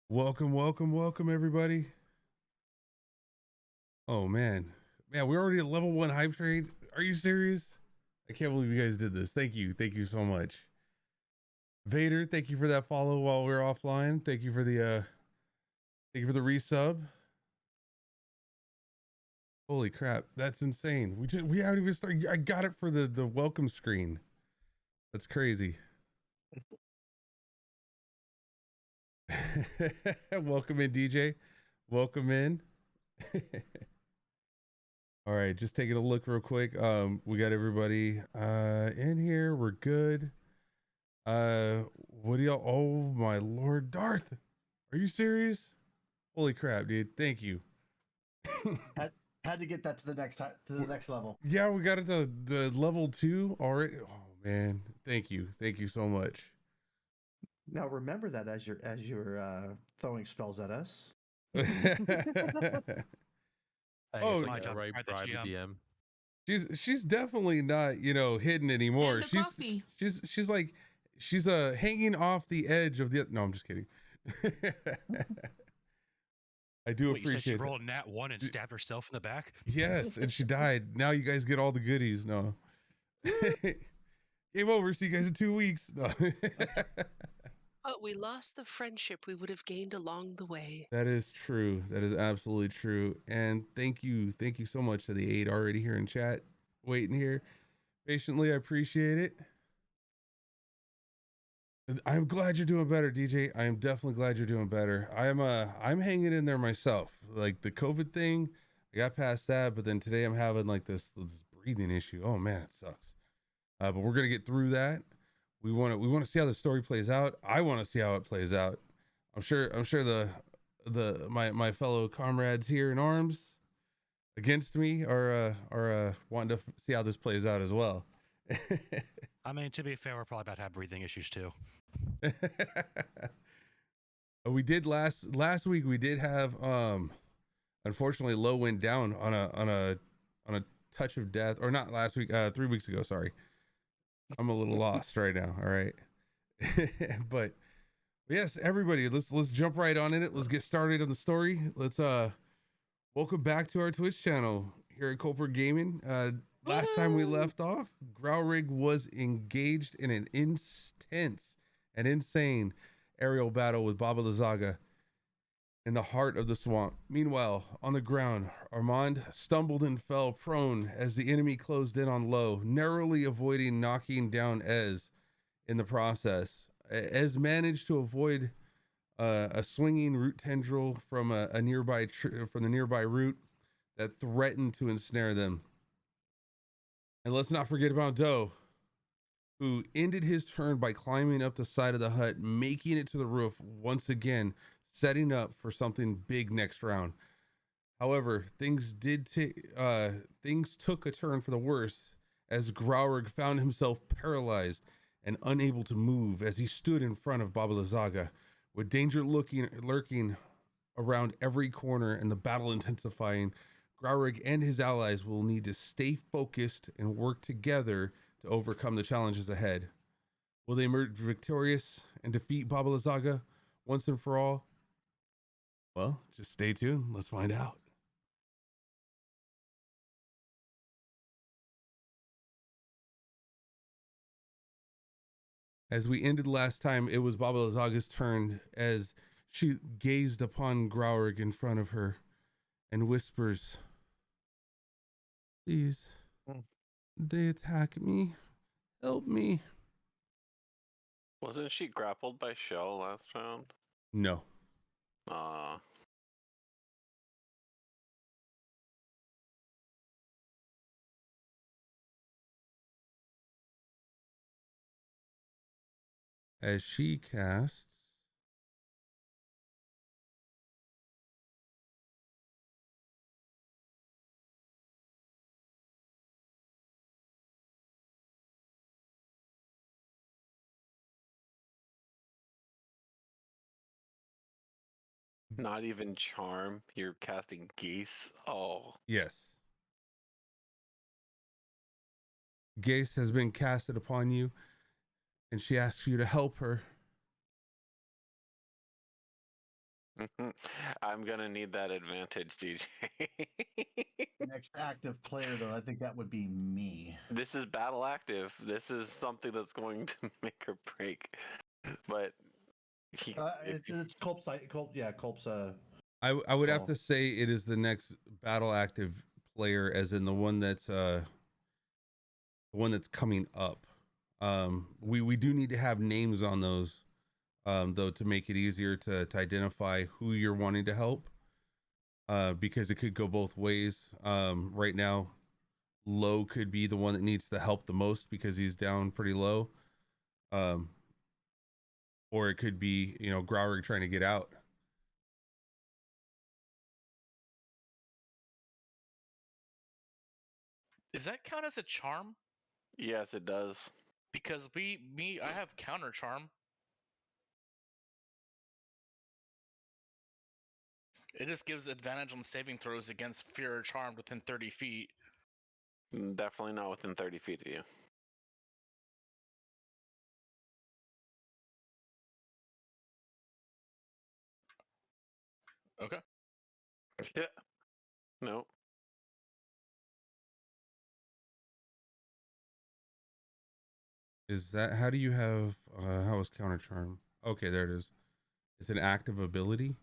Welcome, everybody. Oh man, we're already at level 1 hype trade. Are you serious? I can't believe you guys did this. Thank you so much. Vader, thank you for that follow while we are offline. Thank you for the resub. Holy crap, that's insane. We haven't even started. I got it for the welcome screen. That's crazy. Welcome in, DJ. Welcome in. All right, just taking a look real quick. We got everybody in here. We're good. What do y'all? Oh my lord, Darth, are you serious? Holy crap, dude! Thank you. had to get that to the next level. Yeah, we got it to the level 2 already. Oh man, thank you so much. Now remember that as you're throwing spells at us. Oh, my job right, bribe the DM. She's definitely not, hidden anymore. She's like she's hanging off the edge of the. No, I'm just kidding. I do appreciate. You said she rolled a nat 1 and stabbed herself in the back. Yes, and she died. Now you guys get all the goodies. No. Game over. See you guys in 2 weeks. No. But we lost the friendship we would have gained along the way. That is true. That is absolutely true. And thank you so much to the 8 already here in chat, waiting here patiently. I appreciate it. I'm glad you're doing better, DJ. I am definitely glad you're doing better. I'm hanging in there myself. Like the COVID thing, I got past that, but then today I'm having like this breathing issue. Oh man, it sucks. But we're gonna get through that. We want to see how the story plays out. I want to see how it plays out. I'm sure my fellow comrades here in arms against me are wanting to see how this plays out as well. I mean, to be fair, we're probably about to have breathing issues too. We did last week. We did have unfortunately Low went down on a touch of death, or not last week, 3 weeks ago. Sorry, I'm a little lost right now. All right, but yes, everybody, let's jump right on in it. Let's get started on the story. Let's welcome back to our Twitch channel here at Kulprids Gamin. Last time we left off, Growrig was engaged in an intense and insane aerial battle with Baba Lysaga in the heart of the swamp. Meanwhile, on the ground, Armand stumbled and fell prone as the enemy closed in on Low, narrowly avoiding knocking down Ez in the process. Ez managed to avoid a swinging root tendril from a nearby from the nearby root that threatened to ensnare them. And let's not forget about Doe, who ended his turn by climbing up the side of the hut, making it to the roof once again, setting up for something big next round. However, things took a turn for the worse as Growrig found himself paralyzed and unable to move as he stood in front of Baba Lysaga, with danger lurking around every corner and the battle intensifying. Growrig and his allies will need to stay focused and work together to overcome the challenges ahead. Will they emerge victorious and defeat Baba Lysaga once and for all? Well, just stay tuned. Let's find out. As we ended last time, it was Baba Lysaga's turn as she gazed upon Growrig in front of her and whispers, "Please, they attack me. Help me." Wasn't she grappled by Shell last round? No. As she casts Not even charm. You're casting geese. Oh. yes. Gaze has been casted upon you, and she asks you to help her. I'm gonna need that advantage, DJ. Next active player, though, I think that would be me. This is battle active. This is something that's going to make or break. But It's Culp's. Yeah, Culp's. I would have Oh. to say it is the next battle active player, as in the one that's coming up. We do need to have names on those, though, to make it easier to identify who you're wanting to help. Because it could go both ways. Right now, low could be the one that needs the help the most because he's down pretty low. Or it could be, Growrig trying to get out. Does that count as a charm? yes, it does. Because I have counter charm. It just gives advantage on saving throws against fear or charmed within 30 feet. Definitely not within 30 feet of you. Okay. Yeah. No. Is that, how do you have, how is counter charm? Okay, there it is. It's an active ability.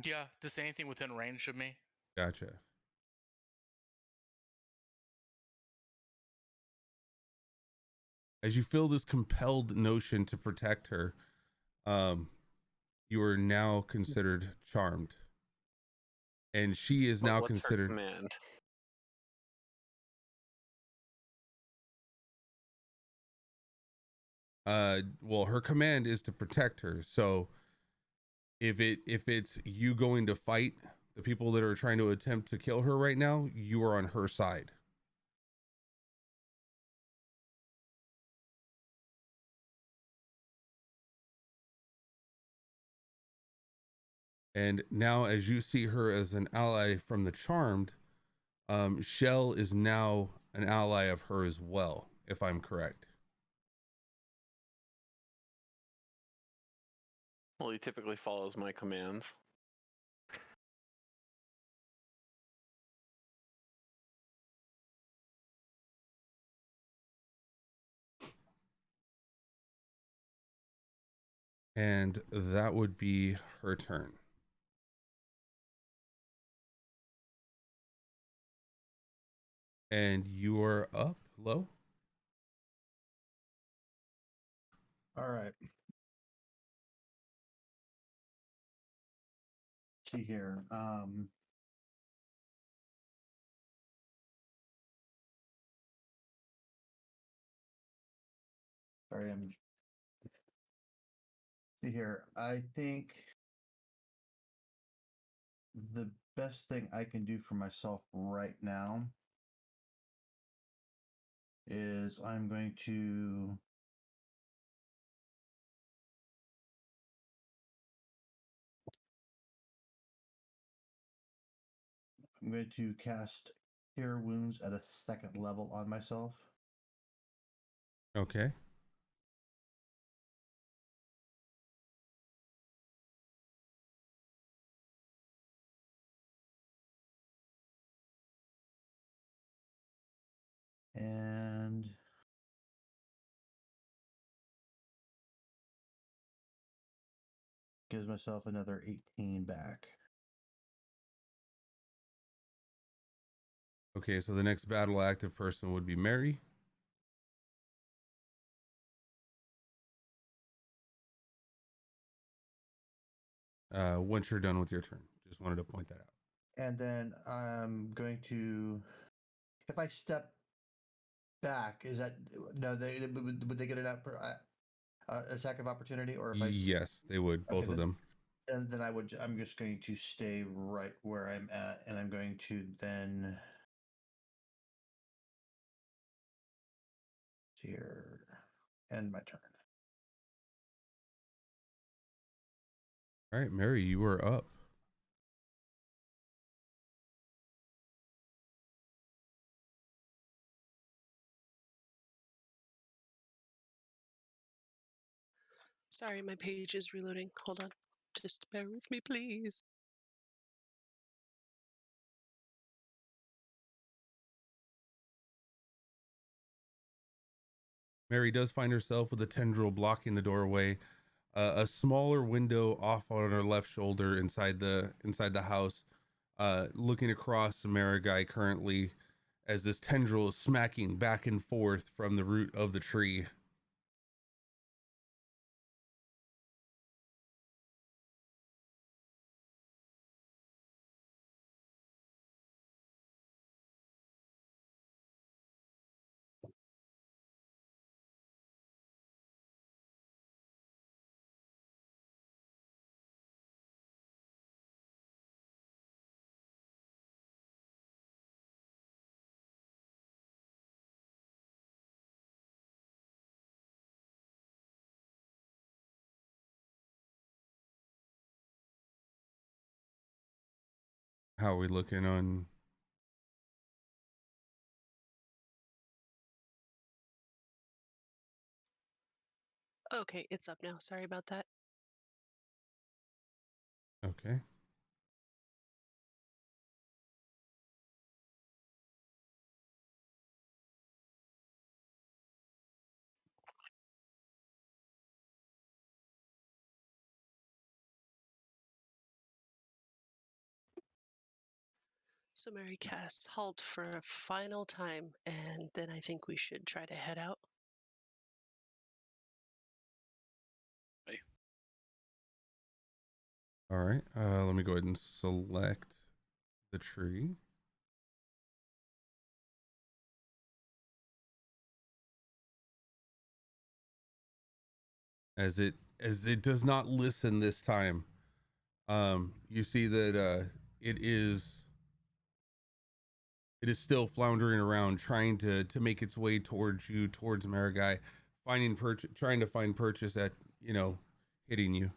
Yeah, just anything within range of me. Gotcha. As you feel this compelled notion to protect her, you are now considered charmed, and she is now What's considered. her command? Well, her command is to protect her. So if it's you going to fight the people that are trying to attempt to kill her right now, you are on her side. And now, as you see her as an ally from the charmed, Shell is now an ally of her as well, if I'm correct. Well, he typically follows my commands. And that would be her turn. And you are up, Low. All right. See here. Sorry, see here. I think the best thing I can do for myself right now is I'm going to cast Cure Wounds at a 2nd level on myself. Okay. And gives myself another 18 back. Okay, so the next battle active person would be Mary. Once you're done with your turn, just wanted to point that out. And then I'm going to, if I step back, is that no? Would they get an attack of opportunity, or if I? Yes, they would, both of them. And then I'm just going to stay right where I'm at, and I'm going to then here end my turn. All right, Mary, you are up. Sorry, my page is reloading. Hold on. Just bear with me, please. Mary does find herself with a tendril blocking the doorway. A smaller window off on her left shoulder inside the house, looking across Marigai currently as this tendril is smacking back and forth from the root of the tree. How are we looking on? Okay, it's up now. Sorry about that. Okay. So Mary casts halt for a final time, and then I think we should try to head out. All right. Let me go ahead and select the tree. As it does not listen this time. You see that it is still floundering around, trying to make its way towards you, towards Marigai, trying to find purchase at, hitting you.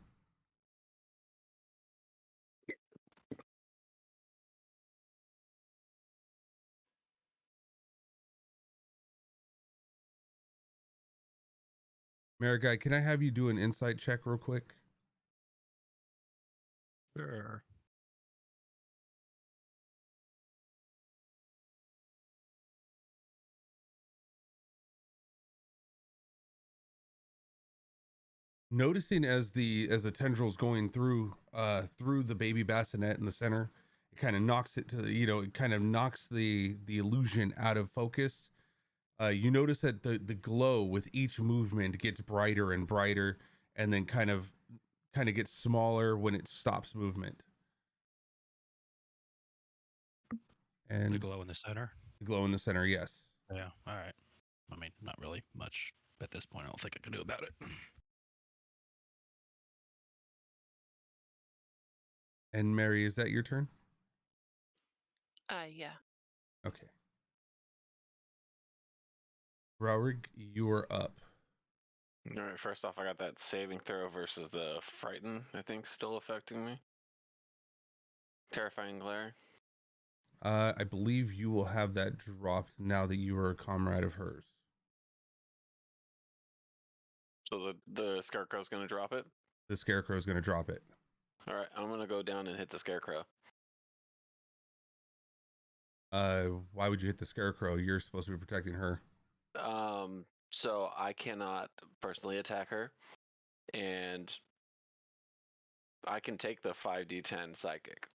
Marigai, can I have you do an insight check real quick? Sure. Noticing as the tendrils going through the baby bassinet in the center, it kind of knocks it to, it kind of knocks the illusion out of focus. You notice that the glow with each movement gets brighter and brighter, and then kind of gets smaller when it stops movement. And The glow in the center. the glow in the center, yes. Yeah. All right. I mean, not really much at this point. I don't think I can do about it. And Mary, is that your turn? Yeah. Okay. Raurig, you are up. All right, first off, I got that saving throw versus the frighten, I think, still affecting me. Terrifying glare. I believe you will have that dropped now that you are a comrade of hers. So the scarecrow's gonna drop it? The scarecrow is going to drop it. All right, I'm gonna go down and hit the scarecrow. Why would you hit the scarecrow? You're supposed to be protecting her. So I cannot personally attack her, and I can take the 5d10 psychic.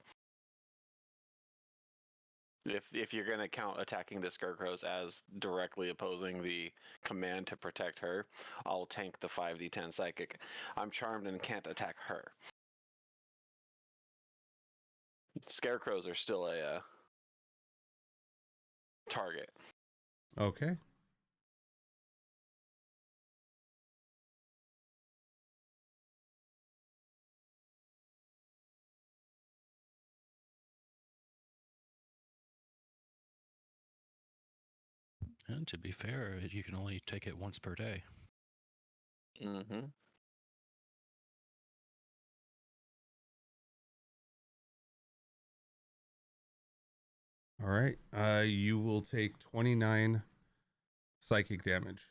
If you're gonna count attacking the scarecrows as directly opposing the command to protect her, I'll tank the 5d10 psychic. I'm charmed and can't attack her. Scarecrows are still a target. Okay. And to be fair, you can only take it once per day. Mm-hmm. All right. You will take 29 psychic damage.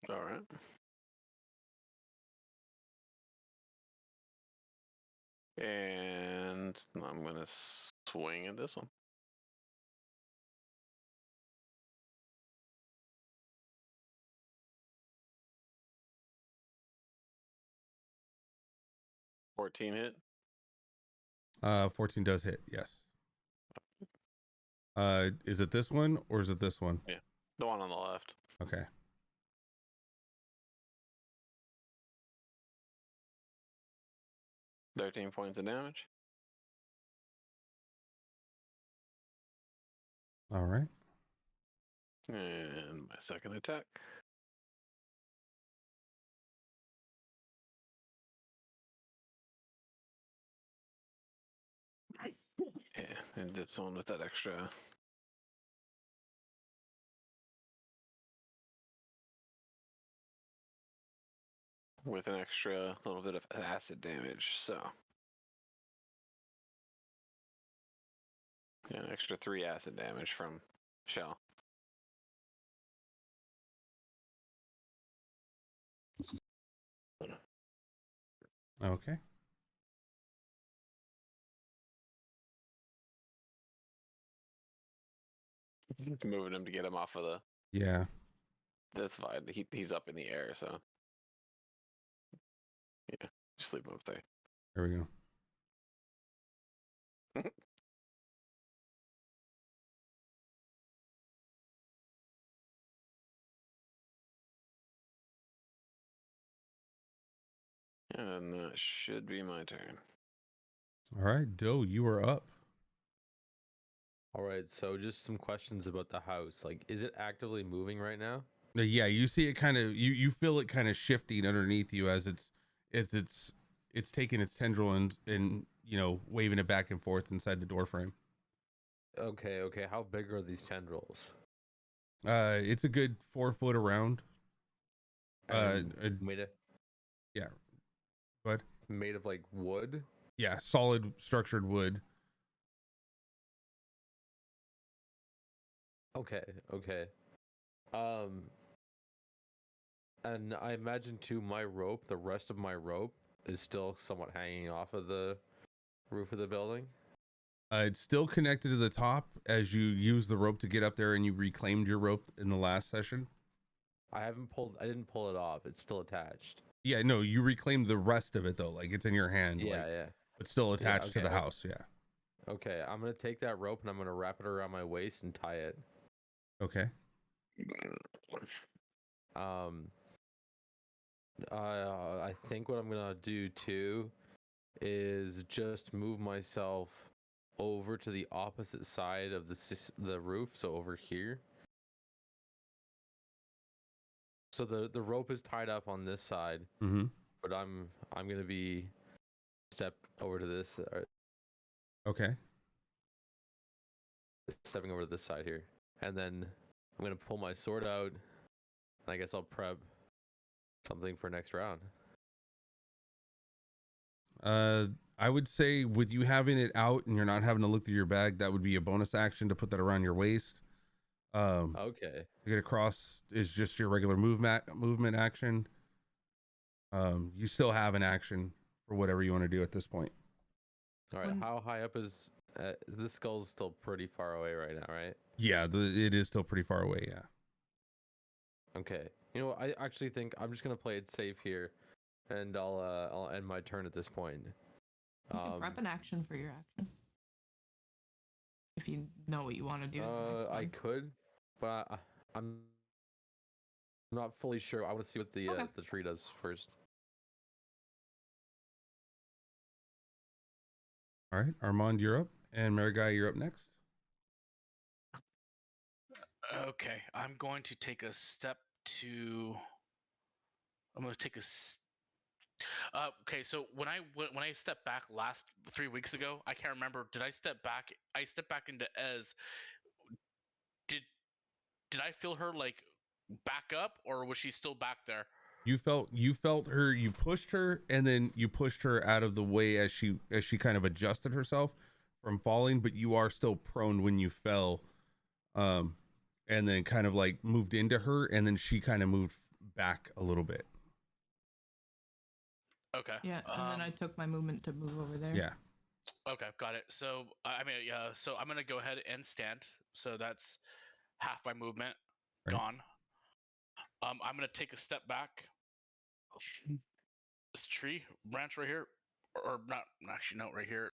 All right. And I'm going to swing at this one. $14 hit. 14 does hit. Yes. Is it this one or is it this one? Yeah, the one on the left. Okay. $13 points of damage. All right. And my second attack. Yeah, and this one with that extra. With an extra little bit of acid damage, so. Yeah, an extra 3 acid damage from Shell. Okay. Moving him to get him off of the. Yeah. That's fine. He's up in the air, so. Yeah, just leave him up there. There we go. And that should be my turn. All right, Doe, you are up. All right, so just some questions about the house. Like, is it actively moving right now? Yeah, you see it kind of you feel it kind of shifting underneath you as it's taking its tendril and you know waving it back and forth inside the door frame. Okay. How big are these tendrils? It's a good 4 foot around. Made of Yeah. Go ahead. made of like wood. Yeah, solid structured wood. Okay. And I imagine too, the rest of my rope is still somewhat hanging off of the roof of the building. It's still connected to the top as you use the rope to get up there, and you reclaimed your rope in the last session. I didn't pull it off. It's still attached. Yeah, no, you reclaimed the rest of it though, like it's in your hand. Yeah. But still attached to okay, the house. Yeah. Okay, I'm gonna take that rope and I'm gonna wrap it around my waist and tie it. Okay. I think what I'm gonna do too is just move myself over to the opposite side of the roof, so over here. So the rope is tied up on this side, but I'm gonna be step over to this. Okay. Stepping over to this side here, and then I'm gonna pull my sword out, and I guess I'll prep something for next round. I would say with you having it out and you're not having to look through your bag, that would be a bonus action to put that around your waist. Okay. To get across is just your regular movement action. You still have an action for whatever you want to do at this point. All right. How high up is this skull's still pretty far away right now, right? Yeah, it is still pretty far away. Yeah. Okay. You know what? I actually think I'm just gonna play it safe here, and I'll end my turn at this point. You can prep an action for your action if you know what you want to do. I could, but I'm not fully sure. I want to see what the tree does first. All right, Armand, you're up, and Marigai, you're up next. Okay, I'm going to take a step to. I'm going to take a. Okay, so when I stepped back 3 weeks ago, I can't remember. Did I step back? I stepped back into Ez. Did I feel her like back up, or was she still back there? You felt her. You pushed her, and then you pushed her out of the way as she kind of adjusted herself from falling. But you are still prone when you fell, and then kind of like moved into her, and then she kind of back a little bit. Okay. Yeah, and then I took my movement to move over there. Yeah. Okay, got it. So I mean, yeah. So I'm gonna go ahead and stand. So that's half my movement Right. gone. I'm gonna take a step back. This tree branch right here, or not? Actually, no, right here.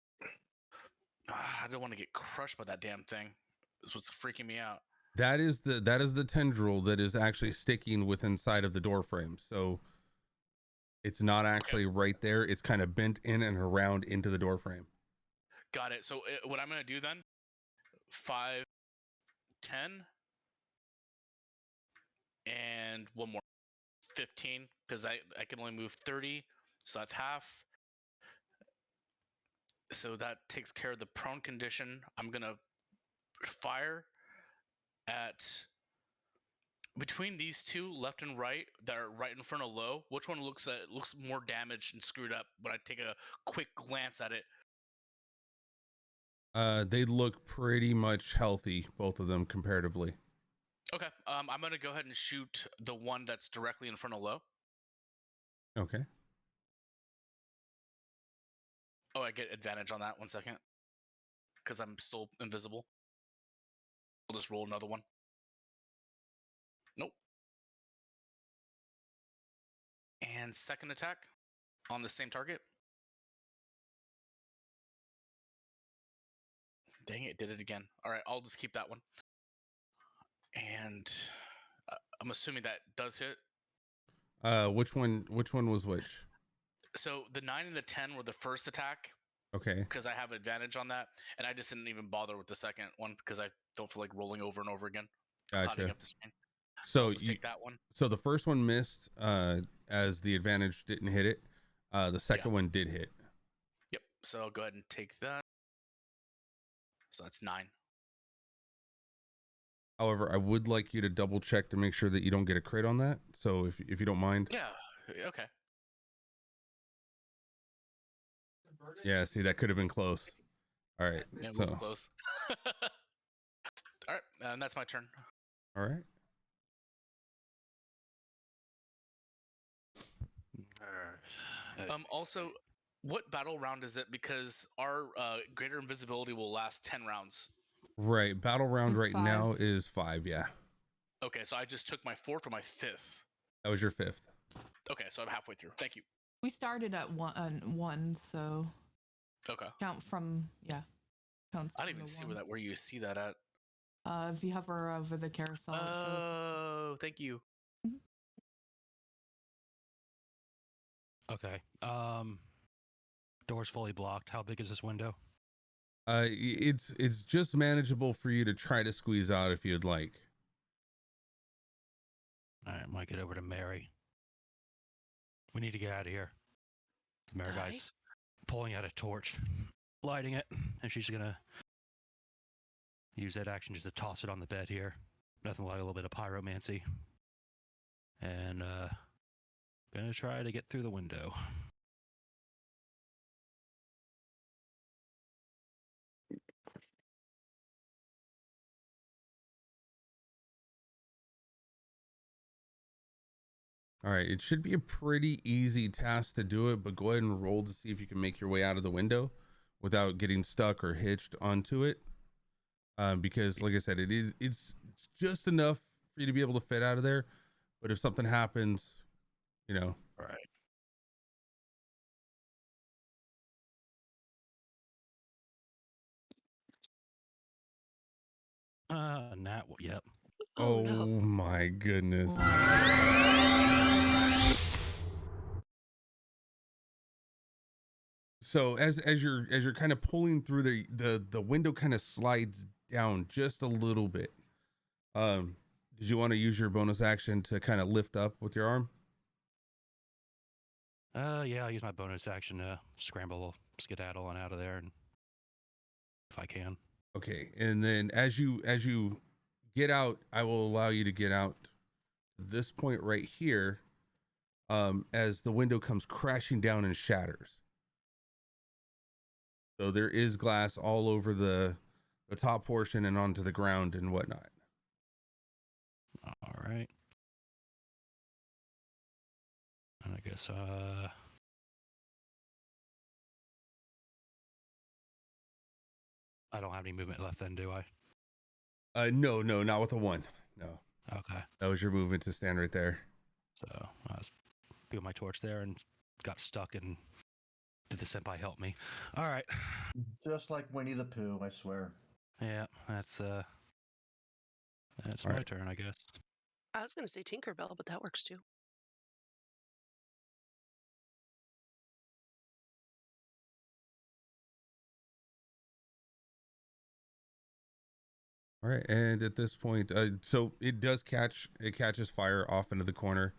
I don't want to get crushed by that damn thing. This was freaking me out. That is the tendril that is actually sticking with inside of the door frame. So it's not actually right there. It's kind of bent in and around into the door frame. Got it. So what I'm gonna do then? 5, 10, and one more 15 because I can only move 30, so that's half. So that takes care of the prone condition. I'm gonna fire at between these two, left and right, that are right in front of low. Which one looks more damaged and screwed up when I take a quick glance at it? They look pretty much healthy, both of them comparatively. Okay. I'm gonna go ahead and shoot the one that's directly in front of low. Okay. Oh, I get advantage on that. 1 second, because I'm still invisible. I'll just roll another one. Nope. And second attack on the same target. Dang it, did it again. All right, I'll just keep that one. And I'm assuming that does hit. Which one was which? So the 9 and the 10 were the first attack. Okay. Because I have advantage on that, and I just didn't even bother with the second one because I don't feel like rolling over and over again. Gotcha. Up the screen. So I'll just take that one. So the first one missed, as the advantage didn't hit it. The second one did hit. Yep. So I'll go ahead and take that. So that's 9. However, I would like you to double check to make sure that you don't get a crit on that. So if you don't mind. Yeah. Okay. Yeah. See, that could have been close. All right. Yeah, it was close. All right, and that's my turn. All right. Also, what battle round is it? Because our greater invisibility will last 10 rounds. Right. Battle round It's right 5. now is 5. Yeah. Okay, so I just took my 4th or my 5th. That was your 5th. Okay, so I'm halfway through. Thank you. We started at one, so Okay. count from counts. I don't even see where you see that at. If you hover over the carousel, it shows. Oh, thank you. Okay. Door's fully blocked. How big is this window? It's just manageable for you to try to squeeze out if you'd like. All right, might get over to Mary. We need to get out of here. The Mary guy's pulling out a torch, lighting it, and she's gonna use that action just to toss it on the bed here. Nothing like a little bit of pyromancy. And gonna try to get through the window. All right, it should be a pretty easy task to do it, but go ahead and roll to see if you can make your way out of the window without getting stuck or hitched onto it. Because like I said, it's just enough for you to be able to fit out of there. But if something happens, you know. Right. Yep. Oh no. my goodness. So as you're kind of pulling through, the window kind of slides down just a little bit. Did you want to use your bonus action to kind of lift up with your arm? Yeah, I'll use my bonus action to scramble, skedaddle on out of there, and if I can. Okay, and then as you get out, I will allow you to get out this point right here, as the window comes crashing down and shatters. So there is glass all over the top portion and onto the ground and whatnot. All right. And I guess I don't have any movement left then, do I? No, not with a 1. No. Okay. That was your movement to stand right there. So I was doing my torch there and got stuck, and did the senpai help me? All right. Just like Winnie the Pooh, I swear. Yeah, that's All my right. turn, I guess. I was going to say Tinkerbell, but that works too. All right, and at this point, so it catches fire off into the corner.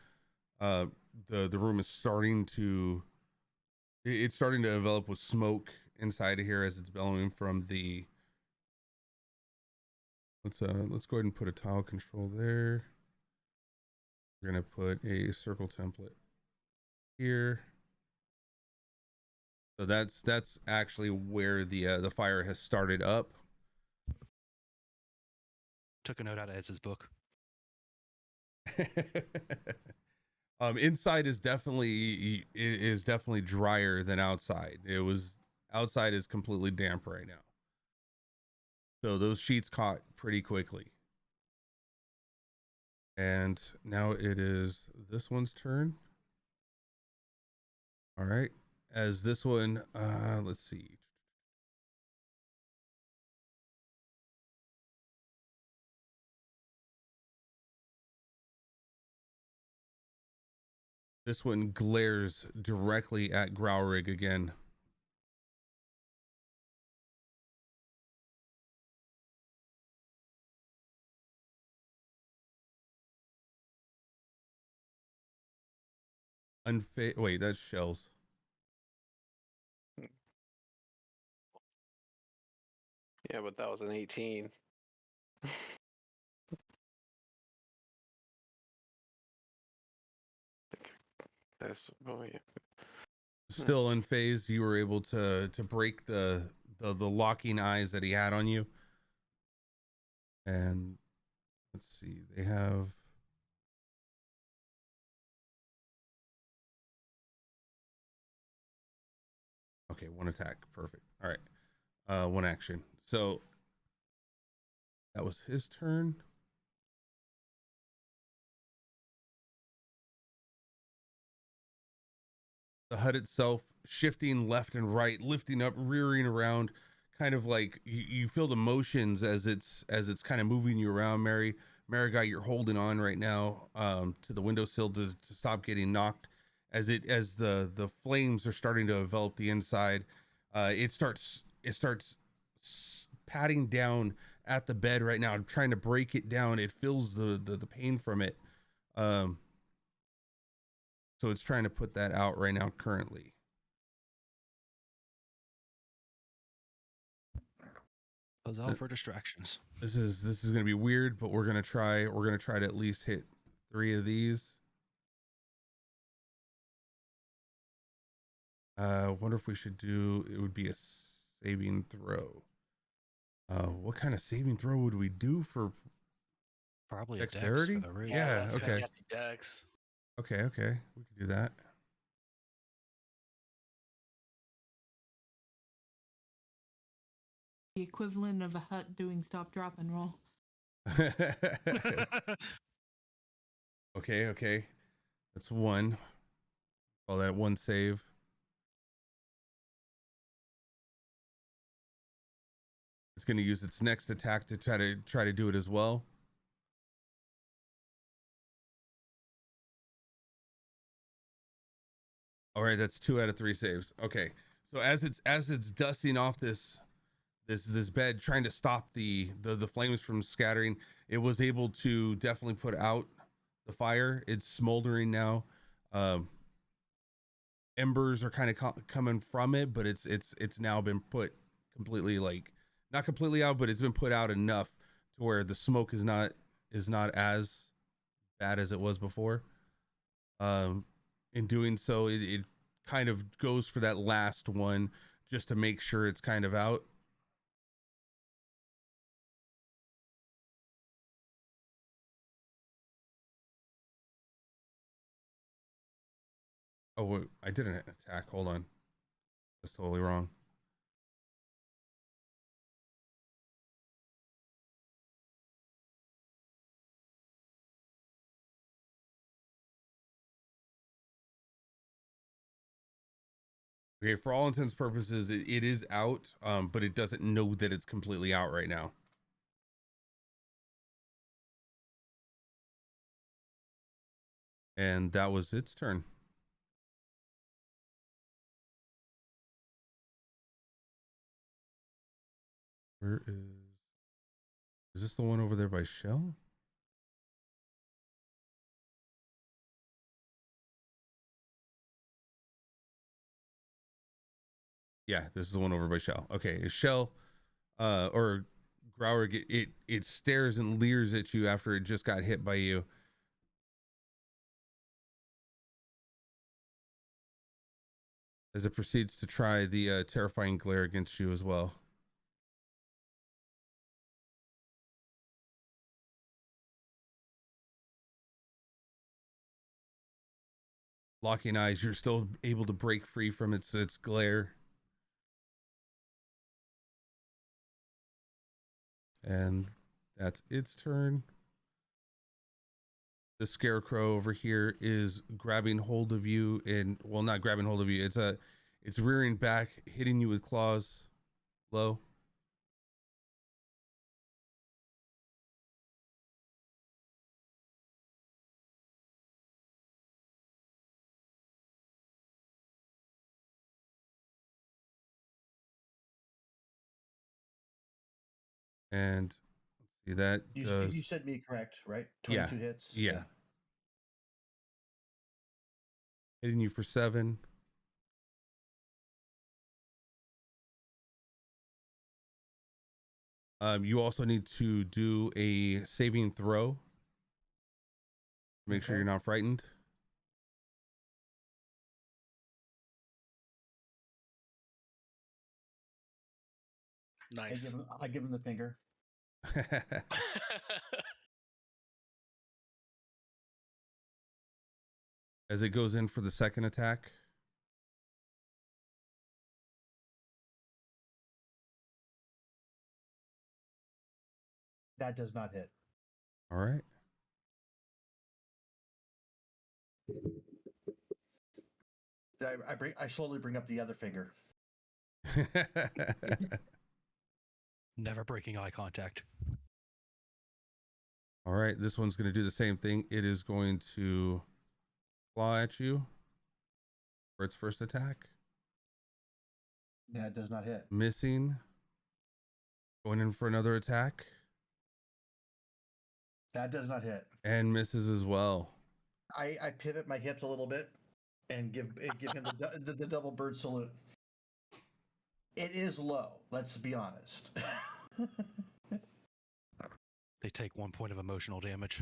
The room is starting to, it's starting to envelop with smoke inside of here as it's billowing from the. Let's go ahead and put a tile control there. We're gonna put a circle template here. So that's actually where the fire has started up. Took a note out of Ed's book. Inside is definitely drier than outside. Outside is completely damp right now. So those sheets caught pretty quickly. And now it is this one's turn. All right. As this one, let's see. This one glares directly at Growrig again. Wait, that's shells. Yeah, but that was an 18. That's yeah. Still unfazed, you were able to break the locking eyes that he had on you. And let's see, they have okay, 1 attack, perfect. All right, 1 action. So that was his turn. The hut itself shifting left and right, lifting up, rearing around, kind of like you feel the motions as it's kind of moving you around. Marigot, you're holding on right now to the windowsill to stop getting knocked. As the flames are starting to envelop the inside, it starts patting down at the bed right now, trying to break it down. It feels the pain from it. So it's trying to put that out right now currently. Those all for distractions. This is going to be weird, but we're going to try to at least hit 3 of these. Wonder if we should do, it would be a saving throw. What kind of saving throw would we do for Probably dexterity? A dex for the rig. Yeah, that's okay. got the dex. Okay, we can do that. The equivalent of a hut doing stop, drop, and roll. Okay. That's 1. Call that 1 save. It's going to use its next attack to try to do it as well. All right, that's 2 out of 3 saves. Okay, so as it's dusting off this bed, trying to stop the flames from scattering, it was able to definitely put out the fire. It's smoldering now. Embers are kind of coming from it, but it's now been put completely, like, not completely out, but it's been put out enough to where the smoke is not as bad as it was before. In doing so, it kind of goes for that last one just to make sure it's kind of out. Oh, wait, I did an attack. Hold on. That's totally wrong. Okay, for all intents and purposes, it is out, but it doesn't know that it's completely out right now. And that was its turn. Where is this the one over there by Shell? Yeah, this is the one over by Shell. Okay, Shell or Grower it stares and leers at you after it just got hit by you. As it proceeds to try the terrifying glare against you as well. Locking eyes, you're still able to break free from its glare. And that's its turn. The scarecrow over here is grabbing hold of you, and well, not grabbing hold of you. It's rearing back, hitting you with claws low. And see that You said me correct, right? 22 hits. Yeah. Hitting you for 7. You also need to do a saving throw. Make sure you're not frightened. Nice. I give him the finger. As it goes in for the second attack. That does not hit. All right. I slowly bring up the other finger. Never breaking eye contact. All right, this one's going to do the same thing. It is going to claw at you for its first attack. Yeah, it does not hit. Missing. Going in for another attack. That does not hit. And misses as well. I pivot my hips a little bit and give him the double bird salute. It is low, let's be honest. They take 1 point of emotional damage.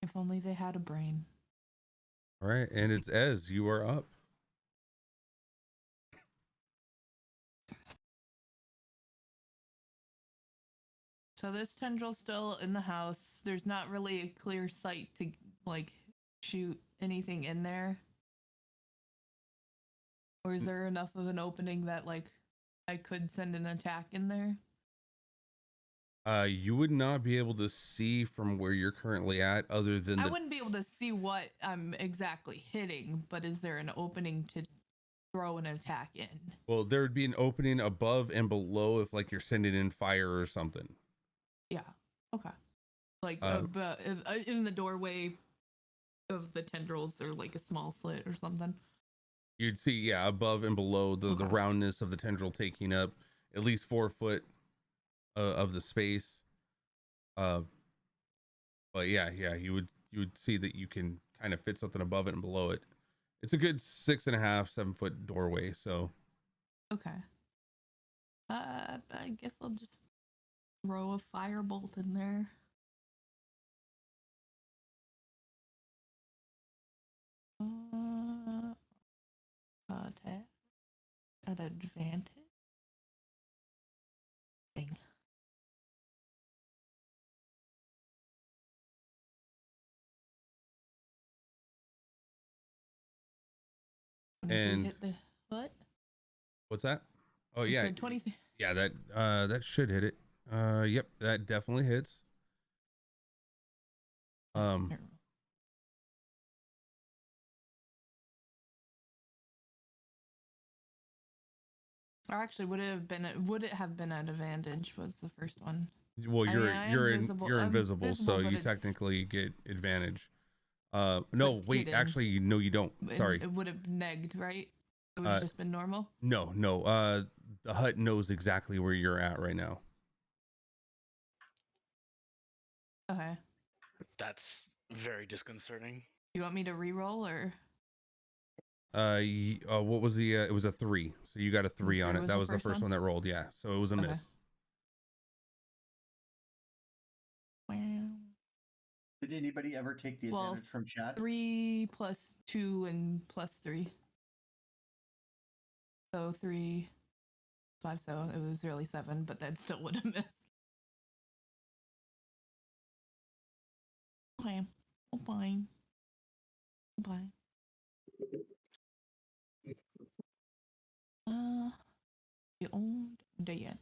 If only they had a brain. All right, and it's Ez. You are up. So this tendril's still in the house. There's not really a clear sight to like shoot anything in there. Or is there enough of an opening that like I could send an attack in there? You would not be able to see from where you're currently at, other than I wouldn't be able to see what I'm exactly hitting, but is there an opening to throw an attack in? Well, there would be an opening above and below if like you're sending in fire or something. Yeah. Okay. Like in the doorway of the tendrils, or like a small slit or something. You'd see, yeah, above and below the roundness of the tendril taking up at least 4 foot of the space. But yeah, you would see that you can kind of fit something above it and below it. It's a good 6.5, 7 foot doorway. So okay. I guess I'll just throw a firebolt in there. Attack at advantage. Thing. And hit the what? what's that? Oh You yeah, said 20. yeah. That should hit it. Yep, that definitely hits. Or actually, would it have been at advantage? Was the first one? Well, I you're mean, I am you're visible. you're I'm invisible, so visible, but you it's- technically get advantage. No, But wait, get in. actually, no, you don't. Sorry. It would have negged, right? It would have just been normal. No. The hut knows exactly where you're at right now. Okay. That's very disconcerting. You want me to re-roll or? What was the? It was a 3, so you got a 3 on it. That was the first one that rolled. Yeah, so it was a Okay. miss. Wow. Did anybody ever take the Well, advantage from chat? 3 plus 2 and plus 3. So 3, 5. So it was really 7, but that still would have missed. Okay. Oh, fine. Bye. The old dead.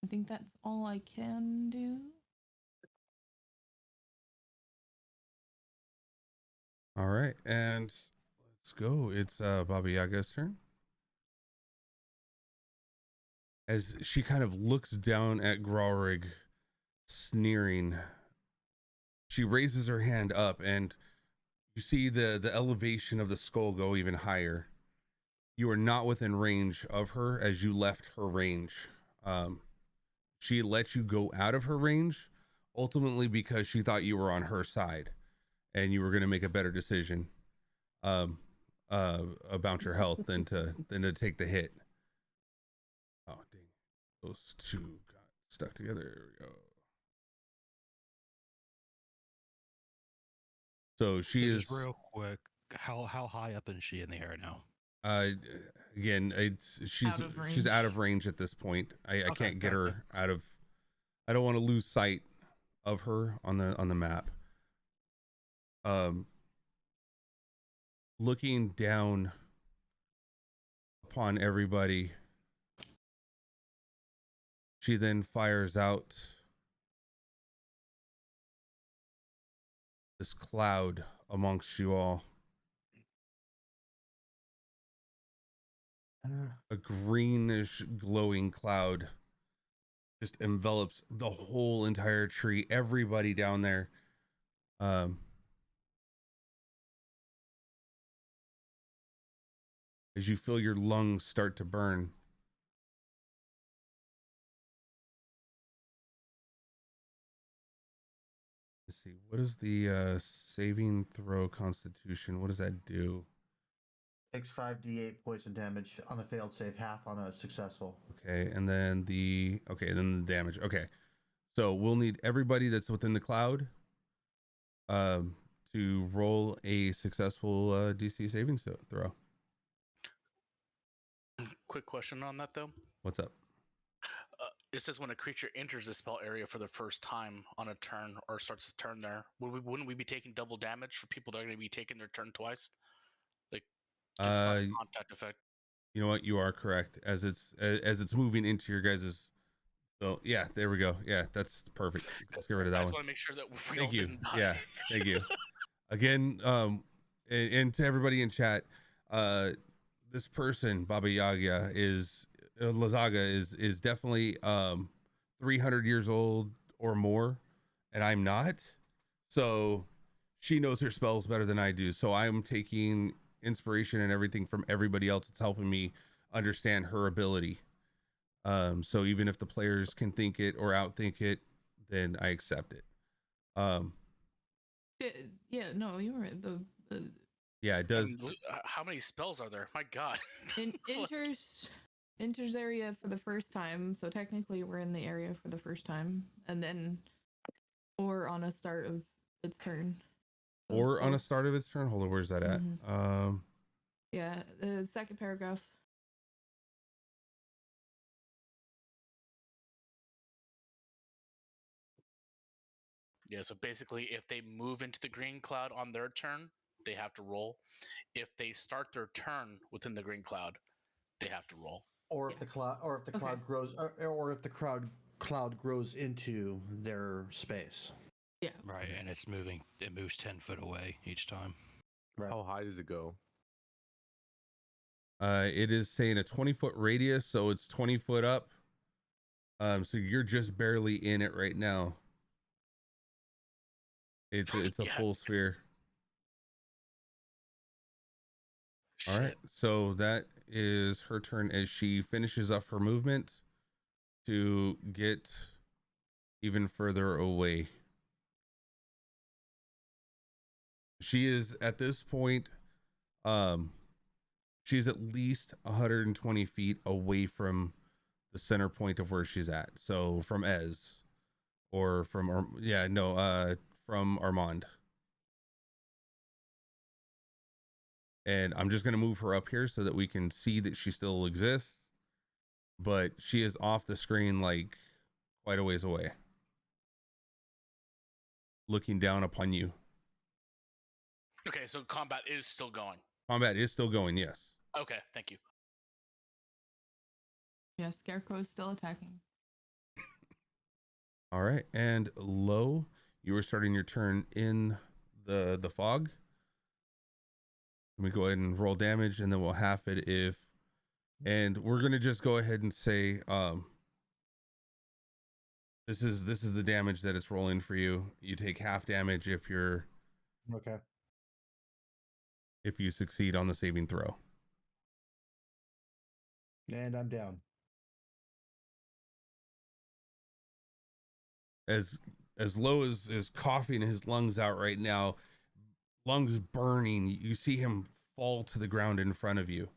I think that's all I can do. All right, and let's go. It's Baba Yaga's turn. As she kind of looks down at Gralrig, sneering, she raises her hand up, and you see the elevation of the skull go even higher. You are not within range of her as you left her range. She let you go out of her range, ultimately because she thought you were on her side, and you were going to make a better decision about your health than to take the hit. Oh dang, those two got stuck together. There we go. So she is real quick. How high up is she in the air now? Again, she's out of range at this point. I can't get her out of. I don't want to lose sight of her on the map. Looking down upon everybody, she then fires out this cloud amongst you all. A greenish glowing cloud just envelops the whole entire tree, everybody down there. As you feel your lungs start to burn. Let's see, what is the saving throw constitution? What does that do? Takes 5d8 poison damage on a failed save, half on a successful. Okay, and then the damage. Okay, so we'll need everybody that's within the cloud to roll a successful DC saving throw. Quick question on that though. What's up? It says when a creature enters the spell area for the first time on a turn or starts a turn there, wouldn't we be taking double damage for people that are going to be taking their turn twice? Like, just contact effect. You know what? You are correct. As it's moving into your guys's. So yeah, there we go. Yeah, that's perfect. Let's get rid of that one. I just want to make sure that we Thank all you. didn't die. Yeah, thank you. Again, and to everybody in chat, this person, Baba Yaga, is Lazaga is definitely 300 years old or more, and I'm not. So she knows her spells better than I do. So I'm taking inspiration and everything from everybody else. It's helping me understand her ability. So even if the players can think it or outthink it, then I accept it. Yeah, no, you were right. Yeah, it does. How many spells are there? My God. Enters area for the first time, so technically we're in the area for the first time, and then or on a start of its turn. Or on a start of its turn. Hold on, where's that at? Yeah, the second paragraph. Yeah, so basically if they move into the green cloud on their turn, they have to roll. If they start their turn within the green cloud, they have to roll. Or if the cloud, cloud grows, or if the cloud grows into their space. Yeah. Right, and it's moving. It moves 10 foot away each time. Right. How high does it go? It is saying a 20-foot radius, so it's 20 foot up. So you're just barely in it right now. It's a Yeah. full sphere. All right, Shit. so that is her turn as she finishes up her movement to get even further away. She is at this point, she's at least 120 feet away from the center point of where she's at. So from Ez, or from from Armand. And I'm just going to move her up here so that we can see that she still exists, but she is off the screen, like quite a ways away, looking down upon you. Okay, so combat is still going. Combat is still going, yes. Okay, thank you. Yeah, Scarecrow is still attacking. All right, and Lo, you were starting your turn in the fog. Let me go ahead and roll damage, and then we'll half it if, and we're gonna just go ahead and say this is the damage that it's rolling for you. You take half damage if you're Okay. if you succeed on the saving throw. And I'm down. As Lo is coughing his lungs out right now, lungs burning, you see him fall to the ground in front of you.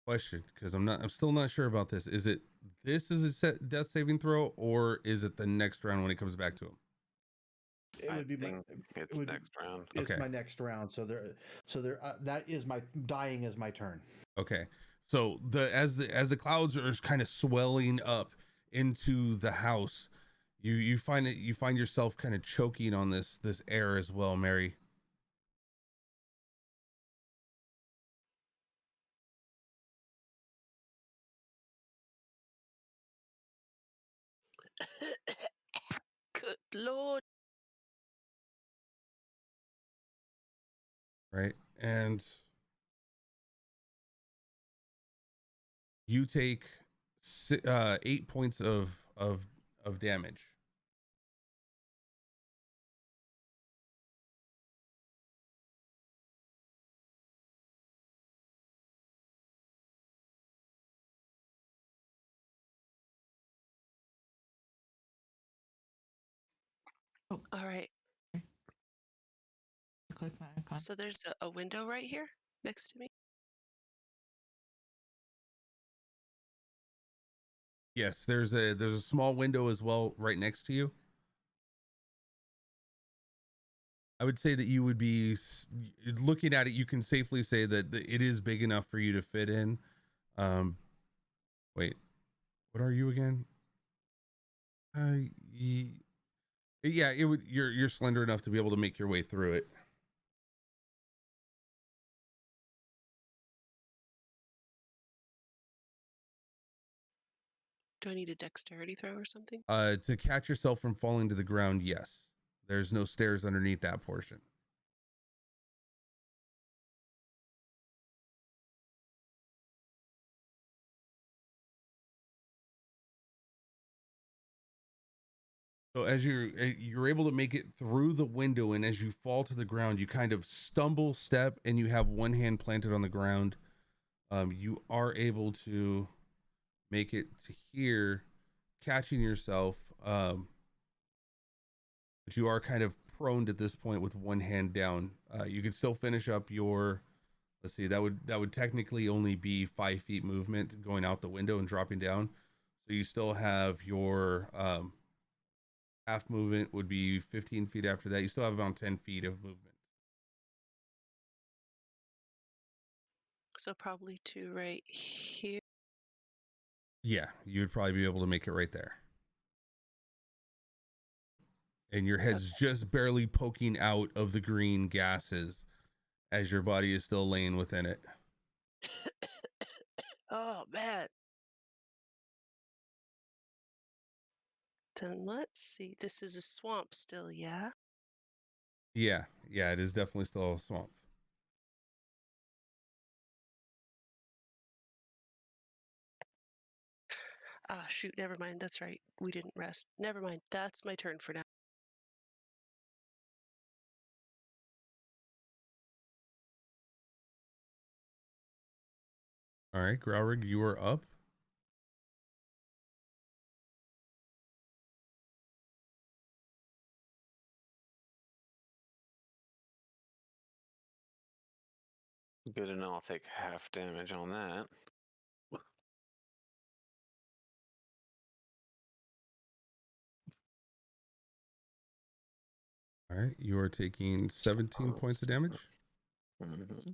Question, because I'm still not sure about this. Is it this is a set death saving throw, or is it the next round when it comes back to him? It I would be think it's would be- next round. It's Okay. my next round, so that is my dying is my turn. Okay. So as the clouds are kind of swelling up into the house, you find yourself kind of choking on this air as well, Mary. Good Lord. Right? And you take 8 points of damage. All right. Click my icon. So there's a window right here next to me. Yes, there's a small window as well right next to you. I would say that you would be looking at it. You can safely say that it is big enough for you to fit in. Wait, what are you again? Yeah, it would. You're slender enough to be able to make your way through it. Do I need a dexterity throw or something? To catch yourself from falling to the ground, yes. There's no stairs underneath that portion. So as you're able to make it through the window, and as you fall to the ground, you kind of stumble, step, and you have one hand planted on the ground. You are able to make it to here, catching yourself, but you are kind of prone at this point with one hand down. You can still finish up your, let's see, that would technically only be 5 feet movement going out the window and dropping down. So you still have your half movement would be 15 feet after that. You still have about 10 feet of movement. So probably two right here. Yeah, you would probably be able to make it right there. And your head's just barely poking out of the green gases as your body is still laying within it. Oh, man. Then let's see. This is a swamp still, yeah? Yeah, it is definitely still a swamp. Ah, shoot, never mind. That's right. We didn't rest. Never mind. That's my turn for now. All right, Growrig, you are up. Good to know I'll take half damage on that. All right, you are taking 17 points of damage. Mm-hmm.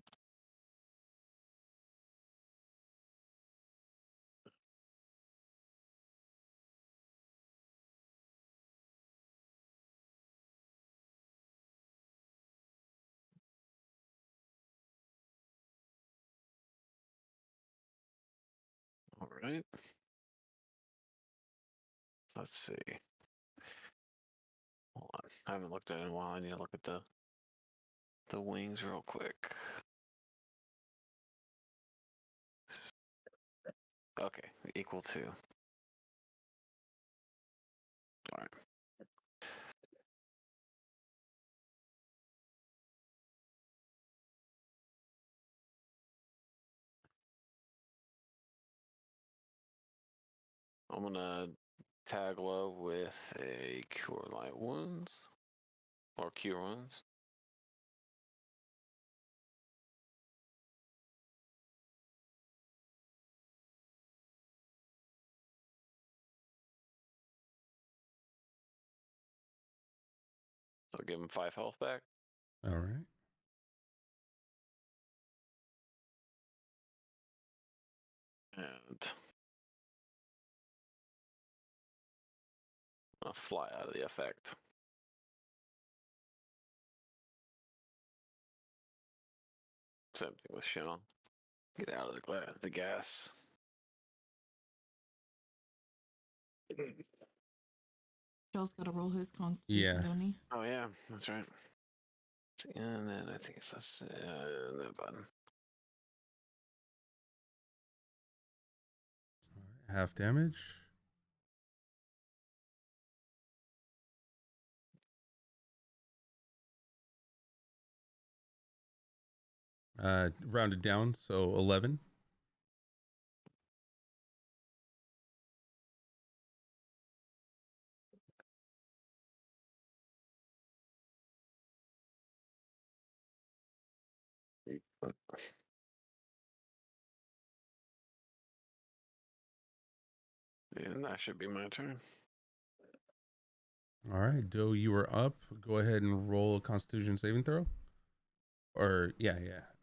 All right. Let's see. Hold on. I haven't looked at it in a while. I need to look at the wings real quick. Okay, equal to. All right. I'm gonna tag low with a cure light wounds or cure wounds. So give him 5 health back. All right. And I'll fly out of the effect. Same thing with Sean. Get out of the gas. Joel's got to roll his constitution, Yeah. don't he? Oh yeah, that's right. And then I think it's this the button. Half damage. Rounded down, so 11. And that should be my turn. All right, Doe, you are up. Go ahead and roll a Constitution saving throw. Or yeah,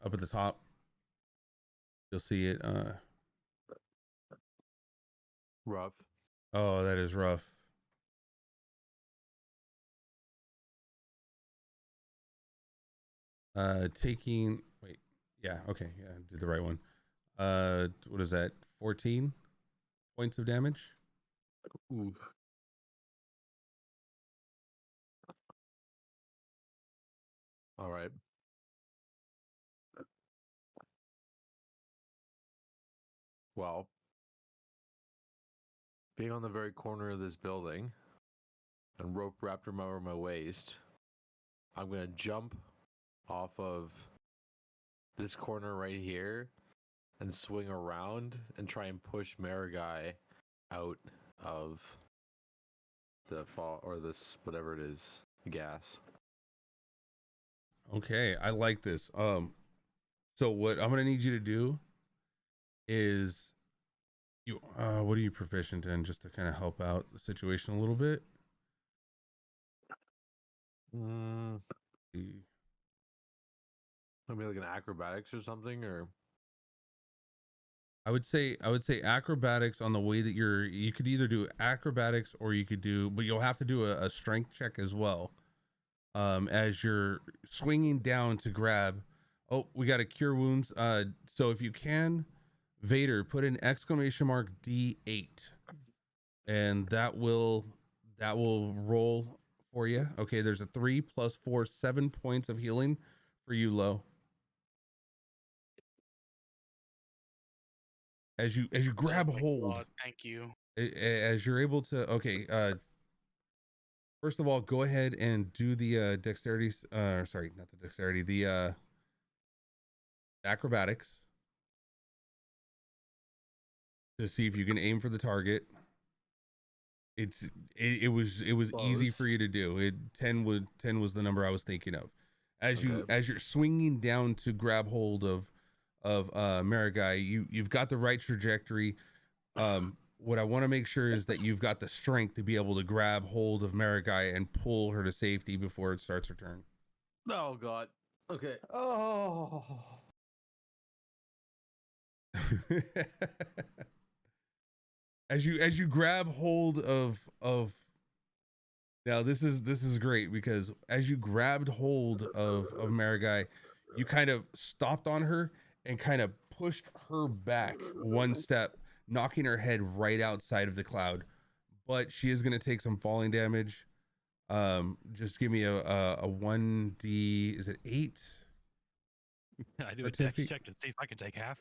up at the top. You'll see it. Rough. Oh, that is rough. Taking wait, yeah, okay, yeah, I did the right one. What is that? 14 points of damage. Ooh. All right. Well, being on the very corner of this building and rope wrapped around my waist, I'm going to jump off of this corner right here and swing around and try and push Marigai out of the fall or this whatever it is, gas. Okay, I like this. So what I'm gonna need you to do is what are you proficient in, just to kind of help out the situation a little bit? Maybe like an acrobatics or something, or I would say acrobatics on the way that you could either do acrobatics or you could do, but you'll have to do a strength check as well. As you're swinging down to grab. Oh, we got to cure wounds. So if you can, Vader, put an exclamation mark D8, and that will roll for you. Okay, there's a 3 + 4, 7 points of healing for you, Lo. As you grab Oh my hold, God, thank you. as you're able to. Okay, first of all, go ahead and do the dexterity. Sorry, not the dexterity. The acrobatics to see if you can aim for the target. It was easy Close. for you to do. 10 was the number I was thinking of. As Okay. you're swinging down to grab hold of Marigai, you've got the right trajectory. What I want to make sure is that you've got the strength to be able to grab hold of Marigai and pull her to safety before it starts her turn. Oh God. Okay. Oh. as you grab hold of now this is great, because as you grabbed hold of Marigai, you kind of stopped on her and kind of pushed her back one step, knocking her head right outside of the cloud. But she is going to take some falling damage. Just give me a 1d, is it 8? I do Or a 10 dex feet? check to see if I can take half.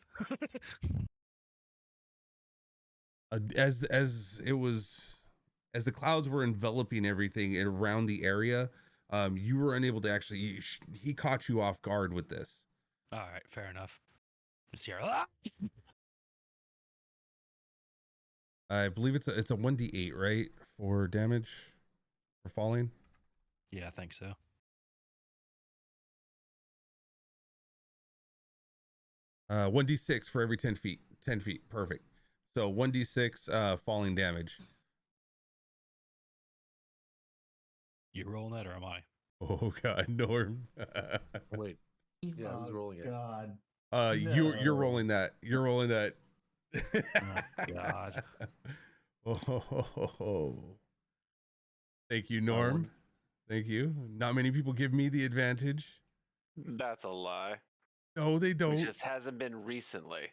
As it was, as the clouds were enveloping everything around the area, you were unable to actually, he caught you off guard with this. All right, fair enough. Let's hear. Ah! I believe it's a 1d8, right, for damage for falling. Yeah, I think so. 1d6 for every 10 feet. 10 feet, perfect. So 1d6 falling damage. You rolling that or am I? Oh God, Norm. Wait. Yeah, who's rolling it? God. You're rolling that. You're rolling that. Oh God. Oh. Thank you, Norm. Thank you. Not many people give me the advantage. That's a lie. No, they It don't. just hasn't been recently.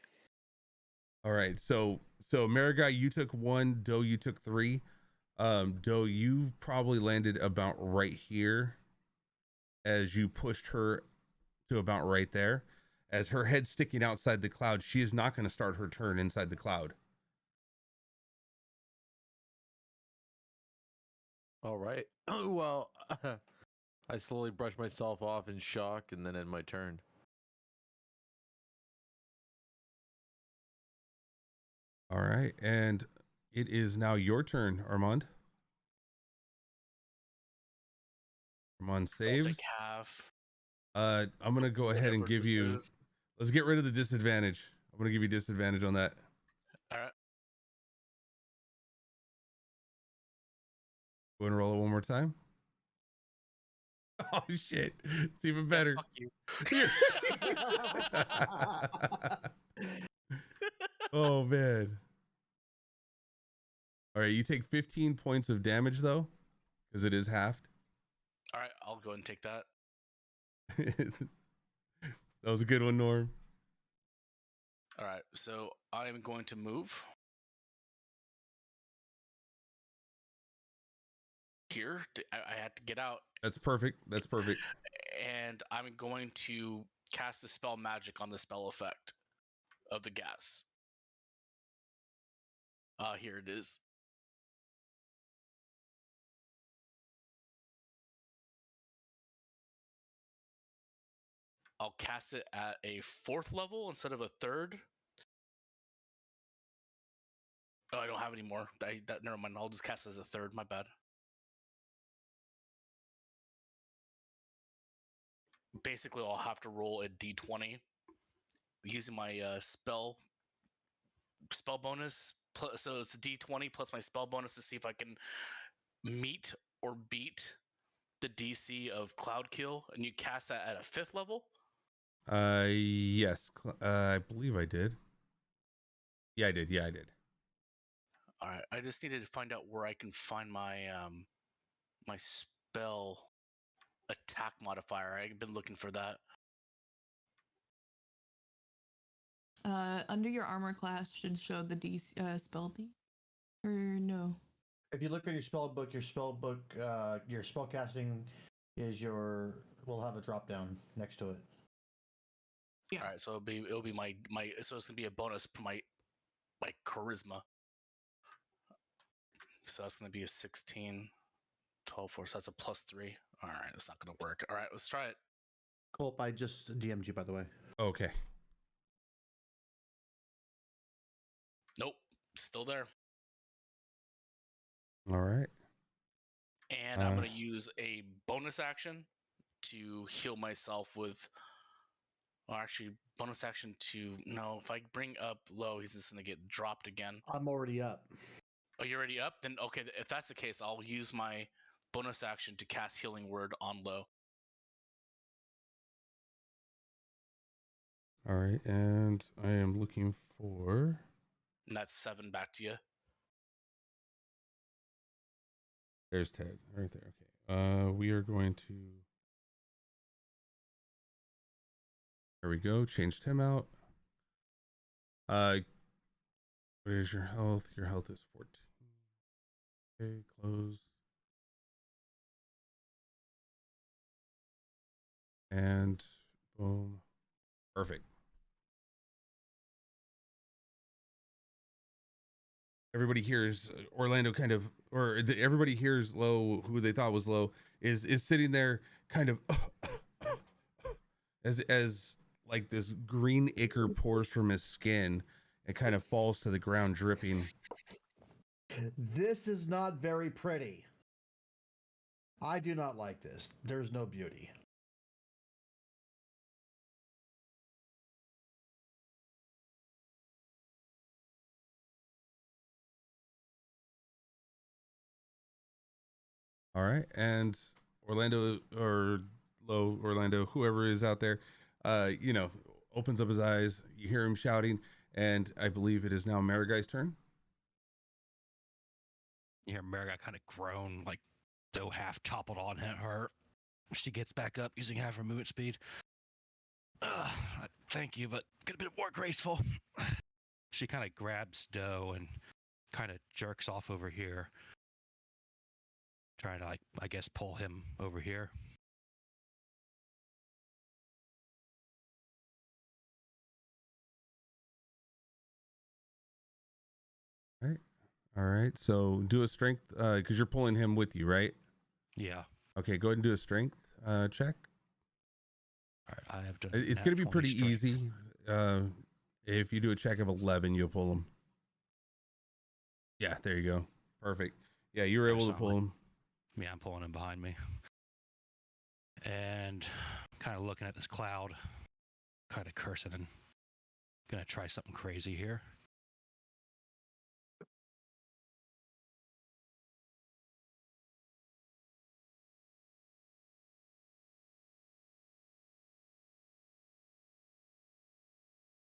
All right. So Marigai, you took 1. Doe, you took 3. Doe, you probably landed about right here as you pushed her to about right there. As her head sticking outside the cloud, she is not going to start her turn inside the cloud. All right. Oh, well, I slowly brush myself off in shock and then end my turn. All right. And it is now your turn, Armand. Armand So I'll saves. take half. I'm going to go ahead and Whatever give this you, is. let's get rid of the disadvantage. I'm going to give you disadvantage on that. All right. Go and roll it one more time. Oh shit. It's even better. Fuck you. Oh man. All right, you take 15 points of damage though, because it is halved. All right, I'll go and take that. That was a good one, Norm. All right, so I'm going to move here. I had to get out, That's perfect. That's perfect. and I'm going to cast the spell magic on the spell effect of the gas. Here it is. I'll cast it at a 4th level instead of a 3rd. Oh, I don't have any more. Never mind. I'll just cast it as a 3rd. My bad. Basically, I'll have to roll a d20 using my spell bonus. So it's a d20 plus my spell bonus to see if I can meet or beat the DC of Cloud Kill, and you cast that at a 5th level. Yes. I believe I did. Yeah, I did. Yeah, I did. All right. I just needed to find out where I can find my my spell attack modifier. I've been looking for that. Under your armor class should show the spell D, or no? If you look at your spell book, your spell casting will have a drop down next to it. Yeah. All right. So it'll be my so it's gonna be a bonus for my charisma. So that's gonna be a 16, 12, 4. So that's a +3. All right. That's not gonna work. All right. Let's try it. Culp, I just DM'd you, by the way. Okay. Nope. Still there. All right. And I'm going to use a bonus action to heal myself with. Well, actually, bonus action to. No, if I bring up low, he's just going to get dropped again. I'm already up. Oh, you're already up? Then, okay, if that's the case, I'll use my bonus action to cast Healing Word on low. All right. And I am looking for. And that's 7 back to you. There's Ted right there. Okay. We are going to. There we go. Changed him out. What is your health? Your health is 14. Okay, close. And boom. Perfect. Everybody hears Orlando kind of, everybody hears Low, who they thought was Low, is sitting there kind of as like this green ichor pours from his skin and kind of falls to the ground dripping. This is not very pretty. I do not like this. There's no beauty. All right, and Orlando or Low Orlando, whoever is out there, opens up his eyes. You hear him shouting, and I believe it is now Mariguy's turn. You hear Marigai kind of groan, like though half toppled on her. She gets back up using half her movement speed. Thank you, but could have been more graceful. She kind of grabs Doe and kind of jerks off over here. Trying to, I guess, pull him over here. All right. So do a strength, because you're pulling him with you, right? Yeah. Okay, go ahead and do a strength check. All right, I have done. It's going to be pretty easy. If you do a check of 11, you'll pull him. Yeah, there you go. Perfect. Yeah, you were able to pull him. Yeah, I'm pulling him behind me. And kind of looking at this cloud, kind of cursing and gonna try something crazy here.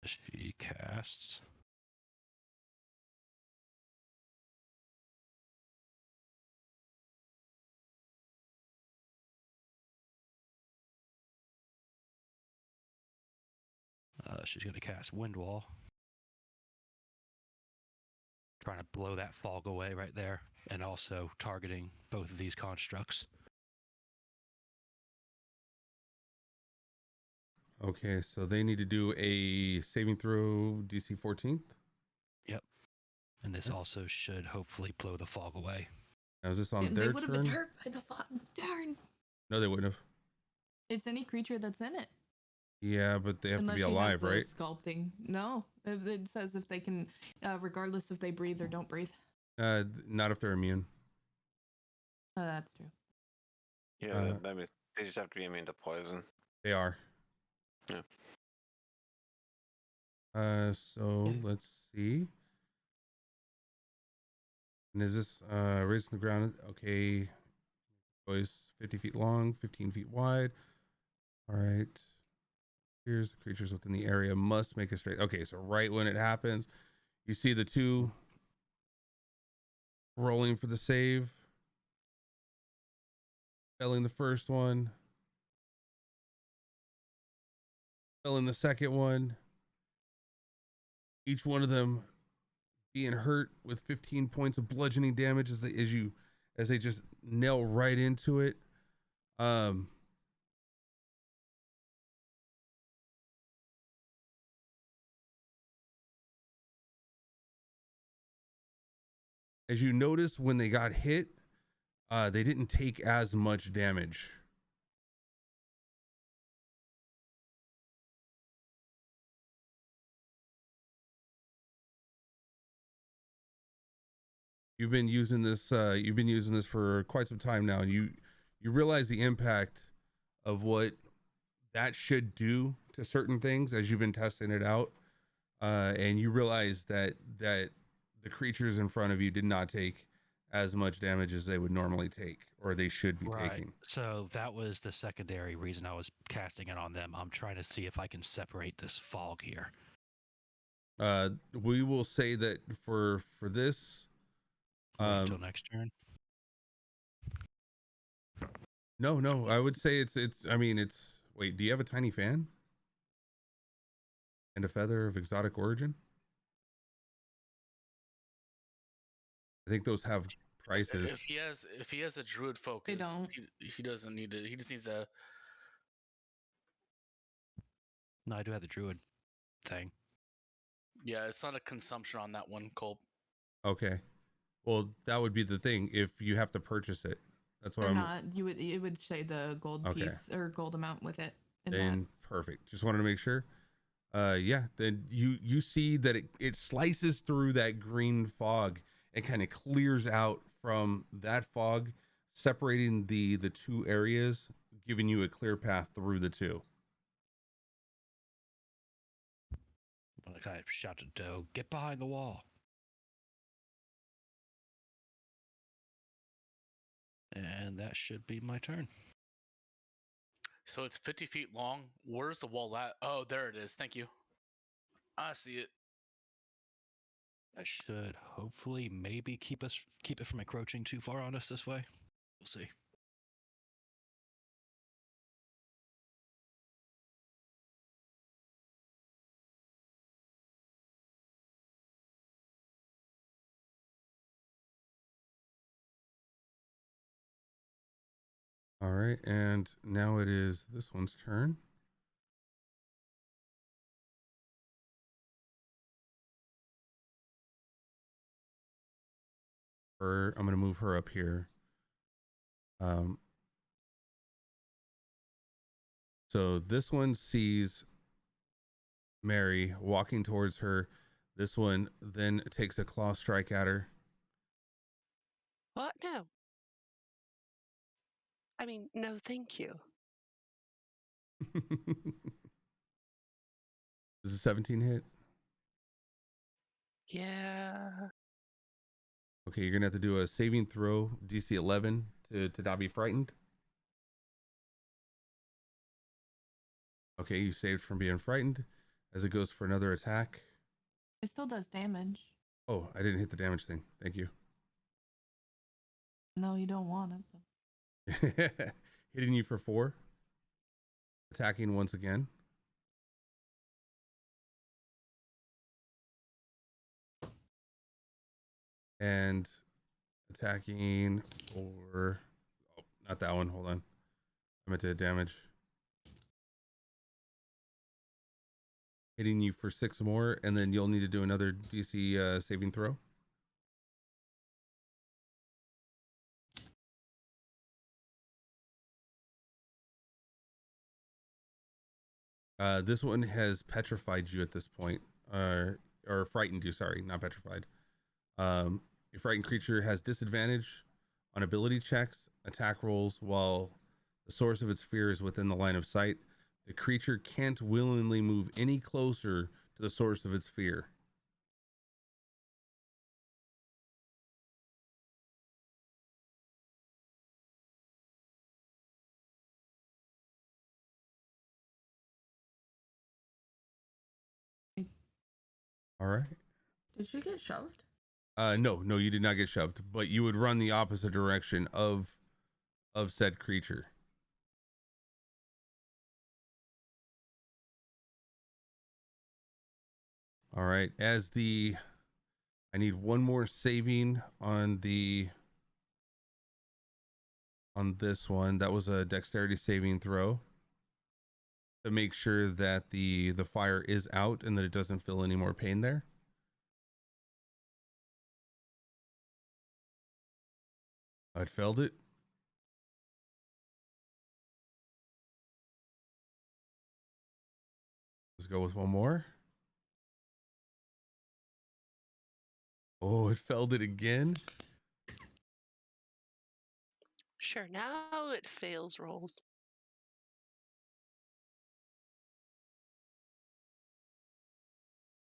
She casts. She's going to cast Wind Wall. Trying to blow that fog away right there. And also targeting both of these constructs. Okay, so they need to do a saving throw DC 14. Yep. And this also should hopefully blow the fog away. Now, is this on And their they would have turn? been hurt by the fog. Darn. No, they wouldn't have. It's any creature that's in it. Yeah, but they have Unless to be she alive, has the right? Sculpting. No, it says if they can, regardless if they breathe or don't breathe. Not if they're immune. That's true. Yeah, that means they just have to be immune to poison. They are. Yeah. So let's see. And is this raised from the ground? Okay. Boys, 50 feet long, 15 feet wide. All right. Here's the creatures within the area must make a straight. Okay, so right when it happens, You see the two rolling for the save, failing the first one, failing the second one. Each one of them being hurt with 15 points of bludgeoning damage as they just nail right into it. As you notice, when they got hit, they didn't take as much damage. You've been using this for quite some time now, and you realize the impact of what that should do to certain things as you've been testing it out, and you realize that the creatures in front of you did not take as much damage as they would normally take, or they should be taking. So that was the secondary reason I was casting it on them. I'm trying to see if I can separate this fog here. We will say that for this, Until next turn. no, I would say it's. I mean, it's. Wait, do you have a tiny fan and a feather of exotic origin? I think those have prices. If he has a druid focus, don't. he doesn't need to. He just needs a. No, I do have the druid thing. Yeah, it's not a consumption on that one, Cole. Okay, well that would be the thing if you have to purchase it. That's what Or I'm. not. It would say the gold Okay. piece or gold amount with it. In Then perfect. Just wanted to make sure. Yeah. Then you see that it slices through that green fog and kind of clears out from that fog, separating the two areas, giving you a clear path through the two. Like I shouted, "Doe, get behind the wall!" And that should be my turn. So it's 50 feet long. Where's the wall at? Oh, there it is. Thank you. I see it. I should hopefully maybe keep it from encroaching too far on us this way. We'll see. All right, and now it is this one's turn. I'm going to move her up here. So this one sees Mary walking towards her. This one then takes a claw strike at her. What? No. I mean, no, thank you. Is a 17 hit? Yeah. Okay, you're gonna have to do a saving throw, DC 11, to not be frightened. Okay, you saved from being frightened. As it goes for another attack. it still does damage. Oh, I didn't hit the damage thing. Thank you. No, you don't want it. Hitting you for 4. Attacking once again. And attacking for... Oh, not that one. Hold on. I meant to hit damage. Hitting you for 6 more, and then you'll need to do another DC saving throw. This one has petrified you at this point, or frightened you. Sorry, not petrified. A frightened creature has disadvantage on ability checks, attack rolls, while the source of its fear is within the line of sight. The creature can't willingly move any closer to the source of its fear. All right. Did she get shoved? No, you did not get shoved, but you would run the opposite direction of said creature. All right, I need one more saving on this one. That was a dexterity saving throw to make sure that the fire is out and that it doesn't feel any more pain there. I failed it. Let's go with one more. Oh, it failed it again. Sure, now it fails rolls.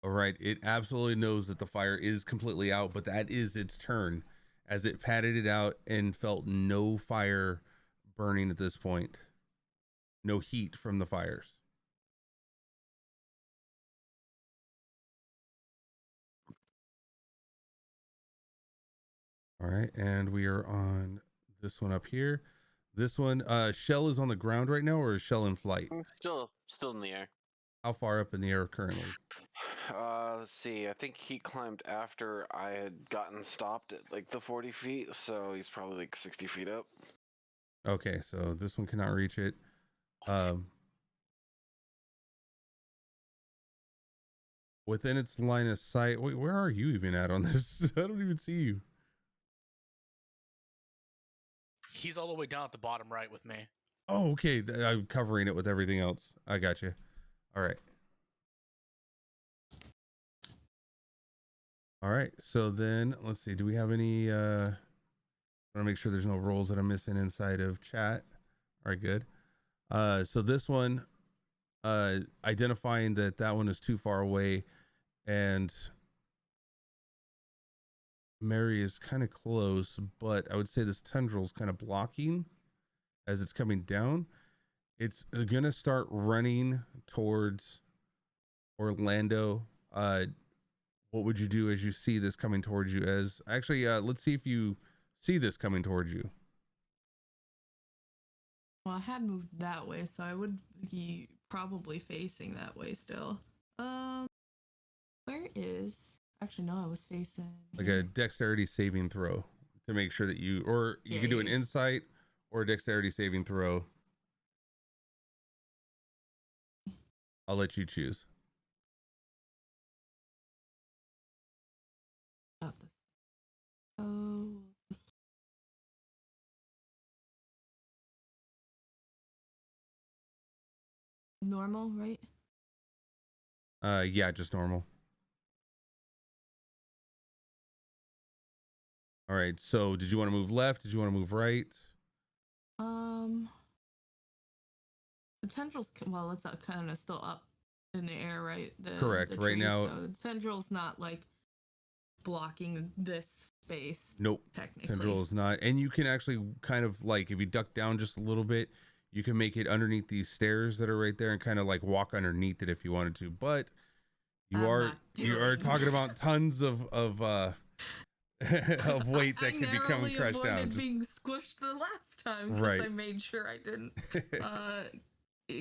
All right, it absolutely knows that the fire is completely out, but that is its turn as it patted it out and felt no fire burning at this point. No heat from the fires. All right, and we are on this one up here. This one, Shell is on the ground right now, or is Shell in flight? Still in the air. How far up in the air currently? Let's see. I think he climbed after I had gotten stopped at like the 40 feet, so he's probably like 60 feet up. Okay, so this one cannot reach it. Within its line of sight. Wait, where are you even at on this? I don't even see you. He's all the way down at the bottom right with me. Oh, okay. I'm covering it with everything else. I got you. All right. All right. So then let's see. Do we have any, I want to make sure there's no rolls that I'm missing inside of chat. All right, good. So this one, identifying that one is too far away, and Mary is kind of close, but I would say this tendril is kind of blocking as it's coming down. It's gonna start running towards Orlando. What would you do as you see this coming towards you? As actually, let's see if you see this coming towards you. Well, I had moved that way, so I would be probably facing that way still. Where is? Actually, no, I was facing Like a dexterity saving throw to make sure that you can do an insight or a dexterity saving throw. I'll let you choose. Not this. Oh, normal, right? Yeah, just normal. All right. So, did you want to move left? Did you want to move right? The tendrils. Well, it's kind of still up in the air, right? Correct. The Right trees, now, so the tendril's not like blocking this space. nope. Technically, Tendril is not. And you can actually kind of like, if you duck down just a little bit, you can make it underneath these stairs that are right there and kind of like walk underneath it if you wanted to. But you are talking about tons of of weight that can become crushed down. Just being squished the last time, right. I made sure I didn't.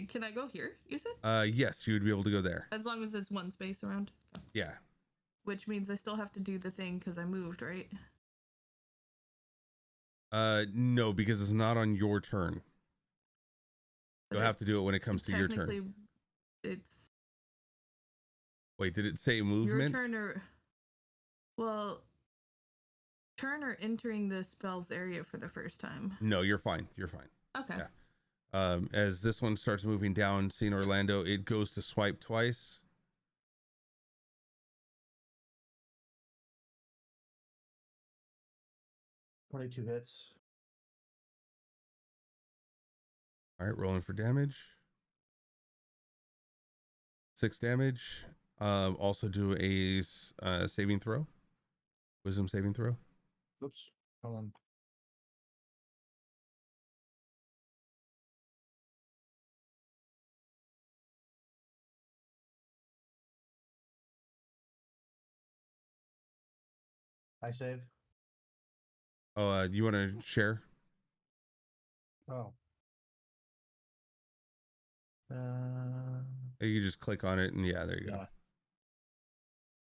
Can I go here? You said? Yes, you would be able to go there. As long as it's one space around. Okay. Yeah. Which means I still have to do the thing because I moved, right? No, because it's not on your turn. You'll have to do it when it comes to your turn. It's. Wait, did it say movement? Your turn or. Well. Turn or entering the spell's area for the first time. No, you're fine. You're fine. Okay. Yeah. As this one starts moving down, seeing Orlando, it goes to swipe twice. $22 hits. All right, rolling for damage. 6 damage. Also do a saving throw. Wisdom saving throw. Oops. Hold on. I save. Oh, you want to share? Oh. You just click on it, and yeah, there you go. Yeah.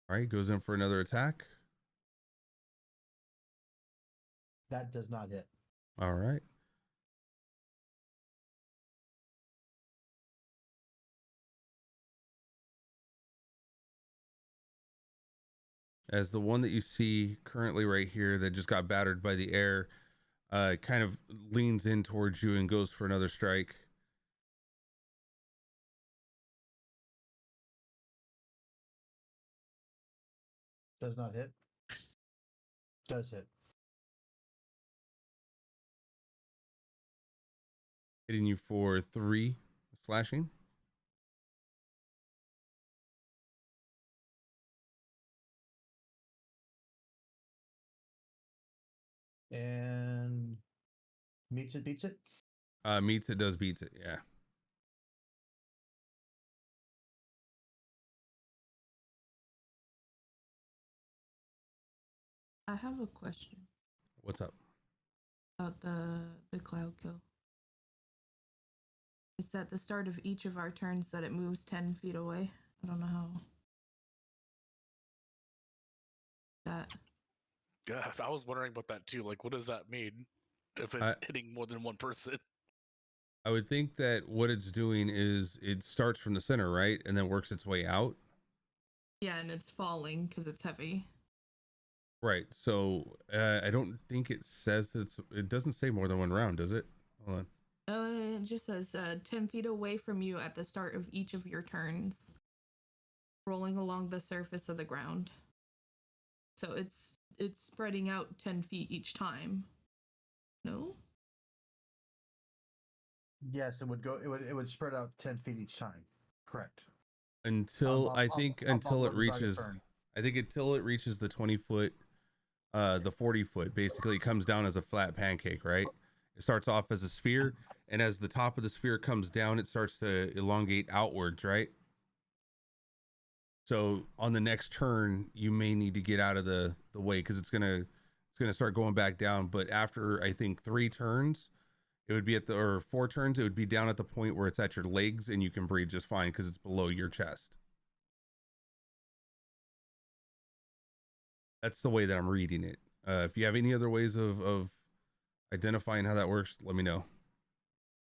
All right, goes in for another attack. That does not hit. All right. As the one that you see currently right here that just got battered by the air, kind of leans in towards you and goes for another strike. Does not hit. Does hit. Hitting you for 3 slashing. And meets it, beats it. Meets it, does beats it. Yeah. I have a question What's up? about the cloud kill. It's at the start of each of our turns that it moves 10 feet away. I don't know how that. Yeah, I was wondering about that too. Like, what does that mean if it's hitting more than one person? I would think that what it's doing is it starts from the center, right? And then works its way out. Yeah, and it's falling because it's heavy. Right. So I don't think it says that it doesn't say more than one round, does it? Hold on. It just says 10 feet away from you at the start of each of your turns, rolling along the surface of the ground. So it's spreading out 10 feet each time. No? Yes, it would go. It would spread out 10 feet each time. Correct. Until until it reaches. turn. I think until it reaches the 20 foot, the 40 foot. Basically, it comes down as a flat pancake, right? It starts off as a sphere, and as the top of the sphere comes down, it starts to elongate outwards, right? So on the next turn, you may need to get out of the way because it's gonna start going back down. But after I think 3 turns, it would be at or 4 turns, it would be down at the point where it's at your legs and you can breathe just fine because it's below your chest. That's the way that I'm reading it. If you have any other ways of identifying how that works, let me know.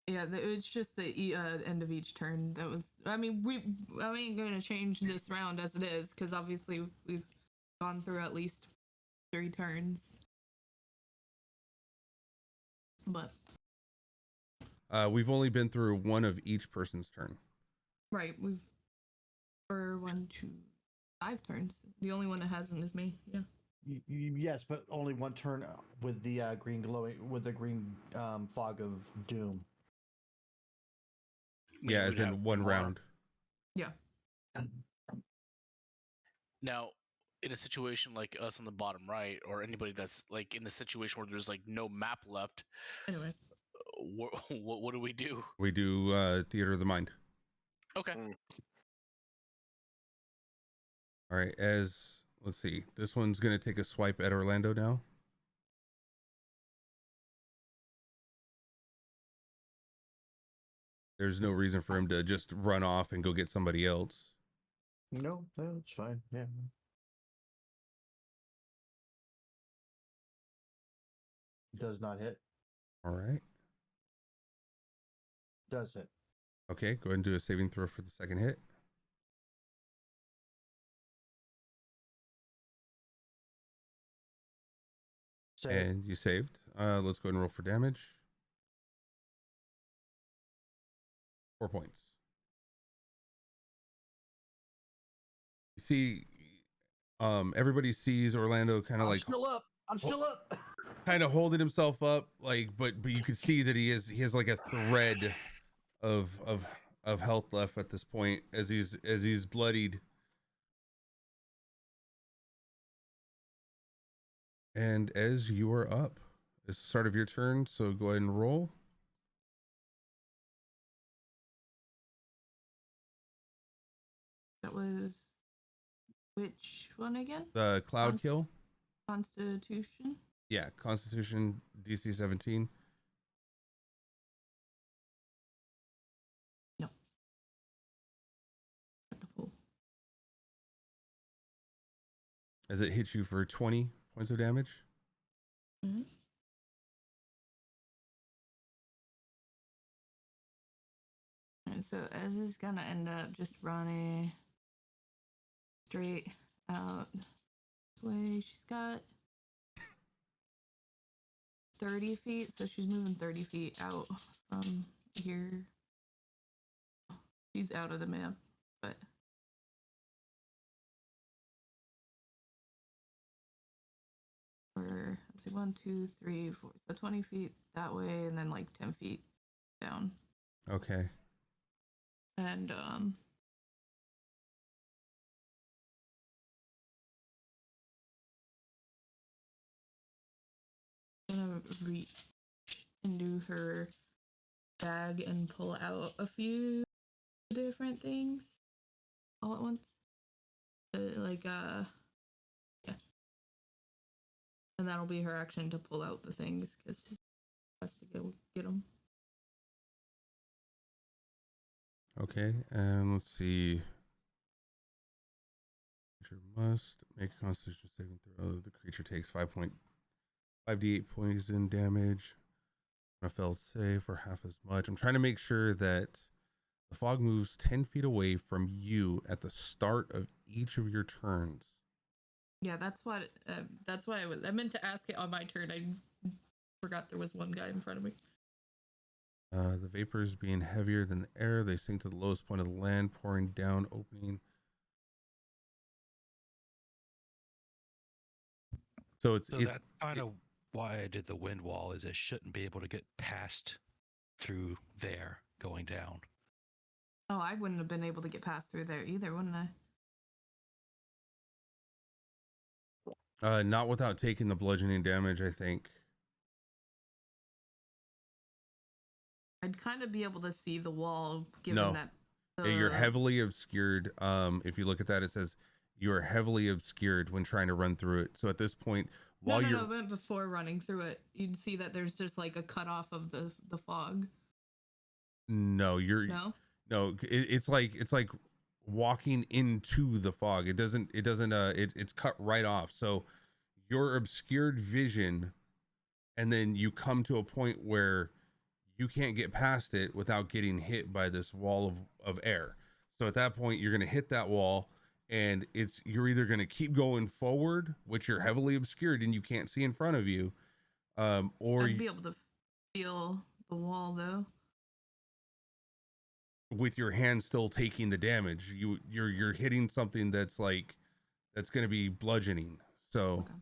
Yeah, it's just the end of each turn. That was. I mean, I ain't gonna change this round as it is because obviously we've gone through at least 3 turns. But we've only been through one of each person's turn. right, we've for 1, 2, 5 turns. The only one that hasn't is me. Yeah. Yes, but only one turn with the green fog of doom. Yeah, as in one round. Yeah. Now, in a situation like us on the bottom right, or anybody that's like in the situation where there's like no map left, anyways, what do we do? We do theater of the mind. Okay. All right, let's see, this one's gonna take a swipe at Orlando now. There's no reason for him to just run off and go get somebody else. No, it's fine. Yeah. Does not hit. All right. Does hit. Okay, go ahead and do a saving throw for the second hit. Save. And you saved. Let's go ahead and roll for damage. 4 points. You see, everybody sees Orlando kind of like still up. I'm still up. kind of holding himself up, like, but you can see that he has like a thread of health left at this point as he's bloodied. And as you are up, it's the start of your turn, so go ahead and roll. That was which one again? The cloud kill. Constitution. Yeah, Constitution DC 17. No. At the pool. As it hits you for 20 points of damage. Mm-hmm. And so Ez is gonna end up just running straight out this way. She's got 30 feet, so she's moving 30 feet out from here. She's out of the map, but let's see, 1, 2, 3, 4. So 20 feet that way, and then like 10 feet down. Okay. And gonna reach into her bag and pull out a few different things all at once. Yeah. And that'll be her action to pull out the things because she has to go get them. Okay, and let's see. Creature must make a Constitution saving throw. The creature takes 5d8 poison damage on a failed save for half as much. I'm trying to make sure that the fog moves 10 feet away from you at the start of each of your turns. Yeah, that's why I meant to ask it on my turn. I forgot there was one guy in front of me. The vapors being heavier than the air, they sink to the lowest point of the land, pouring down, opening. So it's that's kind of why I did the wind wall. Is it shouldn't be able to get past through there going down. Oh, I wouldn't have been able to get past through there either, wouldn't I? Not without taking the bludgeoning damage, I think. I'd kind of be able to see the wall, given No. that. Yeah, you're heavily obscured. If you look at that, it says you are heavily obscured when trying to run through it. So at this point, while No, I meant before running through it, you'd see that there's just like a cutoff of the fog. No, it's like walking into the fog. It's cut right off. So your obscured vision, and then you come to a point where you can't get past it without getting hit by this wall of air. So at that point, you're going to hit that wall, and you're either going to keep going forward, which you're heavily obscured and you can't see in front of you, or I'd be able to feel the wall though. With your hand still taking the damage, you're hitting something that's going to be bludgeoning. So, Okay.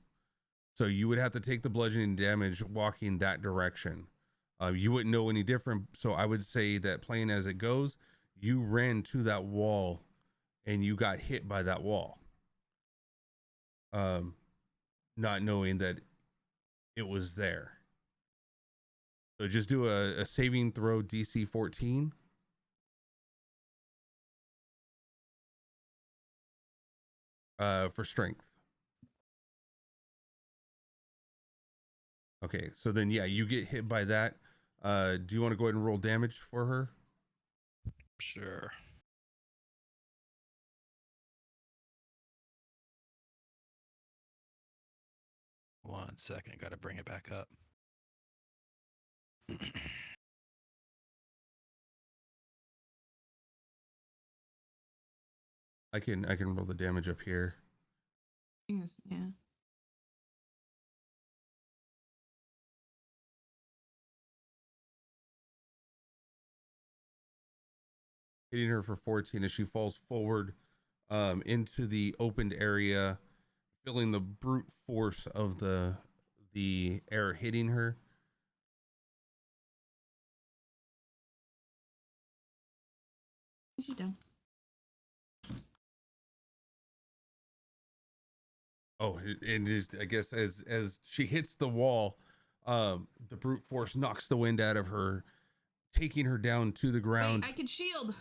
So you would have to take the bludgeoning damage walking that direction. You wouldn't know any different. So I would say that playing as it goes, you ran to that wall and you got hit by that wall. Not knowing that it was there. So just do a saving throw DC 14. For strength. Okay, so then yeah, you get hit by that. Do you want to go ahead and roll damage for her? Sure. One second, got to bring it back up. I can roll the damage up here. Yes, yeah. Hitting her for 14 as she falls forward into the opened area, feeling the brute force of the air hitting her. What's she done? Oh, and is I guess as she hits the wall, the brute force knocks the wind out of her, taking her down to the ground. Wait, I can shield.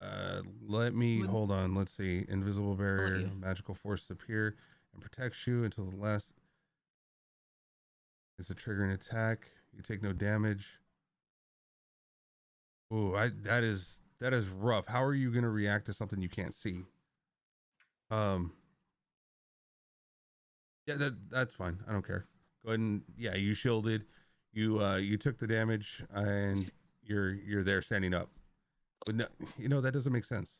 Let me Would- hold on. Let's see. Invisible barrier, you. magical force appear and protects you until the last. It's a triggering attack. You take no damage. Oh, that is rough. How are you gonna react to something you can't see? Yeah, that's fine. I don't care. Go ahead and you shielded. You took the damage and you're there standing up. But no, that doesn't make sense.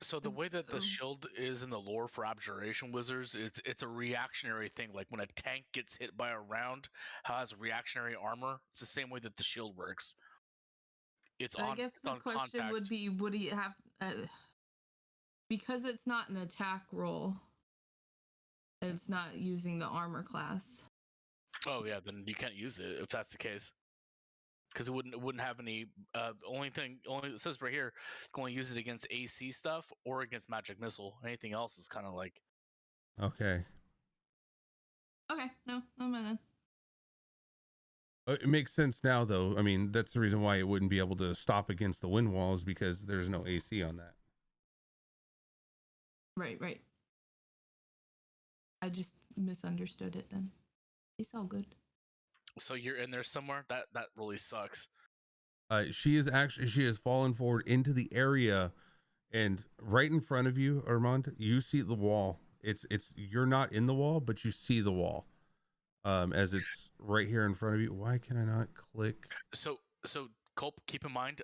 So the way that the Um, shield is in the lore for abjuration wizards, it's a reactionary thing. Like when a tank gets hit by a round, has reactionary armor. It's the same way that the shield works. It's I on. guess It's the on question contact. would be, would he have, because it's not an attack roll, it's not using the armor class. Oh yeah, then you can't use it if that's the case. Because it wouldn't have any. Only it says right here, going to use it against AC stuff or against magic missile. Anything else is kind of like. Okay. Okay, no, I'm in. It makes sense now, though. I mean, that's the reason why it wouldn't be able to stop against the wind walls because there's no AC on that. Right. I just misunderstood it then. It's all good. So you're in there somewhere. That really sucks. She has fallen forward into the area, and right in front of you, Armand, you see the wall. It's you're not in the wall, but you see the wall. As it's right here in front of you. Why can I not click? So Culp, keep in mind,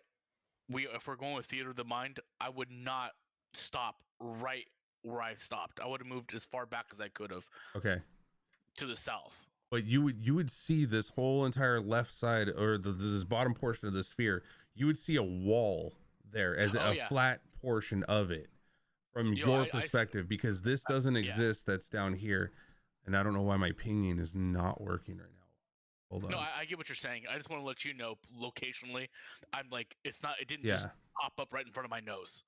if we're going with theater of the mind, I would not stop right where I stopped. I would have moved as far back as I could have. Okay. To the south. But you would see this whole entire left side or this bottom portion of the sphere. You would see a wall there as flat portion of it from your perspective, because this doesn't exist. That's down here, and I don't know why my pinging is not working right now. Hold on. No, I get what you're saying. I just want to let you know locationally. I'm like, it's not. It didn't just pop up right in front of my nose.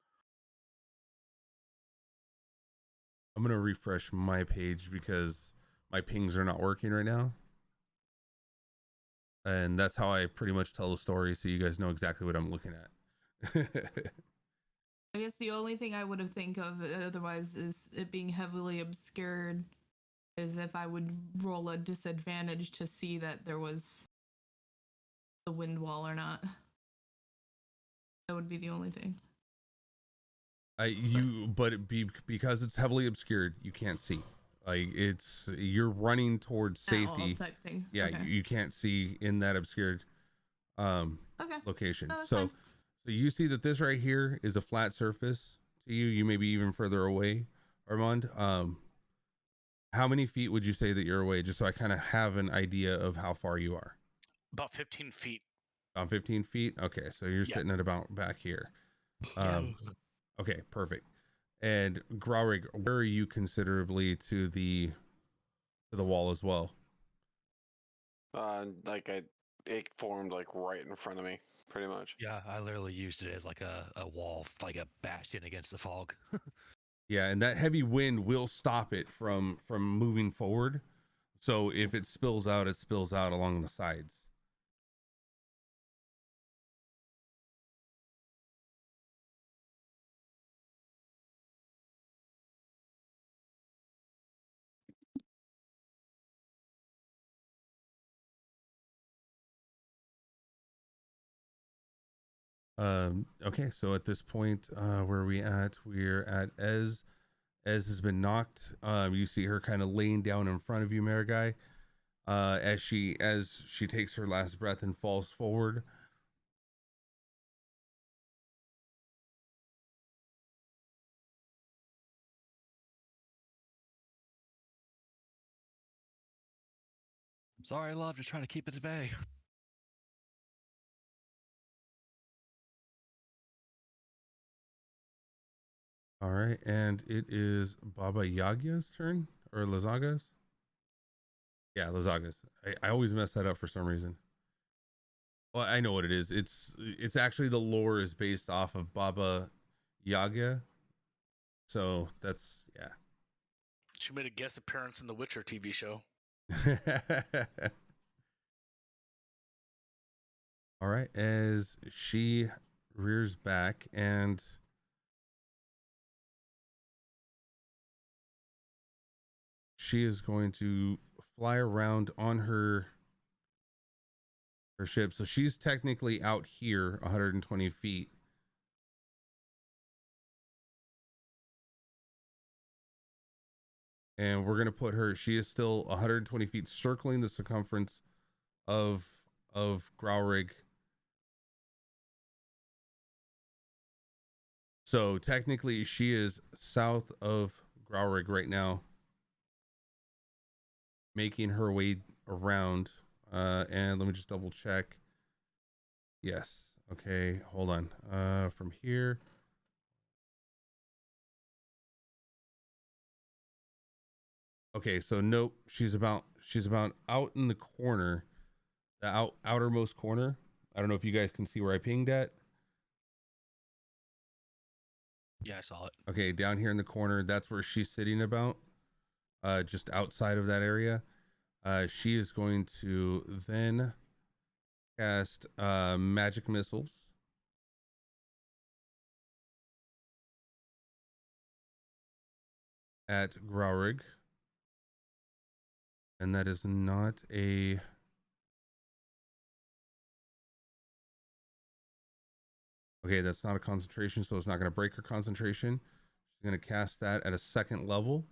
I'm gonna refresh my page because my pings are not working right now. And that's how I pretty much tell the story, so you guys know exactly what I'm looking at. I guess the only thing I would have think of otherwise is it being heavily obscured is if I would roll a disadvantage to see that there was the wind wall or not. That would be the only thing. Because it's heavily obscured, you can't see. Like you're running towards safety type thing. Yeah, okay. you can't see in that obscured location. No, So you see that this right here is a flat surface to you. You may be even further away, Armand. How many feet would you say that you're away, just so I kind of have an idea of how far you are? About 15 feet. About 15 feet. Okay, so you're sitting at about back here. Okay, perfect. And Graurig, where are you considerably to the wall as well? It formed like right in front of me, pretty much. Yeah, I literally used it as like a wall, like a bastion against the fog. Yeah, and that heavy wind will stop it from moving forward. So if it spills out, it spills out along the sides. Okay, so at this point, where are we at? We're at Ez. Ez has been knocked. You see her kind of laying down in front of you, Marigai, as she takes her last breath and falls forward. Sorry, love, just trying to keep it at bay. All right, and it is Baba Yaga's turn, or Lazaga's? Yeah, Lazaga's. I always mess that up for some reason. Well, I know what it is. It's actually the lore is based off of Baba Yaga. So that's, yeah. She made a guest appearance in the Witcher TV show. All right, as she rears back and she is going to fly around on her ship. So she's technically out here 120 feet. And we're going to put her, she is still 120 feet circling the circumference of Growrig. So technically she is south of Growrig right now, making her way around. And let me just double check. Yes. Okay. Hold on. From here. Okay. So nope. She's about out in the corner, the outermost corner. I don't know if you guys can see where I pinged at. Yeah, I saw it. Okay. Down here in the corner. That's where she's sitting about, just outside of that area. She is going to then cast magic missiles at Growrig, and that is not a that's not a concentration, so it's not going to break her concentration. She's going to cast that at a second level.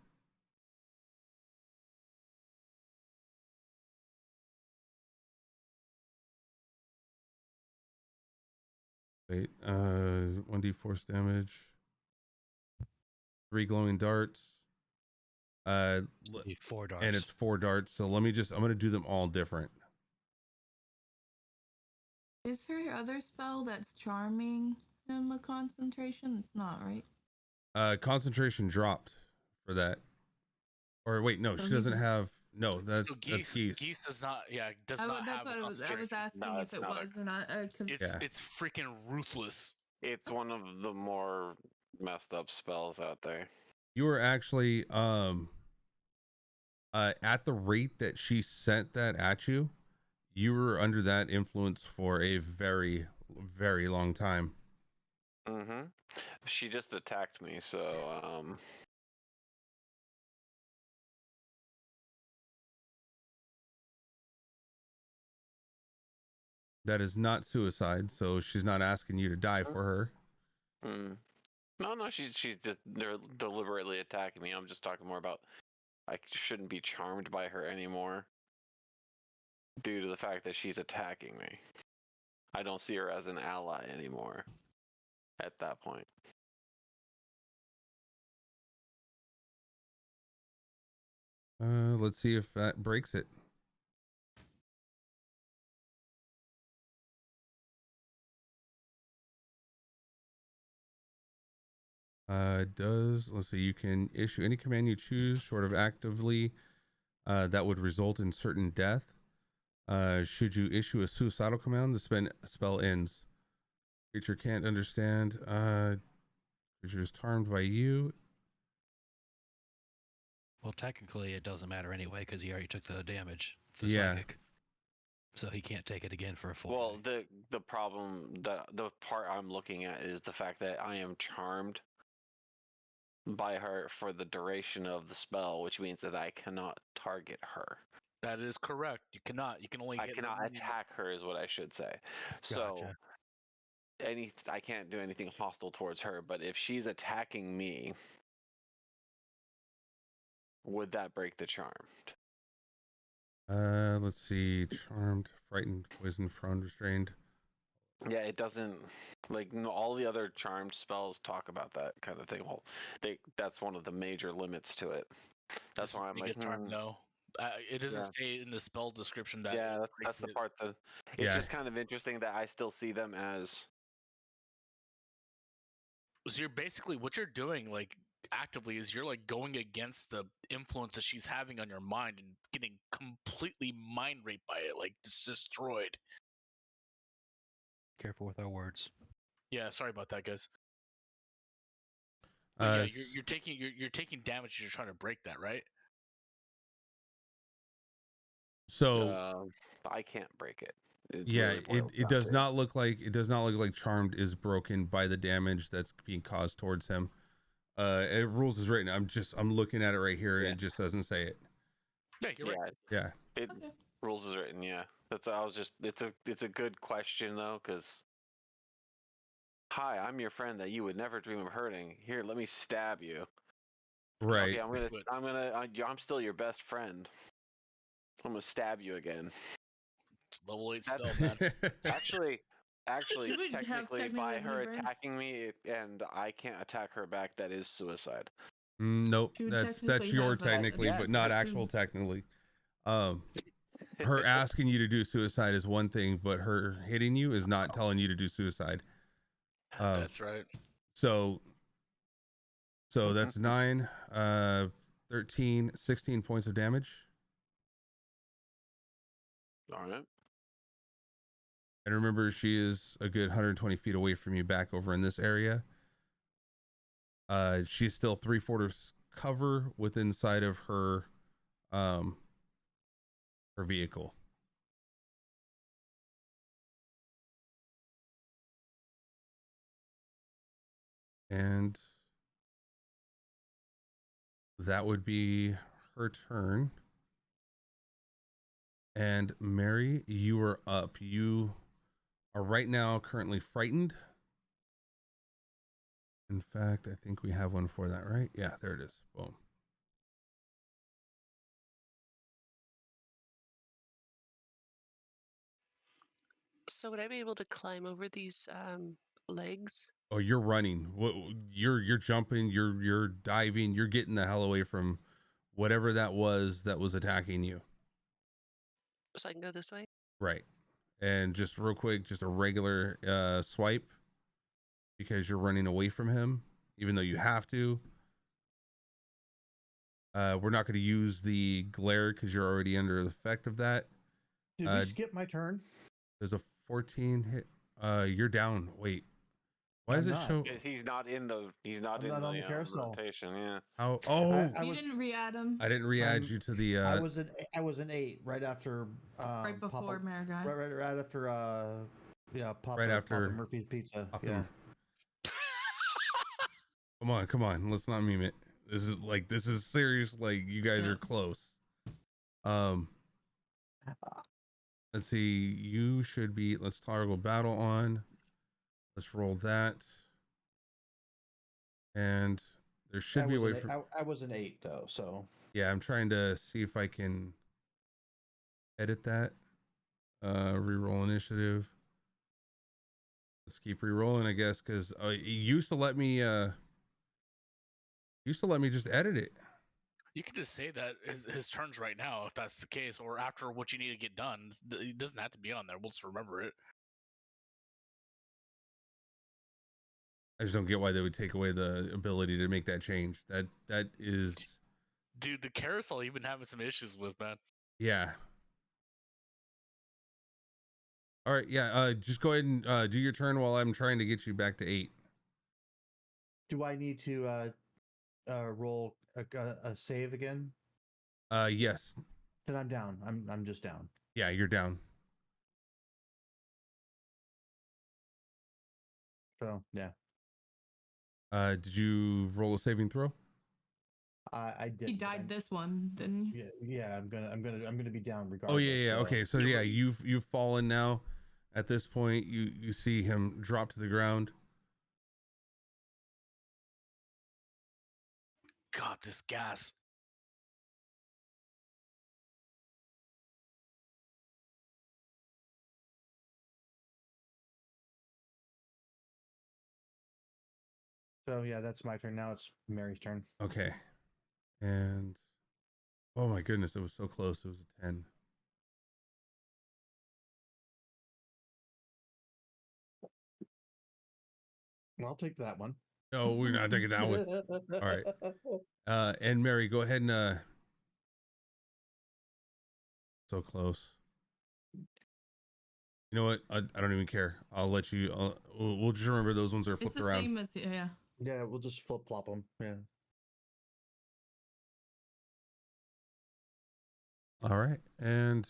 Wait, 1d force damage, 3 glowing darts, 4 darts, and it's 4 darts. So I'm going to do them all different. Is her other spell that's charming him a concentration? It's not, right? Concentration dropped for that. Or wait, no, she doesn't have. No, that's Geese. Geese. Geese does not. Yeah, does not That's have what a I was concentration. asking No, if it's it not was or not. It's freaking ruthless. It's one of the more messed up spells out there. You were actually at the rate that she sent that at you, you were under that influence for a very, very long time. Mm-hmm. She just attacked me, so That is not suicide, so she's not asking you to die for her. No, she's just deliberately attacking me. I'm just talking more about I shouldn't be charmed by her anymore due to the fact that she's attacking me. I don't see her as an ally anymore at that point. Let's see if that breaks it. Let's see, you can issue any command you choose short of actively that would result in certain death. Should you issue a suicidal command, the spell ends. Creature can't understand. Creature is charmed by you. Well, technically, it doesn't matter anyway because he already took the damage. The Yeah. psychic. So he can't take it again for a full. Well, the problem, the part I'm looking at is the fact that I am charmed by her for the duration of the spell, which means that I cannot target her. That is correct. You cannot. You can only. I cannot attack her, is what I should say. So, I can't do anything hostile towards her. But if she's attacking me, would that break the charm? Let's see. Charmed, frightened, poisoned, prone, restrained. Yeah, it doesn't. Like all the other charmed spells talk about that kind of thing. Well, that's one of the major limits to it. That's why I'm like, no. It doesn't say in the spell description that. Yeah, that's the part that it's just kind of interesting that I still see them as. So you're basically what you're doing, like actively, is you're like going against the influence that she's having on your mind and getting completely mind raped by it, like it's destroyed. Careful with our words. Yeah, sorry about that, guys. Yeah, you're taking damage. You're trying to break that, right? So I can't break it. Yeah, really boils it down does to. not look like Charmed is broken by the damage that's being caused towards him. Rules is written. I'm looking at it right here, and Yeah. it just doesn't say it. Yeah, you're right. Yeah. It Okay. rules is written. Yeah, that's. I was just. It's a good question though, because. Hi, I'm your friend that you would never dream of hurting. Here, let me stab you. Right. Okay, I'm still your best friend. I'm gonna stab you again. It's level 8 That's- spell, man. Actually, You would have technically, by technically her been- attacking me and I can't attack her back, that is suicide. Nope. You That's technically your have a- technically, Yeah, but not that's actual true. technically. Her asking you to do suicide is one thing, but her hitting you is not telling you to do suicide. That's right. So that's 9, 13, 16 points of damage. All right. And remember, she is a good 120 feet away from you back over in this area. She's still 3/4 cover within sight of her vehicle. And that would be her turn. And Mary, you are up. You are right now currently frightened. In fact, I think we have one for that, right? Yeah, there it is. Boom. So would I be able to climb over these legs? Oh, you're running. You're jumping, you're diving, you're getting the hell away from whatever that was attacking you. So I can go this way? Right. And just real quick, just a regular swipe, because you're running away from him, even though you have to. We're not going to use the glare because you're already under the effect of that. Did we skip my turn? There's a 14 hit. You're down. Wait. Why does I'm it not. show? He's not in the. He's not I'm in not the on the carousel. rotation. Yeah. How? I You was, didn't re-add him I didn't re-add I'm- you to the. I was an 8 right after. right before Marigai. Right after. Papa, Right after Papa Murphy's Pizza. Papa Yeah. Come on. Let's not meme it. This is serious. Like, you guys Yeah. are close. Let's see. You should be. Let's toggle battle on. Let's roll that. And there should be a way for. I was an 8 though, so. Yeah, I'm trying to see if I can edit that. Reroll initiative. Let's keep re-rolling, I guess, because it used to let me just edit it. You can just say that his turn's right now, if that's the case, or after what you need to get done. It doesn't have to be on there. We'll just remember it. I just don't get why they would take away the ability to make that change. That is, Dude, the carousel you've been having some issues with, man. yeah. All right, yeah. Just go ahead and do your turn while I'm trying to get you back to 8. Do I need to roll a save again? Yes. Then I'm down. I'm just down. Yeah, you're down. So yeah. Did you roll a saving throw? I did. He died this one, didn't he? Yeah. I'm gonna be down regardless. Oh yeah. so- Okay, so yeah, you've fallen now. At this point, you see him drop to the ground. God, this gas. So yeah, that's my turn. Now it's Mary's turn. Okay. And oh my goodness, it was so close. It was a 10. Well, I'll take that one. No, we're not taking that one. All right. And Mary, go ahead and so close. You know what? I don't even care. I'll let you. We'll just remember those ones are It's flipped the around. same as yeah. Yeah, we'll just flip flop them. Yeah. All right. And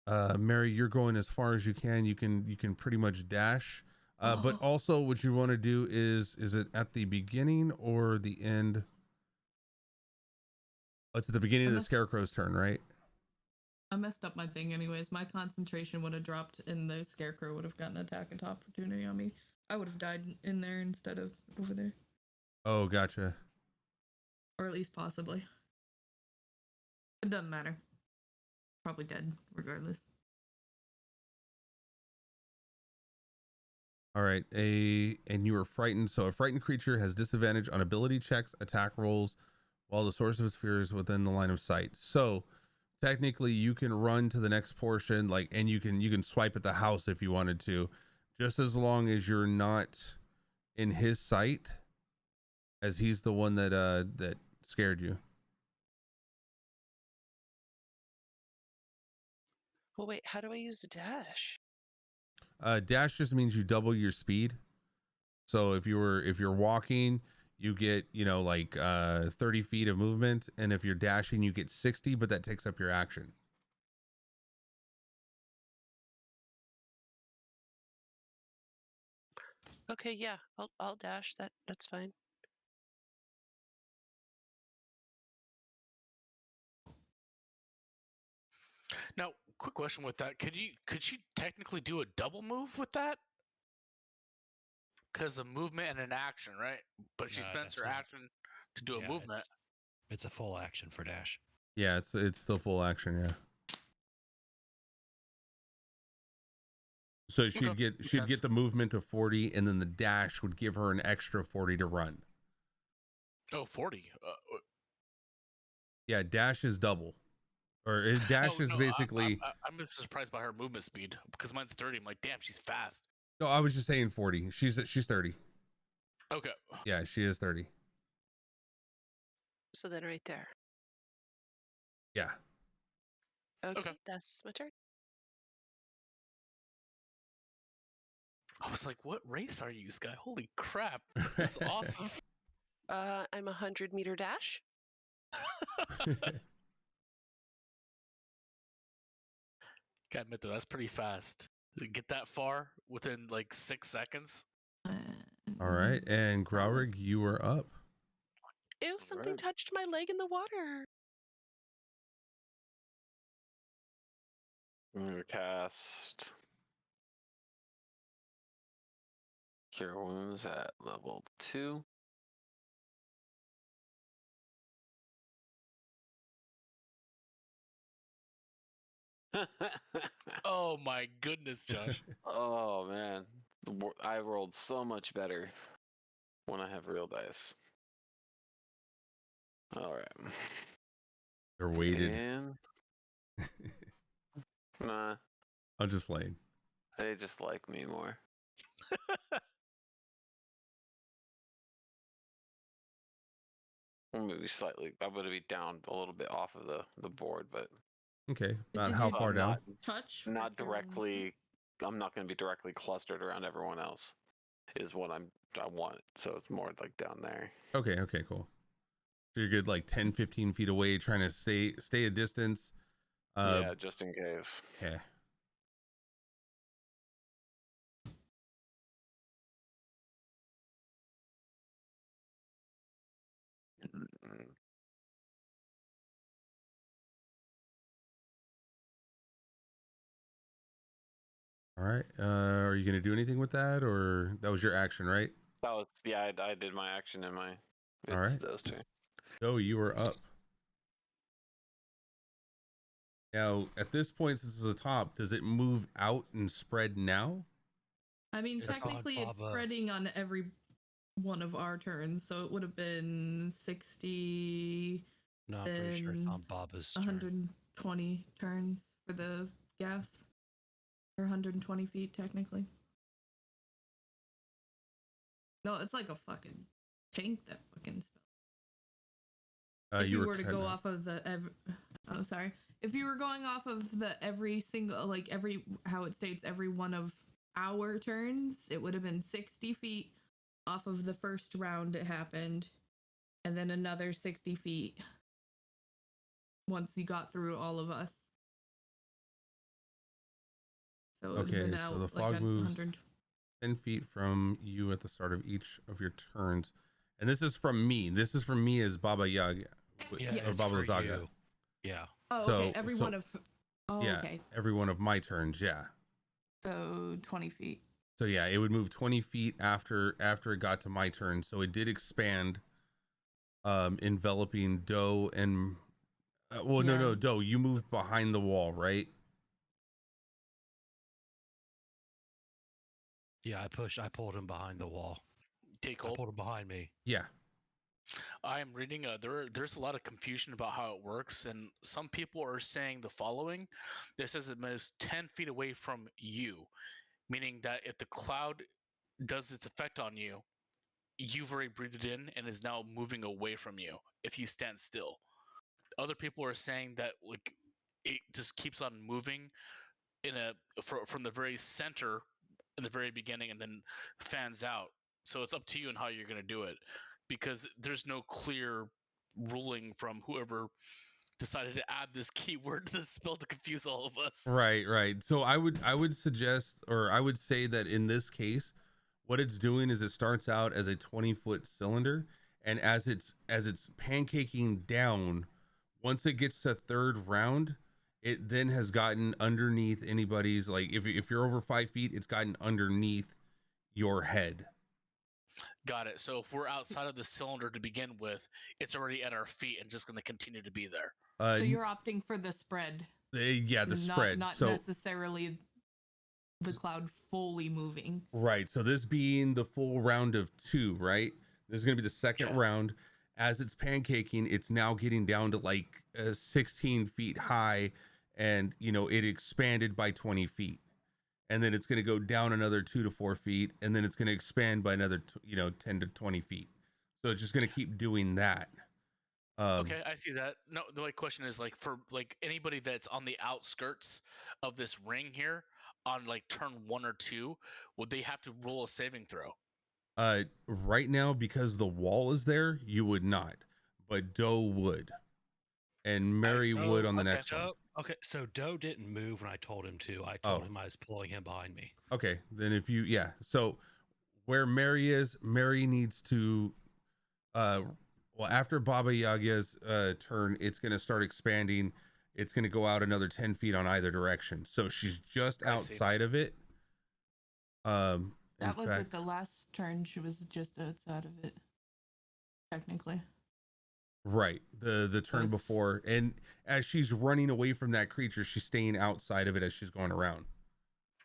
Mary, you're going as far as you can. You can pretty much dash. But also what you want to do is it at the beginning or the end? Oh, it's at the beginning of the scarecrow's turn, right? I messed up my thing anyways. My concentration would have dropped and the scarecrow would have gotten an attack and opportunity on me. I would have died in there instead of over there. Oh, gotcha. Or at least possibly. It doesn't matter. Probably dead regardless. All right. And you were frightened. So a frightened creature has disadvantage on ability checks, attack rolls, while the source of his fear is within the line of sight. So technically you can run to the next portion, like, and you can swipe at the house if you wanted to, just as long as you're not in his sight, as he's the one that scared you. Well, wait, how do I use the dash? Dash just means you double your speed. So if you're walking, you get, like 30 feet of movement, and if you're dashing, you get 60, but that takes up your action. Okay, yeah, I'll dash. That's fine. Now, quick question with that: could you technically do a double move with that? Because a movement and an action, right? But she No, spends her that's not. action to do a Yeah, movement. It's a full action for dash. Yeah, it's still full action. Yeah. So she'd get the movement of 40, and then the dash would give her an extra 40 to run. Oh, 40. Yeah, dash is double. Or dash is basically. I'm just surprised by her movement speed because mine's 30. I'm like, damn, she's fast. No, I was just saying 40. She's 30. Okay. Yeah, she is 30. So then right there. Yeah. Okay. That's my turn. I was like, what race are you, Sky? Holy crap. That's awesome. I'm 100-meter dash. Gotta admit though, that's pretty fast. Get that far within like 6 seconds. All right, and Growrig, you are up. Ew, something touched my leg in the water. I'm gonna cast Cure Wounds at level 2. Oh my goodness, Josh. Oh man, I rolled so much better when I have real dice. All right. They're weighted. And nah, I'm just playing. they just like me more. Maybe slightly. I'm gonna be down a little bit off of the board, but Okay, about how far down? Touch. Not directly. I'm not gonna be directly clustered around everyone else. Is what I want. So it's more like down there. Okay, cool. So you're good, like 10, 15 feet away, trying to stay a distance. Yeah, just in case. Okay. All right. Are you gonna do anything with that, or that was your action, right? That was I did my action in my. All right. Those two. Oh, you are up. Now, at this point, since it's the top, does it move out and spread now? I mean, technically, it's spreading on every one of our turns, so it would have been 60. No, I'm pretty sure it's on Baba's 120 turns for the gas. Or 120 feet, technically. No, it's like a fucking tank, that fucking spell. If you were to go off of the if you were going off of the every how it states every one of our turns, it would have been 60 feet off of the first round it happened, and then another 60 feet once you got through all of us. So it would have Okay, been so out the fog at moves 100. 10 feet from you at the start of each of your turns. And this is from me. This is from me as Baba Yaga. Yeah, Or it's Baba for Zaga. you. Yeah. Oh, So- okay. Every so- one of. Oh, Yeah, okay. every one of my turns, yeah. So 20 feet. So yeah, it would move 20 feet after it got to my turn. So it did expand, enveloping Doe and no, Yeah. Doe, you moved behind the wall, right? Yeah, I pulled him behind the wall. Okay, I Cole. pulled him behind me. Yeah. I am reading. There's a lot of confusion about how it works, and some people are saying the following. This says it moves 10 feet away from you, meaning that if the cloud does its effect on you, you've already breathed it in and is now moving away from you if you stand still. Other people are saying that like it just keeps on moving from the very center in the very beginning and then fans out. So it's up to you and how you're going to do it, because there's no clear ruling from whoever decided to add this keyword to the spell to confuse all of us. Right. So I would suggest, or I would say that in this case, what it's doing is it starts out as a 20-foot cylinder, and as it's pancaking down, once it gets to third round, it then has gotten underneath anybody's, like if you're over 5 feet, it's gotten underneath your head. Got it. So if we're outside of the cylinder to begin with, it's already at our feet and just going to continue to be there. So you're opting for the spread. Yeah, the spread. Not so necessarily the cloud fully moving. right. So this being the full round of 2, right? This is going to be the second round. As it's pancaking, it's now getting down to like 16 feet high, and it expanded by 20 feet, and then it's going to go down another 2 to 4 feet, and then it's going to expand by another 10 to 20 feet. So it's just going to keep doing that. Okay, I see that. No, the only question is like for like anybody that's on the outskirts of this ring here on like turn 1 or 2, would they have to roll a saving throw? Right now, because the wall is there, you would not, but Doe would, and Mary would on the next one. Okay, so Doe didn't move when I told him to. I told him I was pulling him behind me. Okay, then so where Mary is, Mary needs to after Baba Yaga's turn, it's going to start expanding. It's going to go out another 10 feet on either direction, so she's just outside of it. That was with the last turn. She was just outside of it, technically. Right, the turn before, and as she's running away from that creature, she's staying outside of it as she's going around.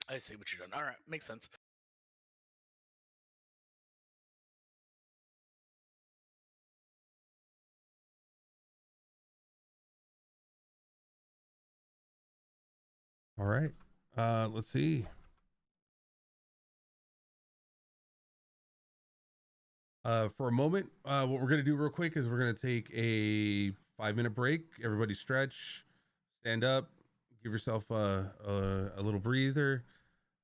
I see what you're doing. All right, makes sense. All right, let's see. For a moment, what we're going to do real quick is we're going to take a 5-minute break. Everybody stretch, stand up, give yourself a little breather.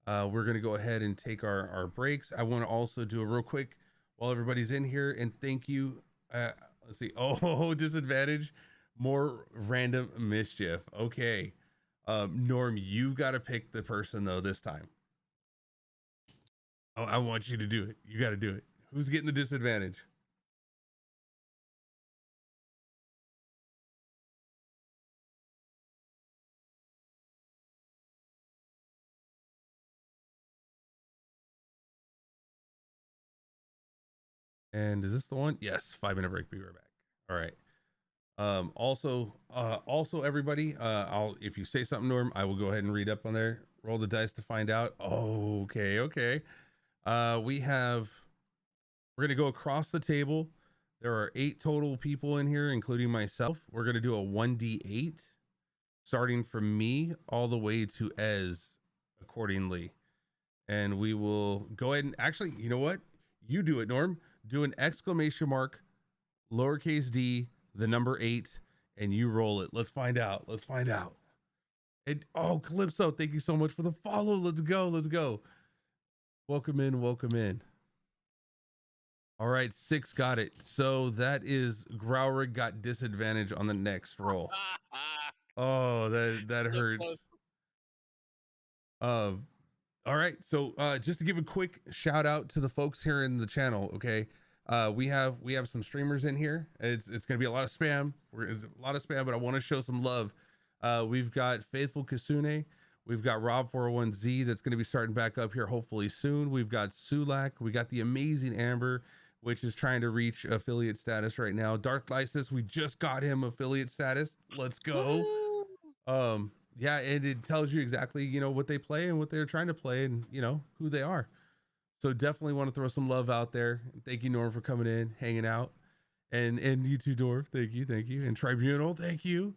We're going to go ahead and take our breaks. I want to also do a real quick while everybody's in here, and thank you. Let's see. Oh, disadvantage, more random mischief. Okay. Norm, you've got to pick the person though this time. Oh, I want you to do it. You got to do it. Who's getting the disadvantage? And is this the one? Yes. 5-minute break. Be right back. All right. Also everybody, if you say something, Norm, I will go ahead and read up on there. Roll the dice to find out. Oh, okay. We're going to go across the table. There are 8 total people in here, including myself. We're going to do a 1d8, starting from me all the way to Ez accordingly. And we will go ahead and actually, you know what? You do it, Norm. Do an exclamation mark, lowercase d, the number 8, and you roll it. Let's find out. And Calypso, thank you so much for the follow. Let's go. Welcome in. All right, 6 got it. So that is Growrig got disadvantage on the next roll. Oh, that hurts. All right, so just to give a quick shout out to the folks here in the channel, okay? We have some streamers in here. It's gonna be a lot of spam. It's a lot of spam, but I want to show some love. We've got Faithful Kasune, we've got Rob401Z that's gonna be starting back up here hopefully soon. We've got Sulak, we got the amazing Amber, which is trying to reach affiliate status right now. Darth Lysis, we just got him affiliate status. Let's go. Woo! Yeah, and it tells you exactly, you know, what they play and what they're trying to play and, you know, who they are. So definitely want to throw some love out there. Thank you, Norm, for coming in, hanging out. And you too, Dorf. Thank you. And Tribunal, thank you.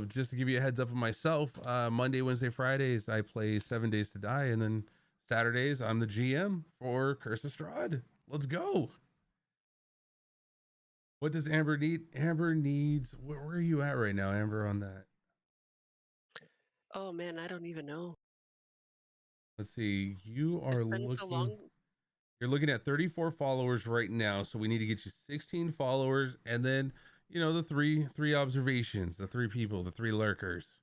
Just to give you a heads up of myself, Monday, Wednesday, Fridays, I play 7 Days to Die. And then Saturdays, I'm the GM for Curse of Strahd. Let's go. What does Amber need? Amber needs, where are you at right now, Amber, on that? Oh man, I don't even know. Let's see. You are It's been so long. You're looking at 34 followers right now, so we need to get you 16 followers, and then, you know, the three observations, the 3 people, the 3 lurkers.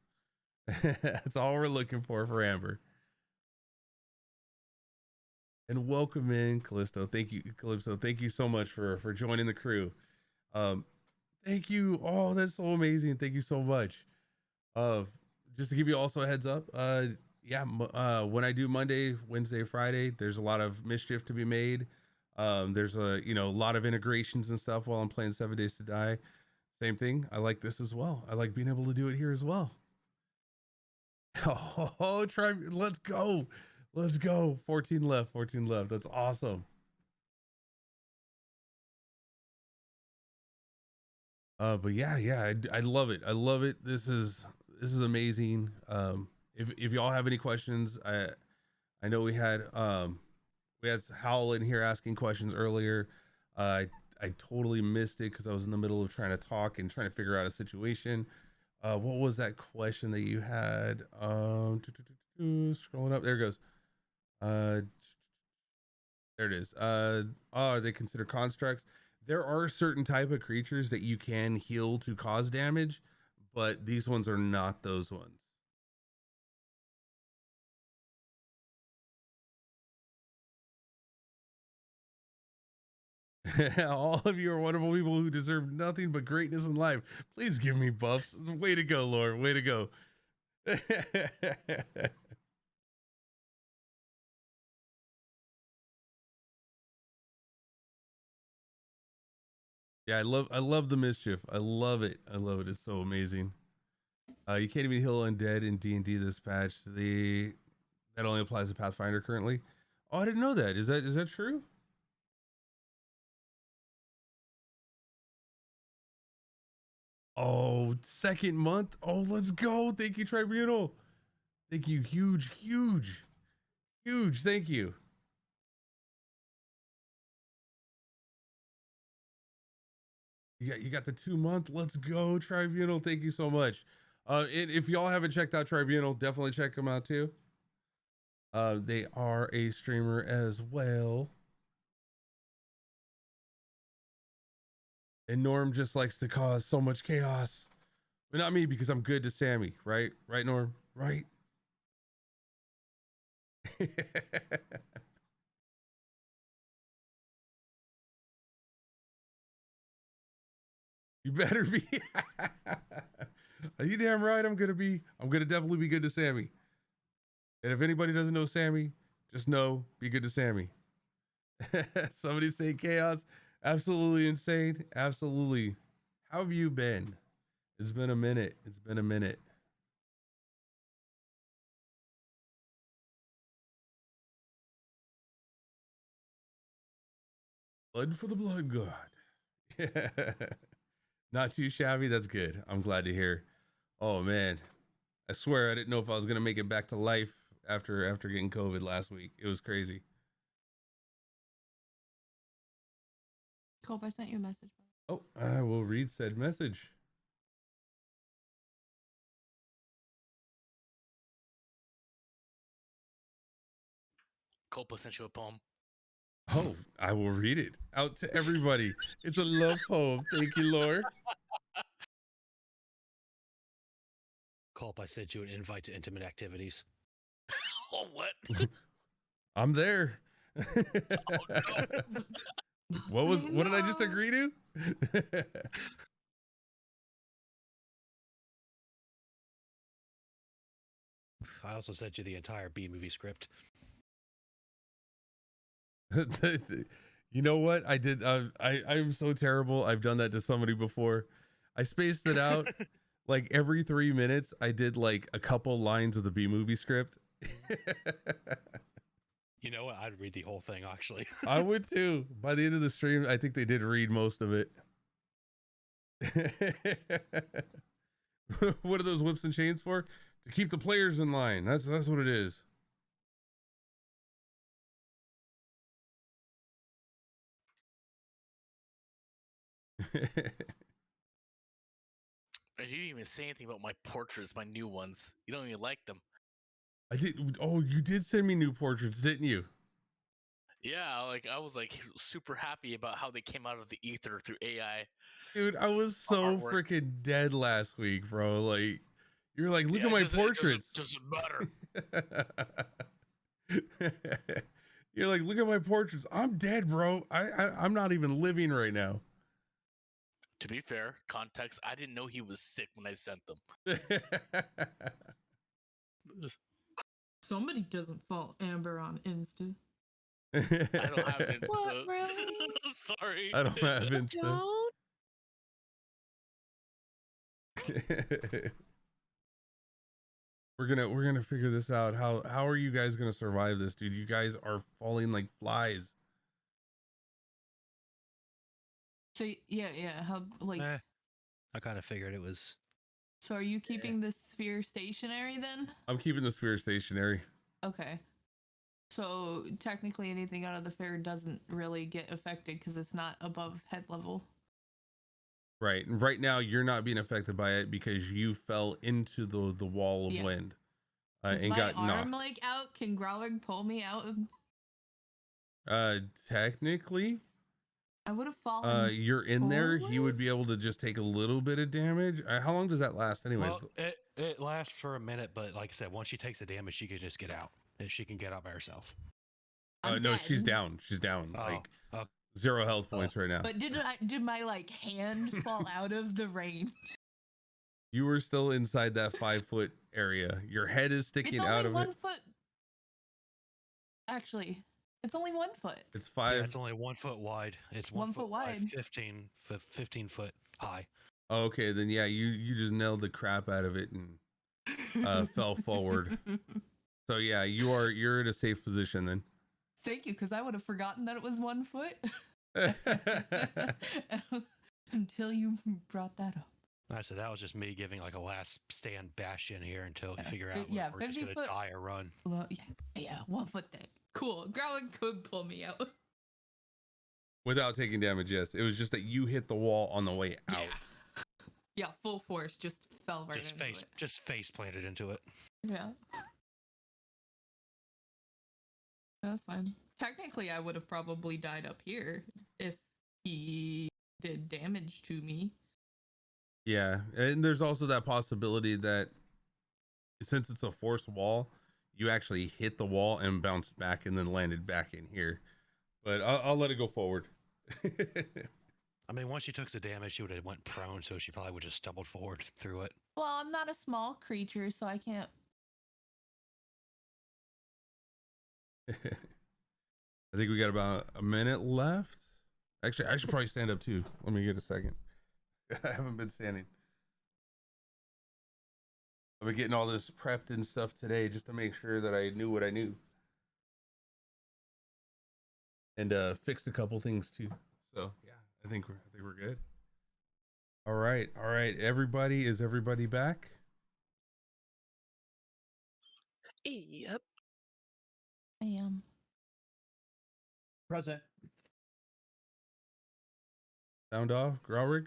That's all we're looking for Amber. And welcome in, Callisto. Thank you, Calypso. Thank you so much for joining the crew. Thank you. Oh, that's so amazing. Thank you so much. Just to give you also a heads up, when I do Monday, Wednesday, Friday, there's a lot of mischief to be made. There's a lot of integrations and stuff while I'm playing 7 Days to Die. Same thing. I like this as well. I like being able to do it here as well. Oh, let's go. 14 left. That's awesome. But yeah, I love it. This is amazing. If y'all have any questions, I know we had Howl in here asking questions earlier. I totally missed it because I was in the middle of trying to talk and trying to figure out a situation. What was that question that you had? Scrolling up, there it goes. There it is. Are they considered constructs? There are certain type of creatures that you can heal to cause damage, but these ones are not those ones. All of you are wonderful people who deserve nothing but greatness in life. Please give me buffs. Way to go, Lord. Way to go. Yeah, I love the mischief. I love it. It's so amazing. You can't even heal undead in D&D this patch. That only applies to Pathfinder currently. Oh, I didn't know that. Is that true? Oh, 2nd month. Oh, let's go. Thank you, Tribunal. Thank you. Huge. Thank you. You got the 2 month. Let's go, Tribunal. Thank you so much. If y'all haven't checked out Tribunal, definitely check them out too. They are a streamer as well. And Norm just likes to cause so much chaos. But not me, because I'm good to Sammy, right? Right, Norm? Right? You better be. Are you damn right? I'm gonna definitely be good to Sammy. And if anybody doesn't know Sammy, just know, be good to Sammy. Somebody say chaos. Absolutely insane. Absolutely. How have you been? It's been a minute. Blood for the blood god. Not too shabby. That's good. I'm glad to hear. Oh man, I swear I didn't know if I was gonna make it back to life after getting COVID last week. It was crazy. Cope, I sent you a message. Oh, I will read said message. Copa sent you a poem. Oh, I will read it out to everybody. It's a love poem. Thank you, Lord. Culp, I sent you an invite to intimate activities. Oh, what? I'm there. Oh, What did I just agree to? I also sent you the entire B movie script. You know what I did? I'm so terrible. I've done that to somebody before. I spaced it out. Like every 3 minutes, I did like a couple lines of the B movie script. You know what? I'd read the whole thing actually. I would too. By the end of the stream, I think they did read most of it. What are those whips and chains for? To keep the players in line. That's what it is. And you didn't even say anything about my portraits, my new ones. You don't even like them. I did. Oh, you did send me new portraits, didn't you? Yeah, like I was like super happy about how they came out of the ether through AI. Dude, I was so Artwork. freaking dead last week, bro. Like, you're like, look at my portraits. Doesn't matter. You're like, look at my portraits. I'm dead, bro. I'm not even living right now. To be fair, context, I didn't know he was sick when I sent them. Somebody doesn't follow Amber on Insta. I don't have Insta. What, really? Sorry. I don't have Insta. Don't. We're gonna figure this out. How are you guys gonna survive this, dude? You guys are falling like flies. So yeah, how like I kind of figured it was. so are you keeping the sphere stationary then? I'm keeping the sphere stationary. Okay. So technically anything out of the fair doesn't really get affected because it's not above head level. Right. And right now you're not being affected by it because you fell into the wall of wind. Is And my got arm knocked. like out? Can Growling pull me out? Technically, I would have fallen. you're in there. He forward? would be able to just take a little bit of damage. How long does that last anyways? Well, it lasts for a minute, but like I said, once she takes the damage, she can just get out. She can get out by herself. I'm No, dead. she's down. She's down. Oh, Like okay. 0 health points right now. But did my like hand fall out of the rain? You were still inside that 5-foot area. Your head is sticking It's out only of 1 it. foot. Actually, it's only 1 foot. It's 5. Yeah, it's only 1 foot wide. It's 1 foot wide. 15 foot high. Oh, okay, then yeah, you just nailed the crap out of it and fell forward. So yeah, you're in a safe position then. Thank you, because I would have forgotten that it was 1 foot until you brought that up. I said that was just me giving like a last stand bastion here until we figure out yeah, we're just 50 gonna foot- die or run. Well, yeah, 1 foot thick. Cool. Growling could pull me out. Without taking damage, yes. It was just that you hit the wall on the way out. Yeah, full force, just fell right into it. Just face planted into it. Yeah. That's fine. Technically, I would have probably died up here if he did damage to me. Yeah, and there's also that possibility that since it's a forced wall, you actually hit the wall and bounced back and then landed back in here. But I'll let it go forward. I mean, once she took the damage, she would have went prone, so she probably would have stumbled forward through it. Well, I'm not a small creature, so I can't. I think we got about a minute left. Actually, I should probably stand up too. Let me get a second. I haven't been standing. I've been getting all this prepped and stuff today just to make sure that I knew what I knew. And fixed a couple things too. So yeah, I think we're good. All right. Everybody, is everybody back? Yep. I am. Present. Sound off, Graurig.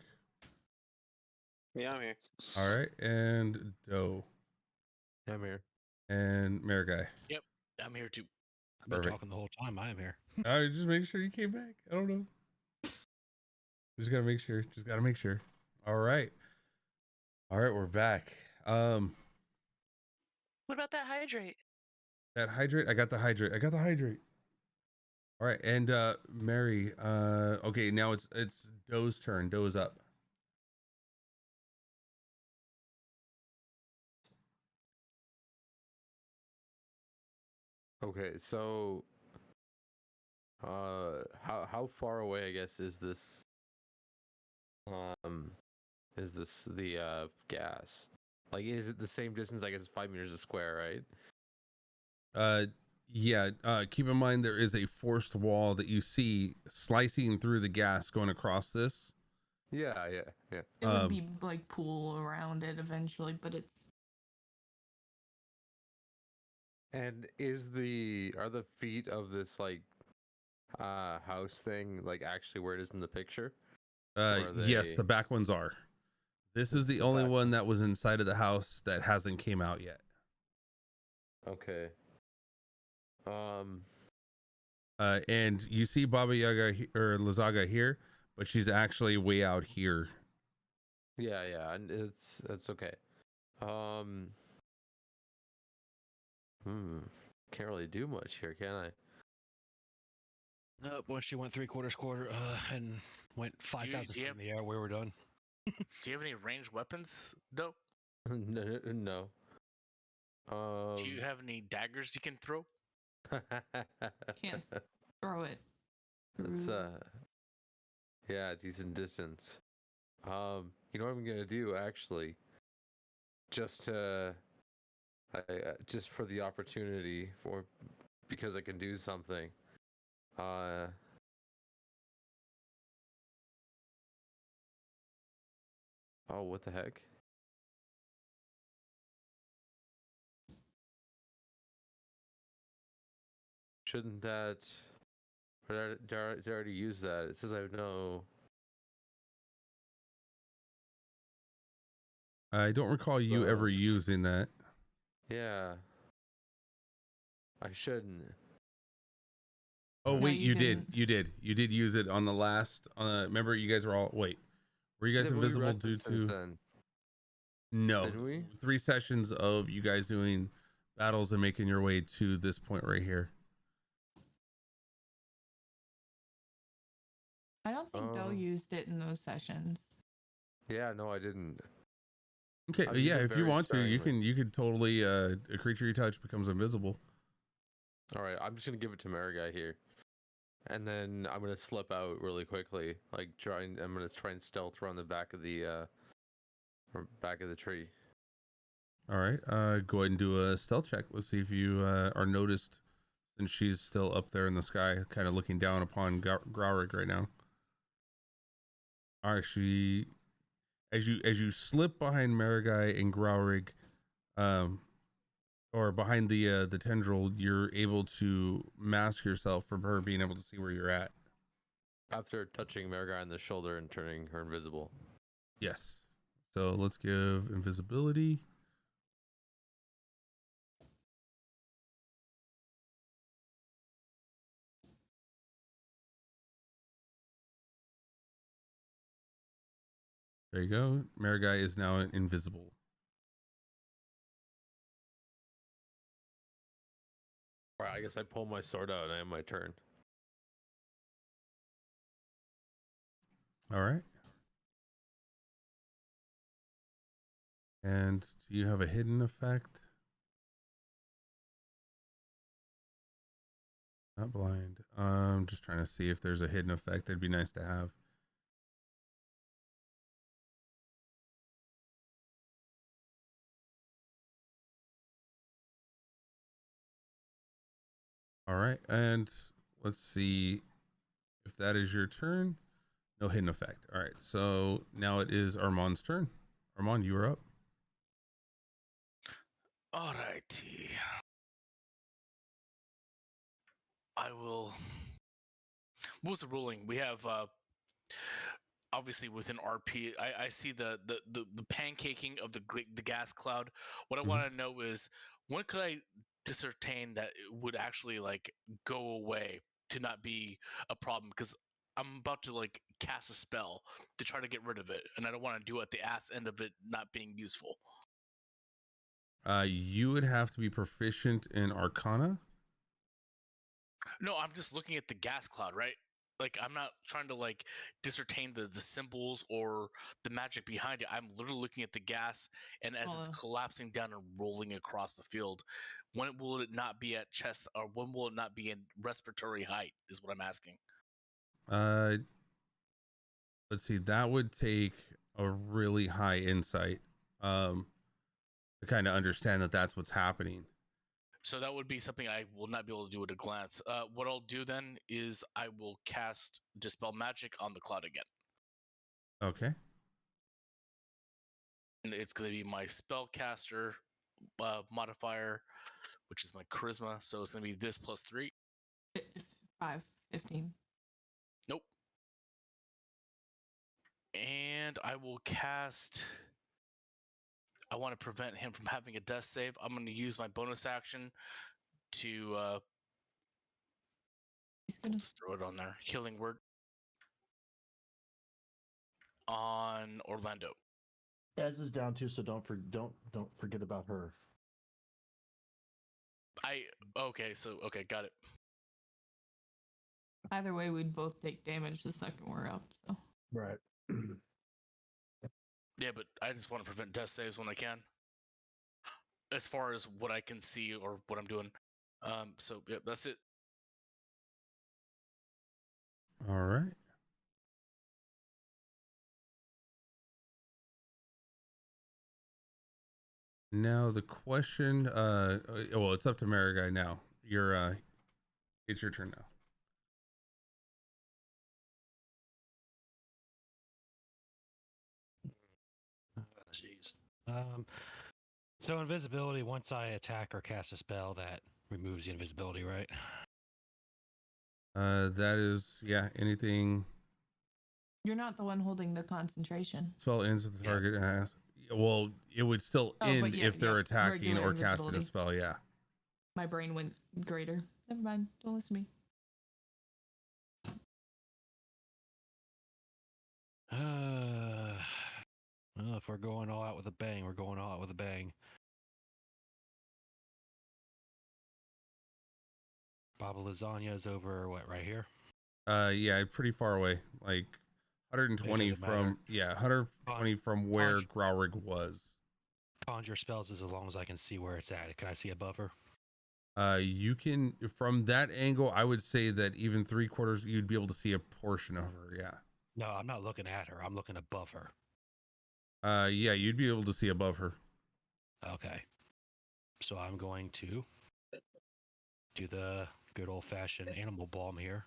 Yeah, I'm here. All right, and Doe I'm here. and Marigai. Yep, I'm here too. I've been Perfect. talking the whole time. I am here. All right, just make sure you came back. I don't know. Just gotta make sure. All right, we're back. What about that hydrate? That hydrate. I got the hydrate. All right, and Mary. Okay, now it's Doe's turn. Doe's up. Okay, so how far away, I guess, is this the gas? Like, is it the same distance? I guess 5 meters a square, right? Yeah. Keep in mind there is a forced wall that you see slicing through the gas going across this. Yeah. It would be like pool around it eventually, but it's. And are the feet of this like house thing like actually where it is in the picture? Yes, the back ones are. This is the The only back one that was inside of the house that hasn't came out yet. Okay. And you see Baba Yaga or Lazaga here, but she's actually way out here. Yeah, and it's okay. Can't really do much here, can I? Nope. Once she went 3/4 quarter, and went 5,000 feet in the air, we were done. Do you have any ranged weapons, though? No. Do you have any daggers you can throw? Can't throw it. It's yeah, decent distance. You know what I'm gonna do actually? Just just for the opportunity, because I can do something. Oh, what the heck? Shouldn't that? Did I already use that? It says I have no. I don't recall you ever Burst. using that. Yeah. I shouldn't. Oh No, wait, you you did. didn't. You did. You did use it on the last. Remember, you guys were all wait. Were you guys Yeah, but we invisible rested due since to? then, No. didn't we? 3 sessions of you guys doing battles and making your way to this point right here. I don't think Doe used it in those sessions. Yeah, no, I didn't. Okay, I've used yeah, it if you very want to, sparingly. you could totally a creature you touch becomes invisible. All right, I'm just gonna give it to Marigai here, and then I'm gonna slip out really quickly. I'm gonna try and stealth around the back of the tree. All right, go ahead and do a stealth check. Let's see if you are noticed, since she's still up there in the sky, kind of looking down upon Growrig right now. All right, as you slip behind Marigai and Growrig, or behind the tendril, you're able to mask yourself from her being able to see where you're at. After touching Marigai on the shoulder and turning her invisible. Yes. So let's give invisibility. There you go. Marigai is now invisible. All right, I guess I pull my sword out and I have my turn. All right. And do you have a hidden effect? Not blind. I'm just trying to see if there's a hidden effect that'd be nice to have. All right, and let's see if that is your turn. No hidden effect. All right, so now it is Armand's turn. Armand, you are up. Alrighty. I will. What was the ruling? We have obviously within RP. I see the pancaking of the gas cloud. What I want to know is when could I ascertain that it would actually like go away to not be a problem? Because I'm about to like cast a spell to try to get rid of it, and I don't want to do it at the ass end of it not being useful. You would have to be proficient in Arcana. No, I'm just looking at the gas cloud, right? Like, I'm not trying to like discertain the symbols or the magic behind it. I'm literally looking at the gas, and as it's collapsing down and rolling across the field, when will it not be at chest, or when will it not be in respiratory height? Is what I'm asking. Let's see. That would take a really high insight, to kind of understand that that's what's happening. So that would be something I will not be able to do at a glance. What I'll do then is I will cast Dispel Magic on the cloud again. Okay. And it's going to be my spellcaster modifier, which is my charisma. So it's going to be this plus 3. 15. Nope. And I will cast... I want to prevent him from having a death save. I'm going to use my bonus action to just throw it on there. Healing word on Orlando. Ez is down too, so don't forget about her. Okay, got it. Either way, we'd both take damage the second we're up. So Right. Yeah, but I just want to prevent death saves when I can, as far as what I can see or what I'm doing. So yeah, that's it. All right. Now the question, well, it's up to Marigai now. It's your turn now. Jeez. So invisibility, once I attack or cast a spell, that removes the invisibility, right? That is, anything. you're not the one holding the concentration. Spell ends at the target has. Well, it would still end if they're attacking or casting a spell. Yeah. My brain went greater. Never mind. Don't listen to me. Well, if we're going all out with a bang, we're going all out with a bang. Baba Lasagna is over, what, right here? Yeah, pretty far away. Like 120 from, 120 from where Growrig was. Conjure spells as long as I can see where it's at. Can I see above her? You can, from that angle, I would say that even 3/4, you'd be able to see a portion of her. Yeah. No, I'm not looking at her. I'm looking above her. Yeah, you'd be able to see above her. Okay. So I'm going to do the good old-fashioned animal balm here.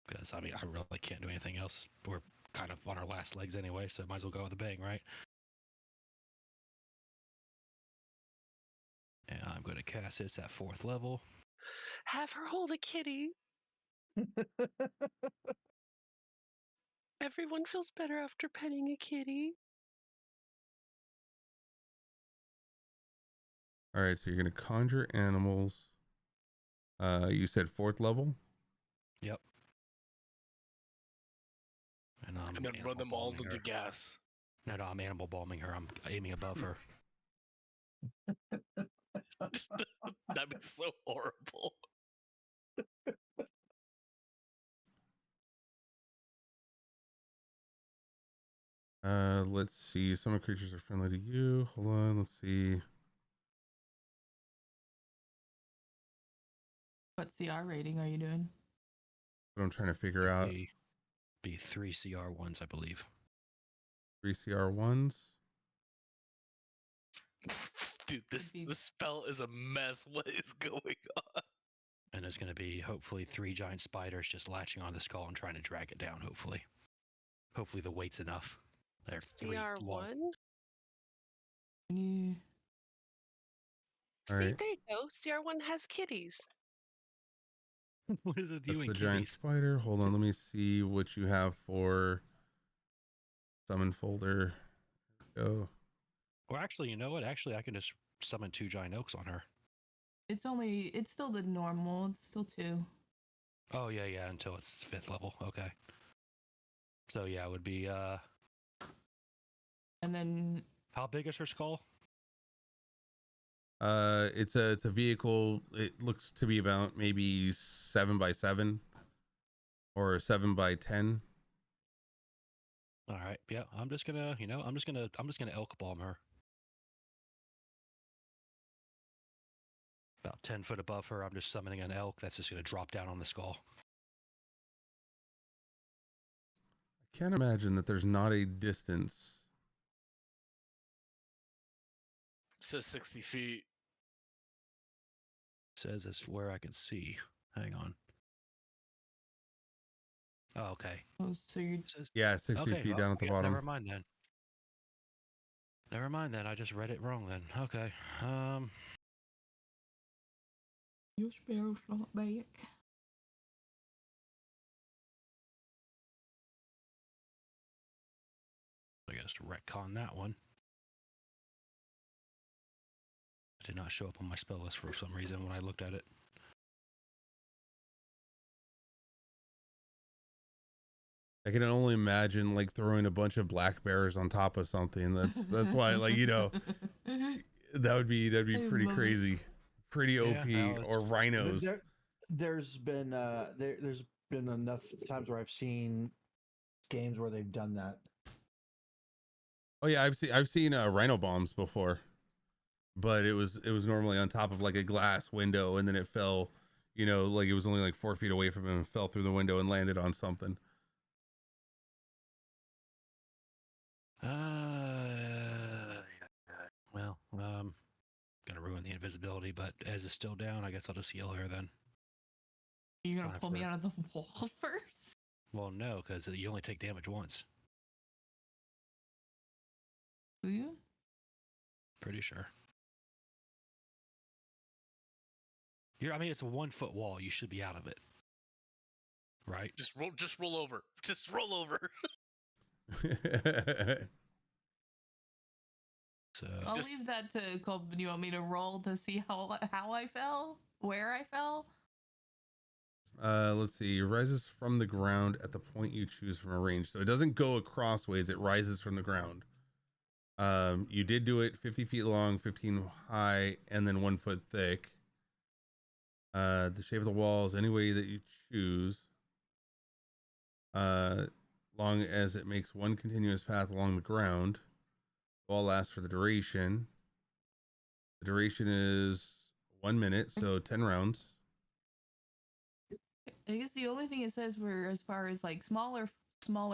Because, I mean, I really can't do anything else. We're kind of on our last legs anyway, so might as well go with a bang, right? And I'm going to cast this at 4th level. Have her hold a kitty. Everyone feels better after petting a kitty. All right, so you're going to conjure animals. You said 4th level? Yep. And then run them all into the gas. No, I'm animal balming her. I'm aiming above her. That'd be so horrible. Let's see. Some creatures are friendly to you. Hold on. Let's see. What CR rating are you doing? What I'm trying to figure out. Be 3 CR1s, I believe. 3 CR1s. Dude, this spell is a mess. What is going on? And there's going to be hopefully 3 giant spiders just latching on the skull and trying to drag it down. Hopefully the weight's enough. They're CR1. You... See, right. there you go. CR1 has kitties. What is it doing? That's the giant spider. Hold on, let me see what you have for summon folder. Go. Or actually, you know what? Actually, I can just summon 2 giant oaks on her. It's still the normal. It's still 2. Oh yeah, until it's 5th level. Okay. So yeah, it would be And then How big is her skull? It's a vehicle. It looks to be about maybe 7x7 or 7x10. All right. Yeah, I'm just gonna, I'm just gonna elk bomb her. About 10 foot above her, I'm just summoning an elk that's just gonna drop down on the skull. I can't imagine that there's not a distance. It says 60 feet. Says it's where I can see. Hang on. Oh, okay. oh, so you're It says, Yeah, 60 okay, feet well, down at I the guess bottom. Never mind then. Never mind then. I just read it wrong then. Okay. your spell's not back. I guess to retcon that one. It did not show up on my spell list for some reason when I looked at it. I can only imagine like throwing a bunch of black bears on top of something. That's why, like, that'd be I pretty love it. crazy, pretty OP, no, or rhinos. There's been enough times where I've seen games where they've done that. Oh yeah, I've seen rhino bombs before, but it was normally on top of like a glass window, and then it fell, like it was only like 4 feet away from him and fell through the window and landed on something. Well, gonna ruin the invisibility, but as it's still down, I guess I'll just heal her then. You're gonna Fine pull me for- out of the wall first? Well, no, because you only take damage once. Do you? Pretty sure. I mean, it's a 1 foot wall. You should be out of it, right? Just roll over. Just roll over. So I'll Just- leave that to Colton. You want me to roll to see how I fell? Where I fell? Let's see. It rises from the ground at the point you choose from a range. So it doesn't go acrossways. It rises from the ground. You did do it 50 feet long, 15 high, and then 1 foot thick. The shape of the walls, any way that you choose. Long as it makes one continuous path along the ground. Wall lasts for the duration. The duration is 1 minute, so 10 rounds. I guess the only thing it says were as far as like smaller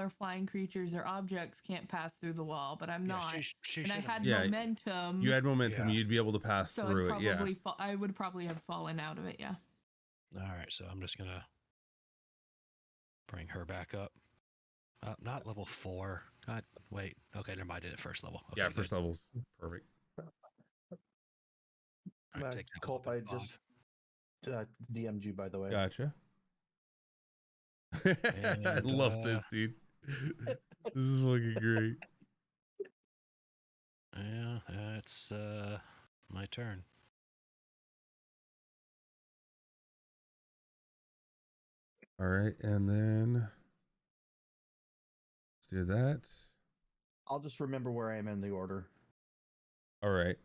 flying creatures or objects can't pass through the wall, but I'm not. She And I should've- had Yeah, momentum. You had momentum. Yeah. You'd be able to pass so through I'd it. Yeah. probably I would probably have fallen out of it, yeah. All right, so I'm just gonna bring her back up. Not level 4. God, wait. Okay, never mind. I did it first level. Okay, Yeah. good. First level's perfect. All right, take that Culp, one I up to just DM'd you, by the way. Gotcha. I And, love this, dude. This is fucking great. 5. Yeah, it's my turn. All right, and then let's do that. I'll just remember where I am in the order. All right.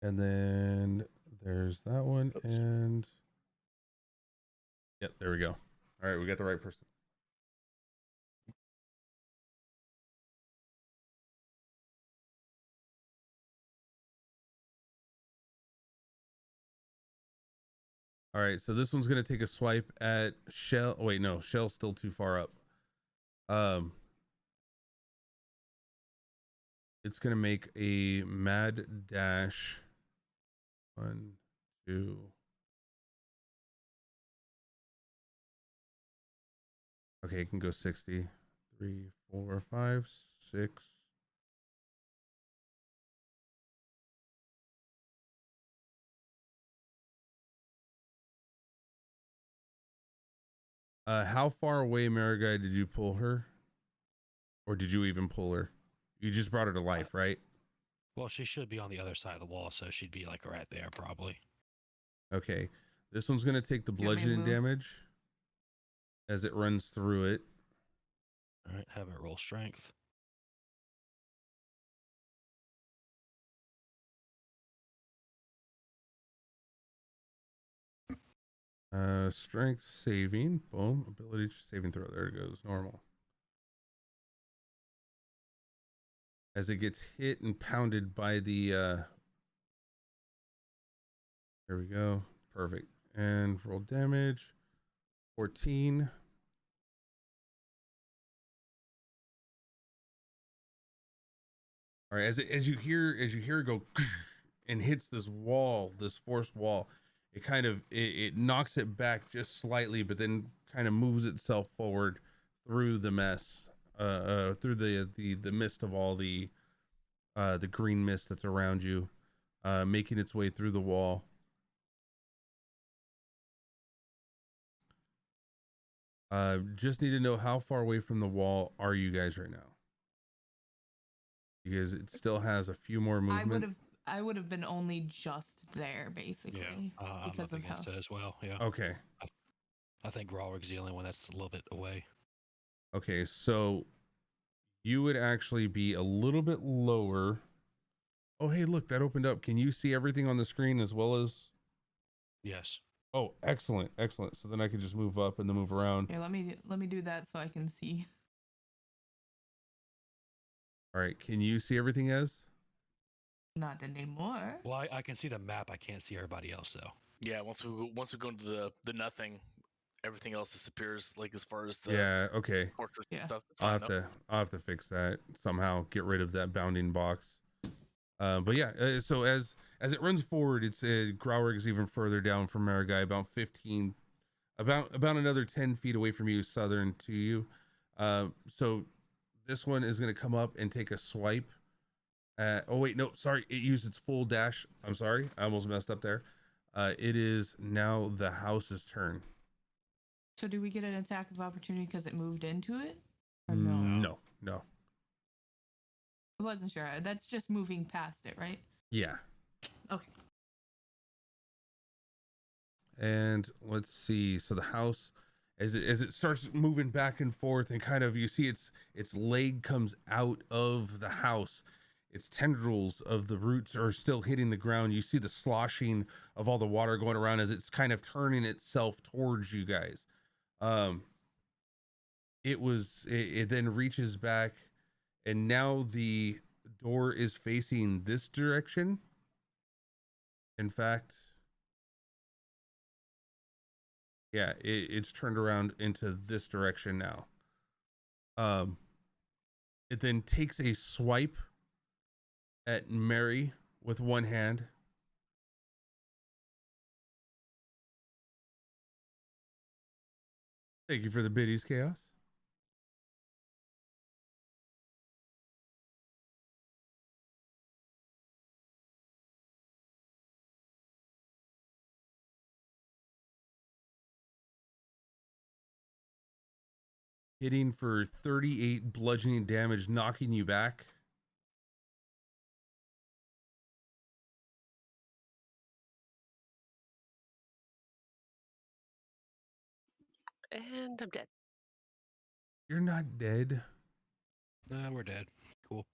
And then there's that one, Oops. and yep, there we go. All right, we got the right person. All right, so this one's gonna take a swipe at Shell. Oh, wait, no, Shell's still too far up. It's gonna make a mad dash. 1, 2. Okay, it can go 60. 3, 4, 5, 6. How far away, Marigai, did you pull her? Or did you even pull her? You just brought her to life, right? Well, she should be on the other side of the wall, so she'd be like right there probably. Okay. This one's going to take the You want me to bludgeoning move? damage as it runs through it. All right, have it roll strength. Strength saving. Boom. Ability saving throw. There it goes. Normal. As it gets hit and pounded by the there we go. Perfect. And roll damage. 14. All right, as you hear it go and hits this wall, this forced wall, it kind of it knocks it back just slightly, but then kind of moves itself forward through the mess, through the mist of all the green mist that's around you, making its way through the wall. Just need to know how far away from the wall are you guys right now? Because it still has a few more movement. I would have been only just there basically I'm because up of how. against it as well. Yeah. Okay. I think Gralrig's the only one that's a little bit away. Okay, so you would actually be a little bit lower. Oh, hey, look, that opened up. Can you see everything on the screen as well as? Yes. Oh, excellent, excellent. So then I can just move up and then move around. Here, let me do that so I can see. All right, can you see everything as? Not anymore. Well, I can see the map. I can't see everybody else though. Yeah, once we go into the nothing, everything else disappears. Like as far as the Yeah, okay. portraits Yeah. and stuff. It's I'll fine, have to fix that somehow. Get rid of that bounding box. But yeah, so as it runs forward, it's Gralrig's even further down from Marigai, about 15, about another 10 feet away from you, southern to you. So this one is going to come up and take a swipe. Oh wait, no, sorry, it used its full dash. I'm sorry, I almost messed up there. It is now the house's turn. So do we get an attack of opportunity because it moved into it? Or No. I wasn't sure. That's just moving past it, right? Yeah. Okay. And let's see. So the house, as it starts moving back and forth, and kind of you see its leg comes out of the house. Its tendrils of the roots are still hitting the ground. You see the sloshing of all the water going around as it's kind of turning itself towards you guys. It then reaches back, and now the door is facing this direction. In fact, yeah, it's turned around into this direction now. It then takes a swipe at Mary with one hand. Thank you for the biddies, Chaos. Hitting for 38 bludgeoning damage, knocking you back. And I'm dead. You're not dead. Nah, we're dead. Cool.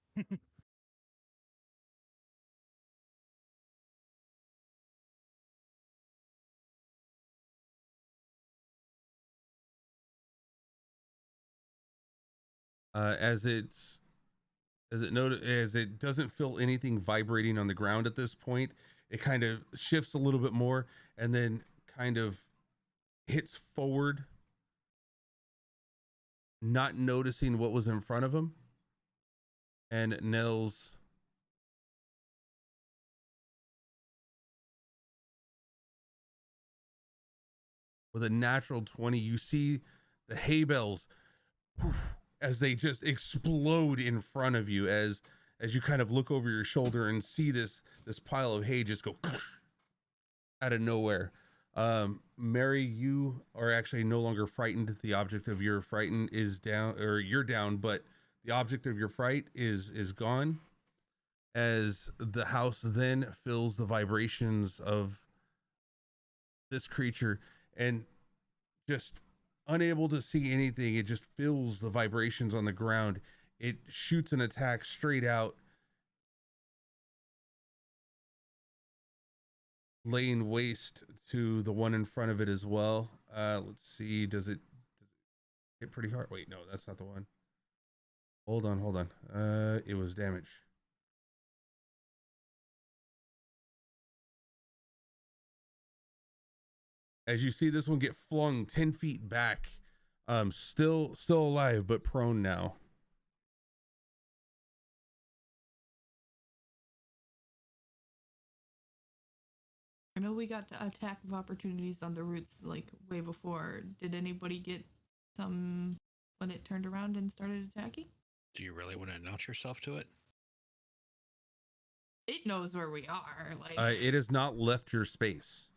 As it doesn't feel anything vibrating on the ground at this point, it kind of shifts a little bit more and then kind of hits forward, not noticing what was in front of him, and nails with a natural 20. You see the hay bales as they just explode in front of you as you kind of look over your shoulder and see this pile of hay just go out of nowhere. Mary, you are actually no longer frightened. The object of your frighten is down, or you're down, but the object of your fright is gone, as the house then feels the vibrations of this creature, and just unable to see anything. It just feels the vibrations on the ground. It shoots an attack straight out, laying waste to the one in front of it as well. Let's see, does it hit pretty hard? Wait, no, that's not the one. Hold on. It was damage. As you see this one get flung 10 feet back, still alive, but prone now. I know we got the attack of opportunities on the roots like way before. Did anybody get some when it turned around and started attacking? Do you really want to announce yourself to it? It knows where we are. Like It has not left your space.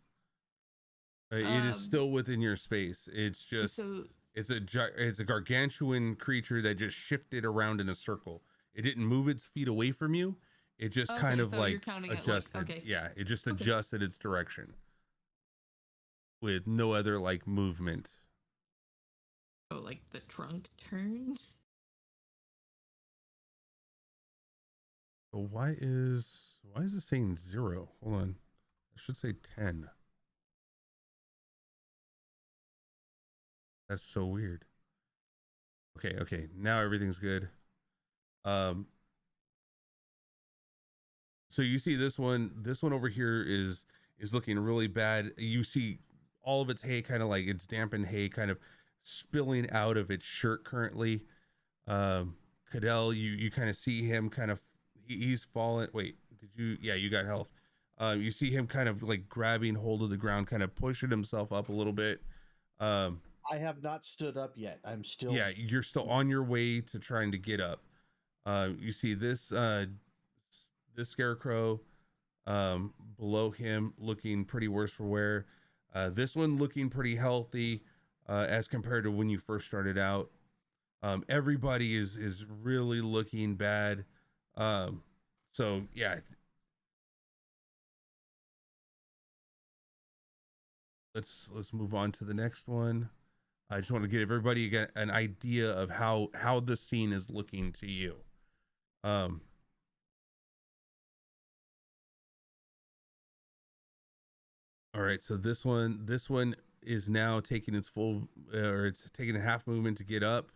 It is still within your space. It's just so it's a gargantuan creature that just shifted around in a circle. It didn't move its feet away from you. It just okay, kind of so you're counting it adjusted. like, okay. Yeah, it just Okay. adjusted its direction with no other like movement. Oh, like the trunk turned. So why is it saying 0? Hold on. I should say 10. That's so weird. Okay. Now everything's good. So you see this one over here is looking really bad. You see all of its hay, kind of like its dampened hay kind of spilling out of its shirt currently. Cadell, you kind of see him kind of, he's fallen. Wait, yeah, you got health. You see him kind of like grabbing hold of the ground, kind of pushing himself up a little bit. I have not stood up yet. I'm still. Yeah, you're still on your way to trying to get up. You see this scarecrow below him looking pretty worse for wear. This one looking pretty healthy as compared to when you first started out. Everybody is really looking bad. So yeah. Let's move on to the next one. I just want to give everybody an idea of how the scene is looking to you. All right, so this one is now taking its full, or it's taking a half movement to get up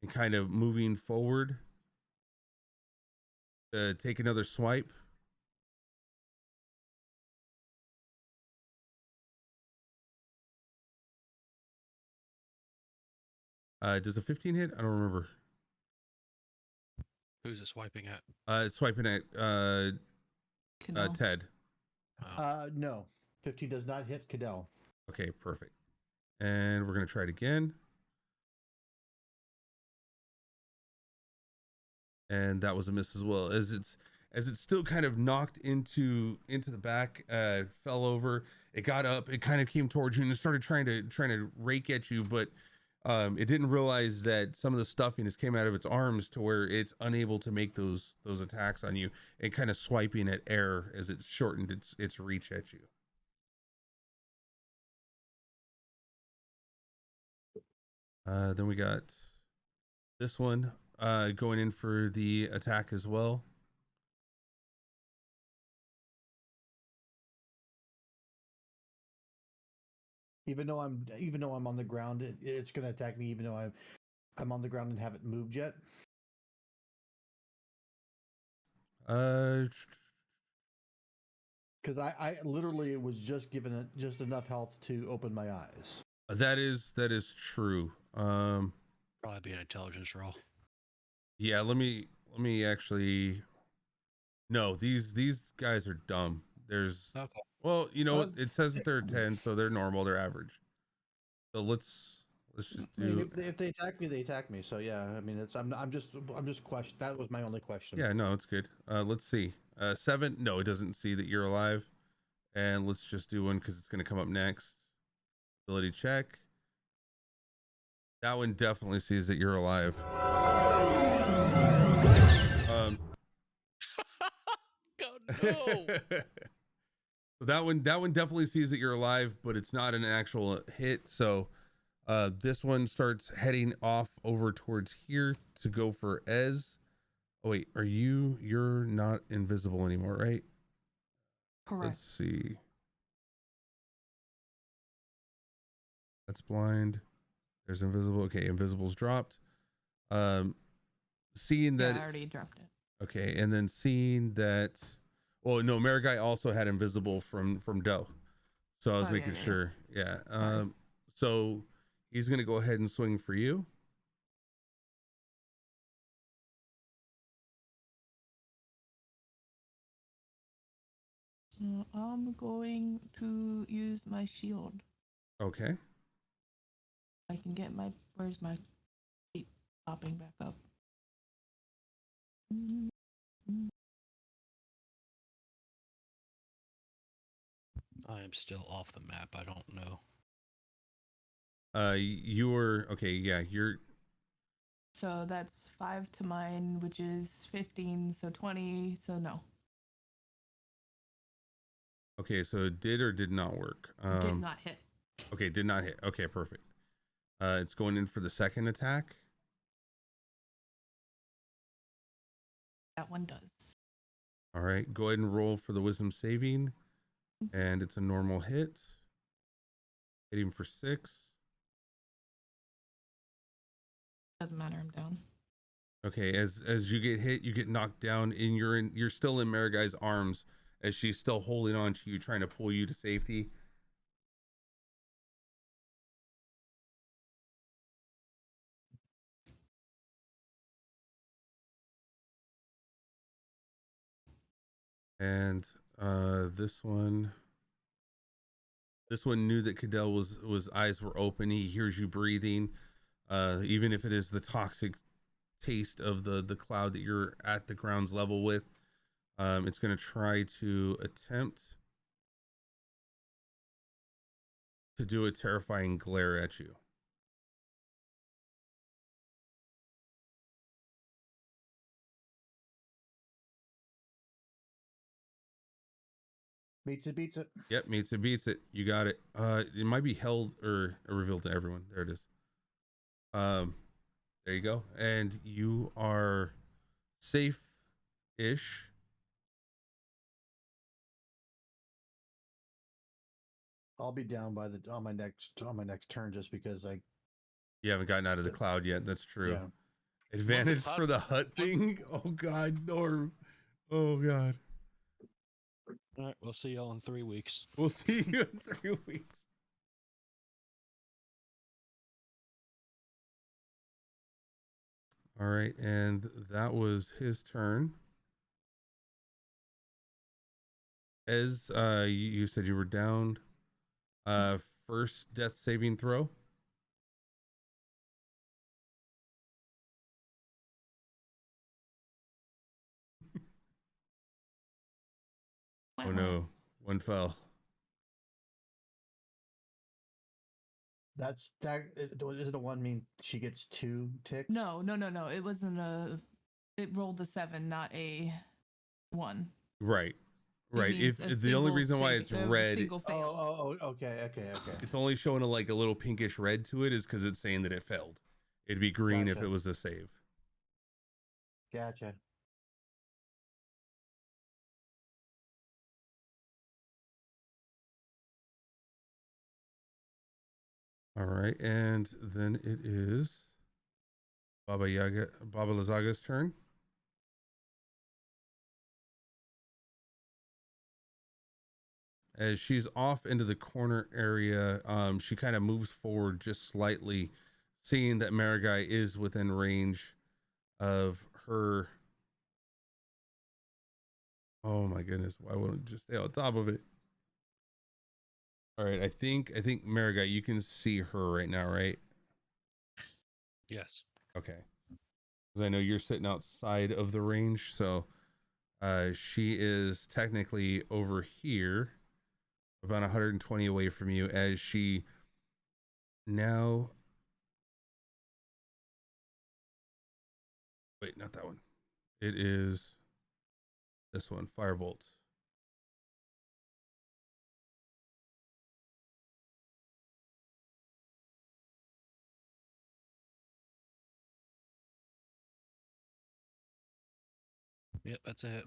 and kind of moving forward. Take another swipe. Does a 15 hit? I don't remember. Who's it swiping at? It's swiping at Cadell. Ted. No. 15 does not hit Cadell. Okay, perfect. And we're gonna try it again. And that was a miss as well. As it's still kind of knocked into the back, fell over. It got up. It kind of came towards you and it started trying to rake at you, but it didn't realize that some of the stuffiness came out of its arms to where it's unable to make those attacks on you, and kind of swiping at air as it shortened its reach at you. Then we got this one going in for the attack as well. Even though I'm on the ground, it's going to attack me. Even though I'm on the ground and haven't moved yet. Because I literally was just given it just enough health to open my eyes. that is true. Probably be an intelligence roll. Yeah, let me actually. No, these guys are dumb. There's Okay. well, you know, it says that they're 10, so they're normal, they're average. So let's just I mean, do. if they attack me, they attack me. So yeah, I mean, I'm just question. That was my only question. Yeah, no, it's good. Let's see. 7. No, it doesn't see that you're alive. And let's just do one because it's going to come up next. Ability check. That one definitely sees that you're alive. God, no. So that one definitely sees that you're alive, but it's not an actual hit. So this one starts heading off over towards here to go for Ez. Oh wait, you're not invisible anymore, right? Correct. Let's see. That's blind. There's invisible. Okay, invisible's dropped. Seeing that I already dropped it. Okay, and then seeing that, well, no, Marigai also had invisible from Doe, so I was making sure. Yeah. So he's gonna go ahead and swing for you. I'm going to use my shield. Okay. I can get where's my feet popping back up? I am still off the map. I don't know. You were okay. Yeah, you're So that's 5 to mine, which is 15. So 20. So no, okay. So it did or did not work. did not hit. Okay, did not hit. Okay, perfect. It's going in for the second attack. That one does. All right, go ahead and roll for the wisdom saving, and it's a normal hit. Hitting for 6. Doesn't matter. I'm down. Okay, as you get hit, you get knocked down, and you're still in Marigai's arms as she's still holding on to you, trying to pull you to safety. And this one knew that Cadell was eyes were open. He hears you breathing, even if it is the toxic taste of the cloud that you're at the ground's level with. It's going to try to attempt to do a terrifying glare at you. Beats it. Yep, meets it, beats it. You got it. It might be held or revealed to everyone. There it is. There you go. And you are safe-ish. I'll be down by on my next turn just because You haven't gotten out of the cloud yet. That's true. Yeah. Advantage for the hut thing. Oh God, Norm. Oh God. All right, we'll see y'all in 3 weeks. We'll see you in 3 weeks. All right, and that was his turn. As you said you were down. First death saving throw. Oh no, one fell. That's that. Isn't a one mean she gets 2 ticks? No. It wasn't a. It rolled a 7, not a 1. Right. Right. means If a the only single reason why save- it's a red, single fail. Oh, okay. it's only showing a little pinkish red to it, is because it's saying that it failed. It'd be green if Gotcha. it was a save. Gotcha. All right, and then it is Baba Lazaga's turn. As she's off into the corner area, she kind of moves forward just slightly, seeing that Marigai is within range of her. Oh my goodness, why wouldn't it just stay on top of it? All right, I think Marigai, you can see her right now, right? Yes. Okay. Because I know you're sitting outside of the range, so she is technically over here, about 120 away from you, as she now. Wait, not that one. It is this one, Firebolt. Yep, that's a hit.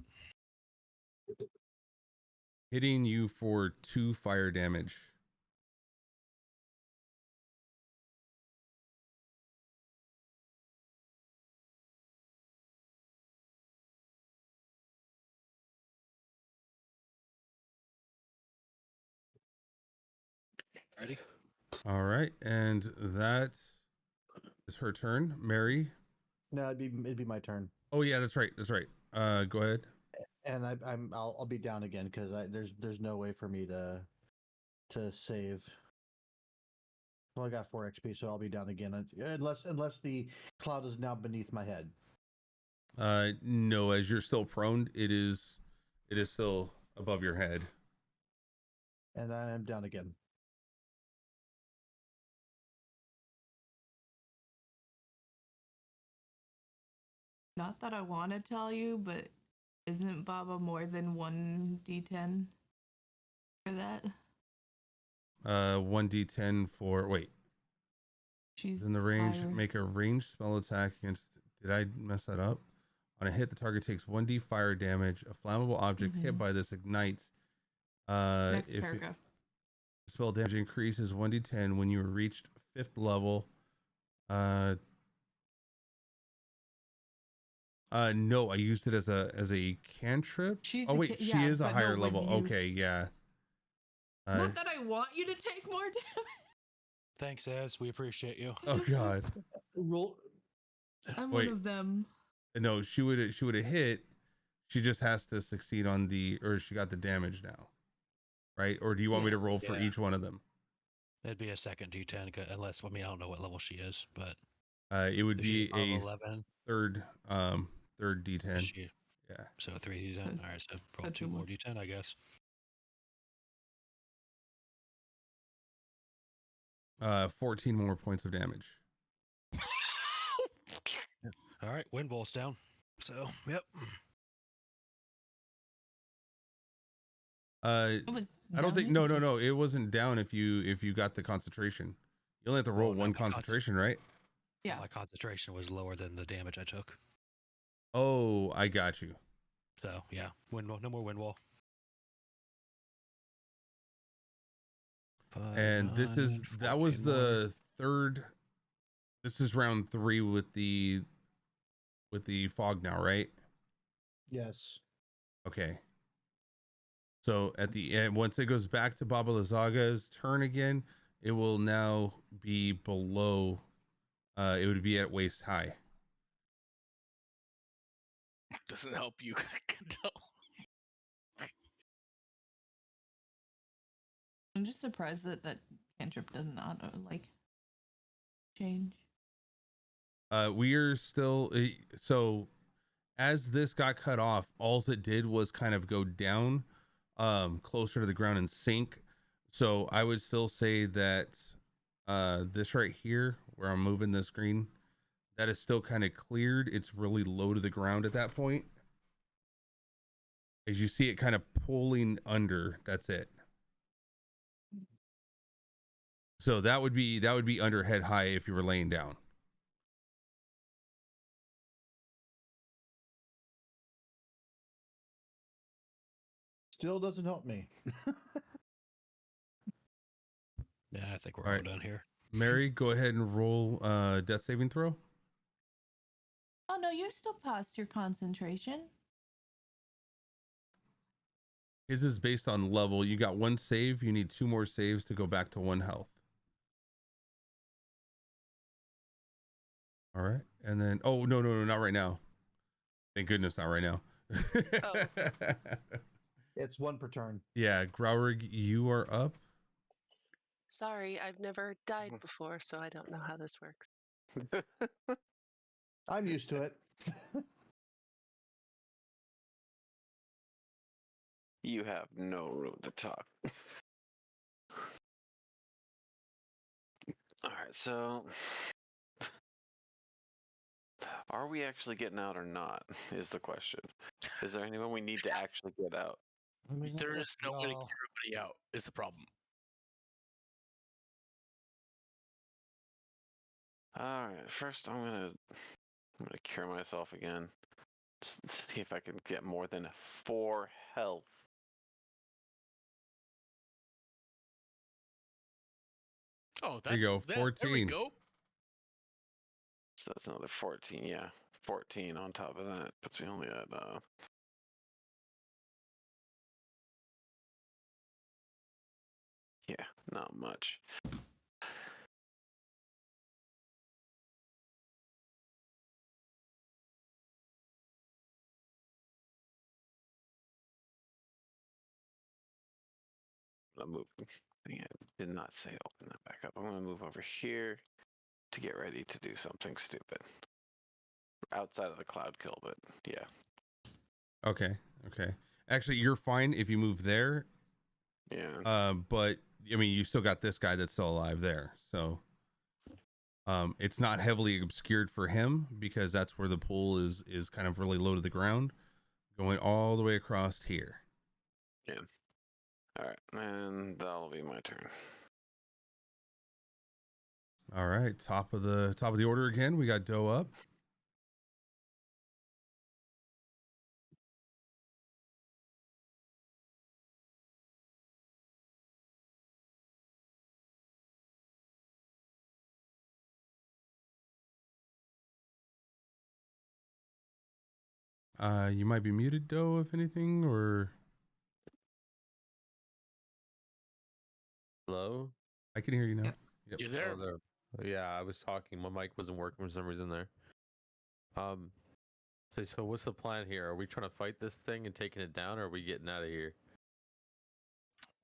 Hitting you for 2 fire damage. Ready? All right, and that is her turn. Mary. No, it'd be my turn, Oh yeah, that's right. That's right. Go ahead. and I'll be down again because there's no way for me to save. Well, I got 4 XP, so I'll be down again unless the cloud is now beneath my head. No, as you're still prone, it is still above your head. And I'm down again. Not that I want to tell you, but isn't Baba more than 1d10 for that? 1d10 for wait. She's In the range, higher. make a ranged spell attack against. Did I mess that up? On a hit, the target takes 1d fire damage. A flammable object hit by this ignites. Next If paragraph. spell damage increases 1d10 when you reached 5th level. No, I used it as a cantrip. She's oh a wait, ca- she yeah, is a but no, higher when level. you- Okay, yeah. Not that I want you to take more damage. Thanks, Az. We appreciate you. Oh god. Roll. I'm Wait. one of them. No, she would have hit. She just has to succeed on or she got the damage now, right? Or do you want me Yeah. to roll for Yeah. each one of them? It'd be a second D10, unless, I mean, I don't know what level she is, but It would if she's be above a 11, third D10. she, Yeah. so 3 D10. All right, so roll That's 2 a more one. D10, I guess. 14 more points of damage. All right, wind bolt's down. So, yep. It was. I don't think down no, it wasn't down if you got the concentration. You only have to roll Oh, no, one my concentration, right? Yeah. My concentration was lower than the damage I took. Oh, I got you. So, yeah, wind wall, no more wind wall. 5, And this is 9, that was 14 more. the third. This is round 3 with the fog now, right? Yes. Okay. So at the end, once it goes back to Baba Lazaga's turn again, it will now be below. It would be at waist high. Doesn't help you. I can tell. I'm just surprised that cantrip doesn't auto change. We are still so as this got cut off, all it did was kind of go down closer to the ground and sink. So I would still say that this right here where I'm moving the screen, that is still kind of cleared. It's really low to the ground at that point. As you see it kind of pulling under, that's it. So that would be under head high if you were laying down. Still doesn't help me. Yeah, I think we're All all right. done here. Mary, go ahead and roll death saving throw. Oh no, you still passed your concentration. His is based on level. You got 1 save. You need 2 more saves to go back to 1 health. All right. And then, oh, no, not right now. Thank goodness, not right now. Oh. It's 1 per turn. Yeah, Graurig, you are up. Sorry, I've never died before, so I don't know how this works. I'm used to it. You have no room to talk. All right, so are we actually getting out or not? Is the question. Is there anyone we need to actually get out? I mean, There that's is up no to way to y'all. get everybody out. Is the problem? All right, first I'm gonna cure myself again. See if I can get more than 4 health. Oh, There you go, there we 14. go. So that's another 14. Yeah, 14 on top of that puts me only at yeah, not much. I'm moving. Yeah, did not say open that back up. I'm gonna move over here to get ready to do something stupid outside of the cloud kill, but yeah. Okay. Actually, you're fine if you move there. Yeah. But I mean, you still got this guy that's still alive there, so it's not heavily obscured for him because that's where the pool is kind of really low to the ground, going all the way across here. Yeah. All right, and that'll be my turn. All right, top of the order again. We got Doe up. You might be muted, Doe, if anything, or Hello? I can hear you now. Yep. You're there. Oh, there. Yeah, I was talking. My mic wasn't working for some reason there. So what's the plan here? Are we trying to fight this thing and taking it down, or are we getting out of here?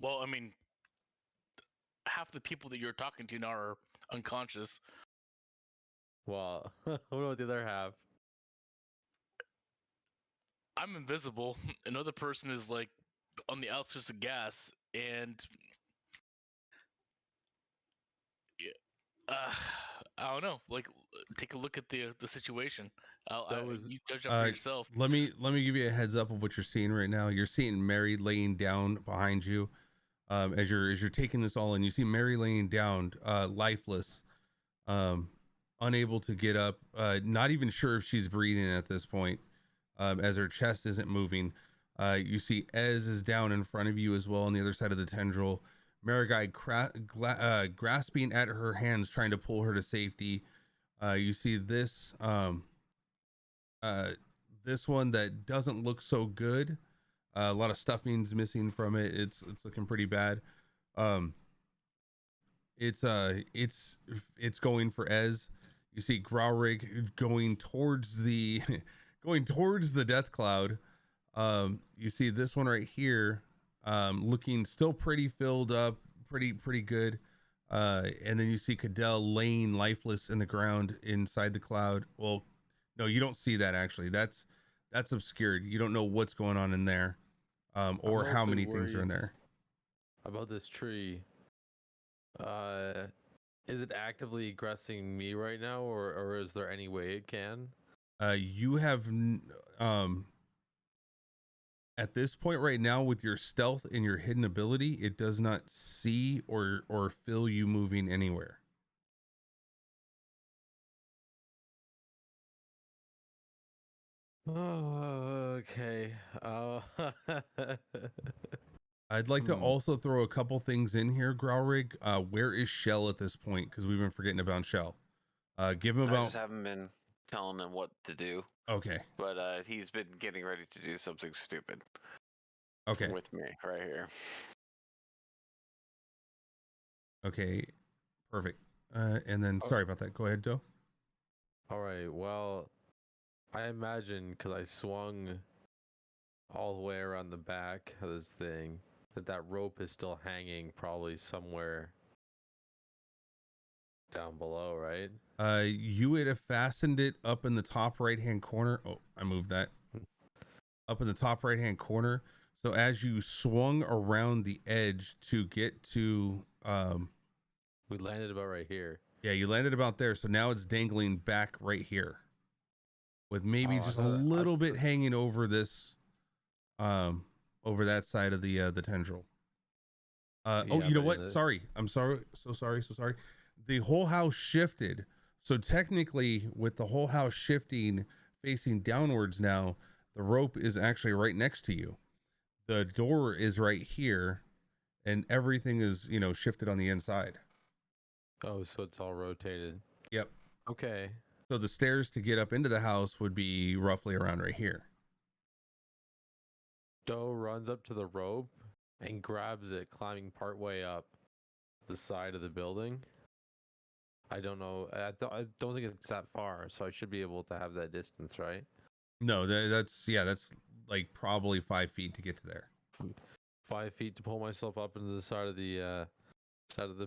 Well, I mean, half the people that you're talking to now are unconscious. Well, what about the other half? I'm invisible. Another person is like on the outskirts of gas, and I don't know. Like, take a look at the situation. You judge that for yourself. Let me give you a heads up of what you're seeing right now. You're seeing Mary laying down behind you. As you're taking this all in, you see Mary laying down, lifeless, unable to get up, not even sure if she's breathing at this point, as her chest isn't moving. You see Ez is down in front of you as well on the other side of the tendril. Marigai grasping at her hands, trying to pull her to safety. You see this this one that doesn't look so good. A lot of stuffing's missing from it. It's looking pretty bad. It's going for Ez. You see Graurig going towards the death cloud. You see this one right here, looking still pretty filled up, pretty good. And then you see Cadell laying lifeless in the ground inside the cloud. Well, no, you don't see that actually. That's obscured. You don't know what's going on in there, or how many things are in there. About this tree, is it actively aggressing me right now, or is there any way it can? You have at this point right now, with your stealth and your hidden ability, it does not see or feel you moving anywhere. Oh, okay. I'd like to also throw a couple things in here, Graurig. Where is Shell at this point? Because we've been forgetting about Shell. Give him about. I just haven't been telling him what to do. Okay. But he's been getting ready to do something stupid. Okay. With me right here. Okay. Perfect. And then sorry about that. Go ahead, Doe. All right. Well, I imagine because I swung all the way around the back of this thing that rope is still hanging probably somewhere down below, right? You would have fastened it up in the top right hand corner. Oh, I moved that. Up in the top right hand corner. So as you swung around the edge to get to we landed about right here. Yeah, you landed about there. So now it's dangling back right here, with maybe just a little bit hanging over this over that side of the tendril. Oh, you know what? Sorry. I'm sorry. So sorry. The whole house shifted. So technically, with the whole house shifting facing downwards now. The rope is actually right next to you. The door is right here, and everything is, shifted on the inside. Oh, so it's all rotated. Yep. Okay. So the stairs to get up into the house would be roughly around right here. Doe runs up to the rope and grabs it, climbing partway up the side of the building. I don't know. I don't think it's that far, so I should be able to have that distance, right? No, that's like probably 5 feet to get to there. 5 feet to pull myself up into the side of the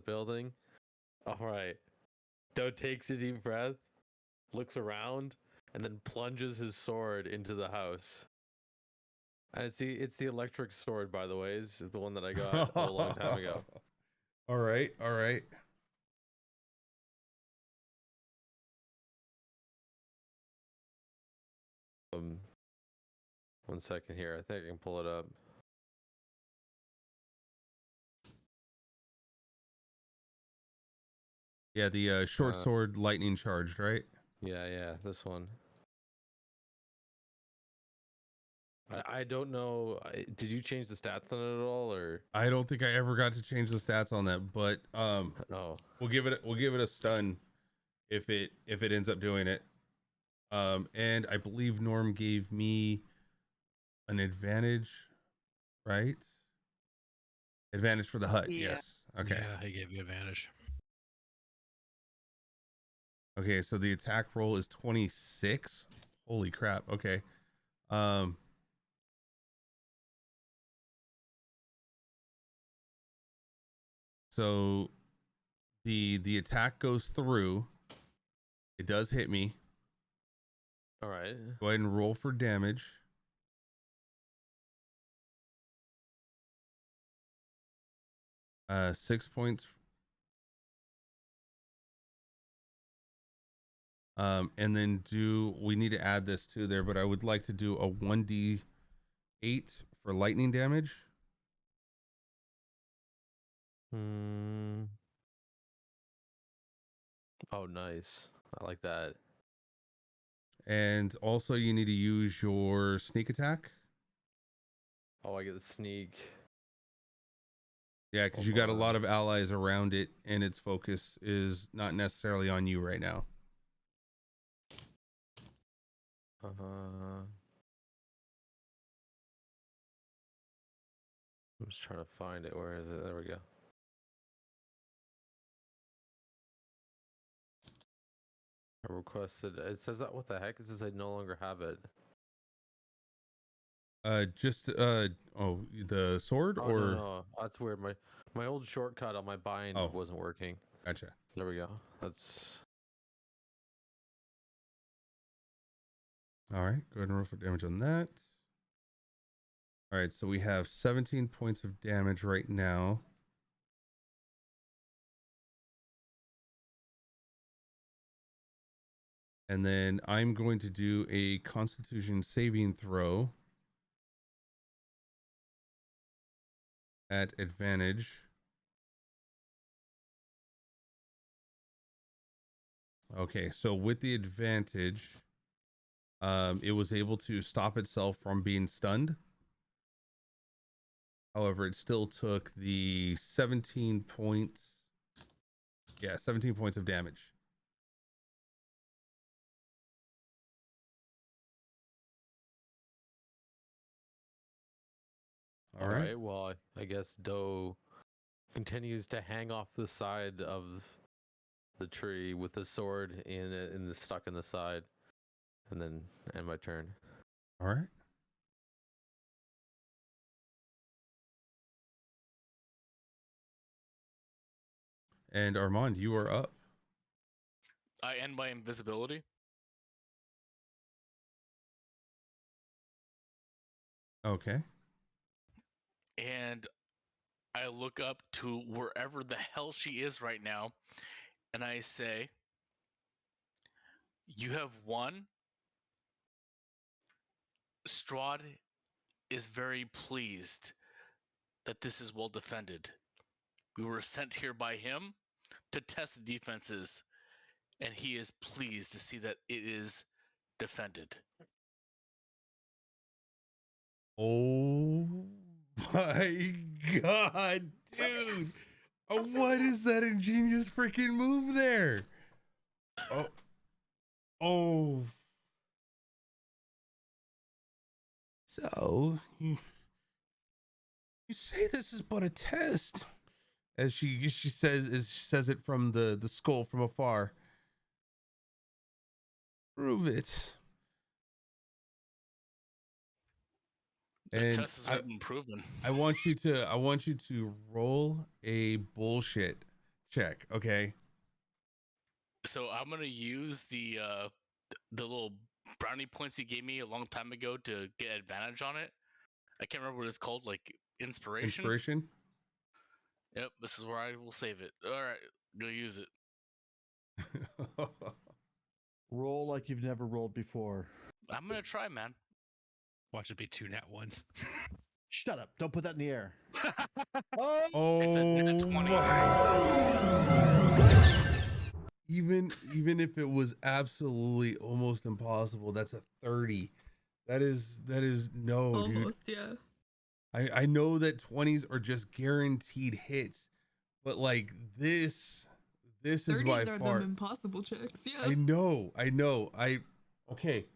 building. All right. Doe takes a deep breath, looks around, and then plunges his sword into the house. And it's the electric sword, by the way. It's the one that I got a long time ago. All right. 1 second here. I think I can pull it up. Yeah, the short sword lightning charged, right? Yeah, this one. I don't know. Did you change the stats on it at all, or? I don't think I ever got to change the stats on that, but Oh, we'll give it a stun if it ends up doing it. And I believe Norm gave me an advantage, right? Advantage for the hut. Yeah. Yes. Okay. Yeah, he gave you advantage. Okay, so the attack roll is 26. Holy crap. Okay. So the attack goes through. It does hit me. all right. Go ahead and roll for damage. Uh, 6 points. And then we need to add this to there, but I would like to do a 1d8 for lightning damage. Oh, nice. I like that. And also you need to use your sneak attack. Oh, I get the sneak. Yeah, because you got a lot of allies around it, and its focus is not necessarily on you right now. I'm just trying to find it. Where is it? There we go. I requested. It says that. What the heck? It says I no longer have it. The sword Oh, or no. That's weird. My old shortcut on my bind wasn't working. Gotcha. There we go. That's all right. Go ahead and roll for damage on that. All right, so we have 17 points of damage right now. And then I'm going to do a Constitution saving throw at advantage. Okay, so with the advantage, it was able to stop itself from being stunned. However, it still took the 17 points. Yeah, 17 points of damage. all right. Well, I guess Doe continues to hang off the side of the tree with the sword stuck in the side, and then end my turn. All right. And Armand, you are up. I end my invisibility. Okay. And I look up to wherever the hell she is right now, and I say, "You have won. Strahd is very pleased that this is well defended. We were sent here by him to test the defenses, and he is pleased to see that it is defended. Oh my god, dude. What is that ingenious freaking move there? Oh. So, you say this is but a test, as she says it from the skull from afar. Prove it. The And test has already been proven. I want you to roll a bullshit check, okay? So I'm gonna use the little brownie points he gave me a long time ago to get advantage on it. I can't remember what it's called, like inspiration. Inspiration? Yep, this is where I will save it. All right, go use it. Roll like you've never rolled before. I'm gonna try, man. Watch it be 2 nat ones. Shut up! Don't put that in the air. It's a nat 20. Even if it was absolutely almost impossible, that's a 30. That is no, Almost, dude. yeah. I know that 20s are just guaranteed hits, but like this is 30s by are far. them impossible checks, yeah. I know. Okay.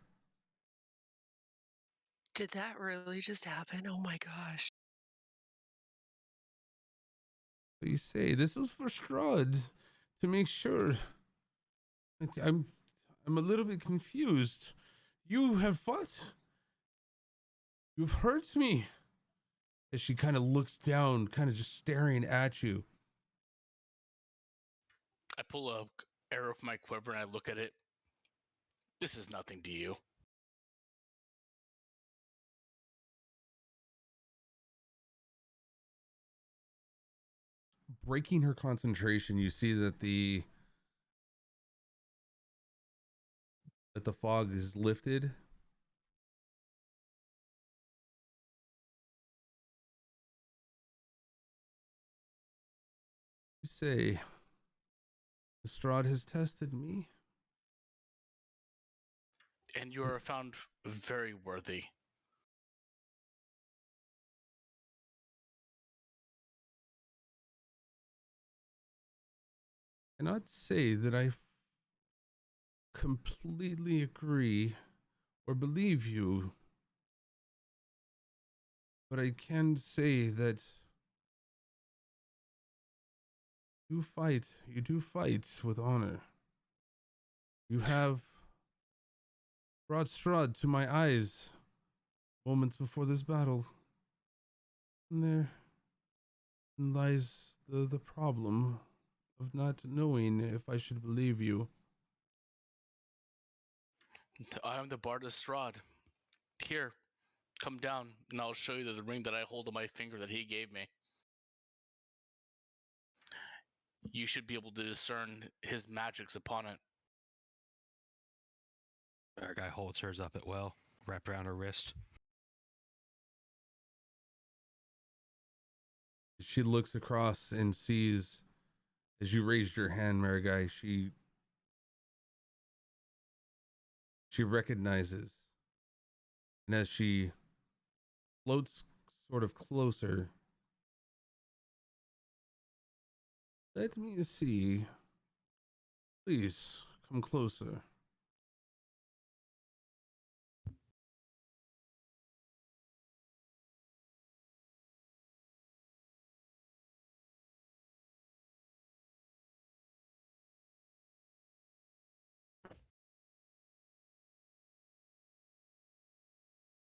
Did that really just happen? Oh my gosh. So you say this was for Strahd to make sure. I'm a little bit confused. You have fought. You've hurt me. As she kind of looks down, kind of just staring at you. I pull a arrow from my quiver and I look at it. This is nothing to you. Breaking her concentration, you see that the fog is lifted. You say, Strahd has tested me. And you are found very worthy. I cannot say that I completely agree or believe you, but I can say that you do fight with honor. You have brought Strahd to my eyes moments before this battle. And there lies the problem of not knowing if I should believe you. I am the Bard of Strahd. Here, come down, and I'll show you the ring that I hold on my finger that he gave me. You should be able to discern his magics upon it. Our guy holds hers up at well, wrapped around her wrist. She looks across and sees, as you raised your hand, Marigai, she recognizes. And as she floats sort of closer, let me see. Please come closer.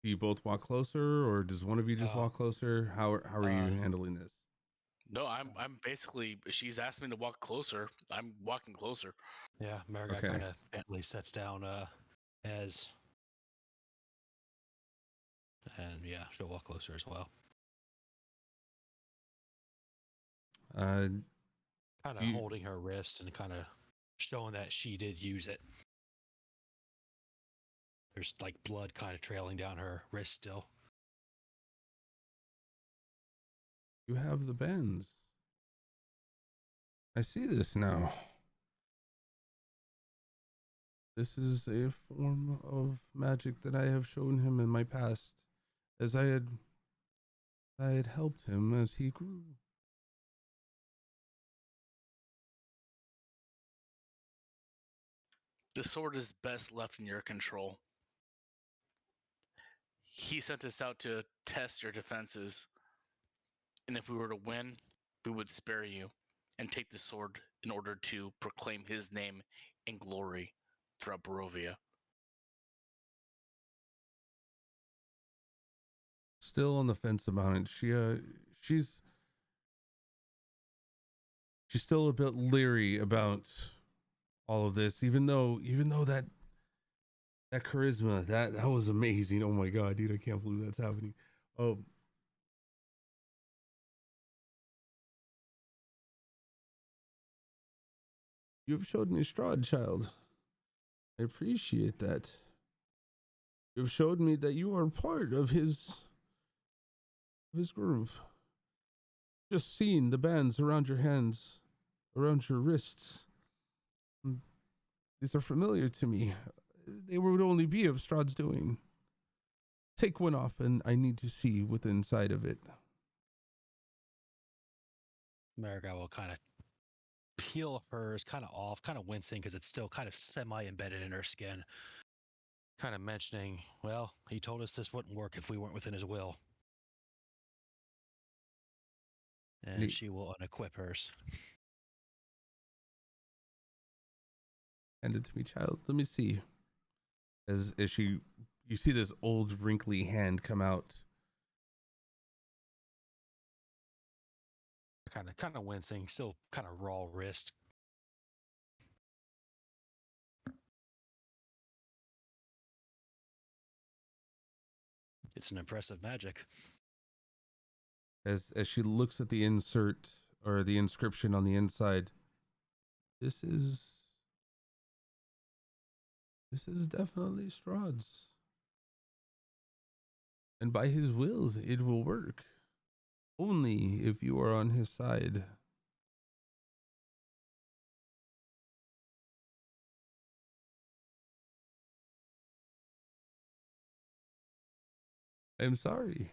Do you both walk closer, or does one of you just walk closer? How are you handling this? No, I'm basically. She's asked me to walk closer. I'm walking closer. Yeah, Marigai Okay. kind of gently sets down Ez. And yeah, she'll walk closer as well. Kind of holding her wrist and kind of showing that she did use it. There's like blood kind of trailing down her wrist still. You have the bends. I see this now. This is a form of magic that I have shown him in my past, as I had helped him as he grew. The sword is best left in your control. He sent us out to test your defenses, and if we were to win, we would spare you and take the sword in order to proclaim his name in glory throughout Barovia. Still on the fence about it. She's still a bit leery about all of this, even though that charisma, that was amazing. Oh my god, dude, I can't believe that's happening. Oh, you have showed me Strahd, child. I appreciate that. You have showed me that you are part of his group. Just seeing the bands around your hands, around your wrists, these are familiar to me. They would only be of Strahd's doing. Take one off, and I need to see what's inside of it. Marigold will kind of peel hers kind of off, kind of wincing because it's still kind of semi-embedded in her skin. Kind of mentioning, well, he told us this wouldn't work if we weren't within his will. And she will unequip hers. Hand it to me, child. Let me see. As you see this old wrinkly hand come out. Kind of wincing, still kind of raw wrist. It's an impressive magic. As she looks at the insert or the inscription on the inside, this is definitely Strahd's. And by his will, it will work. Only if you are on his side. I'm sorry.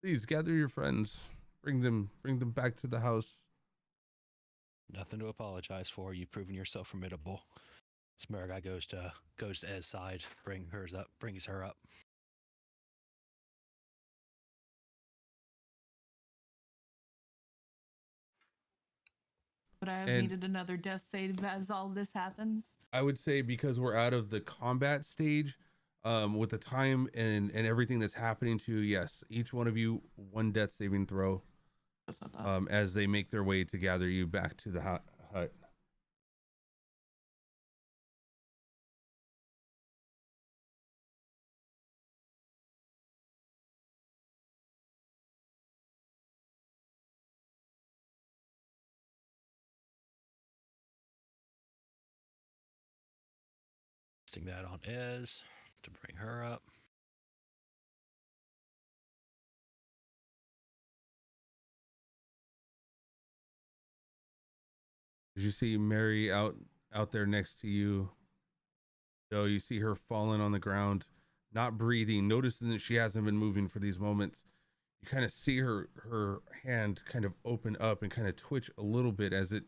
Please gather your friends. Bring them back to the house. Nothing to apologize for. You've proven yourself formidable. Smaragd goes to Ed's side, brings her up. Would I have needed another death save as all this happens? I would say because we're out of the combat stage, with the time and everything that's happening to you, yes, each one of you one death saving throw. As they make their way to gather you back to the hut. Testing that on Ez to bring her up. As you see Mary out there next to you, though, you see her falling on the ground, not breathing, noticing that she hasn't been moving for these moments. You kind of see her hand kind of open up and kind of twitch a little bit as it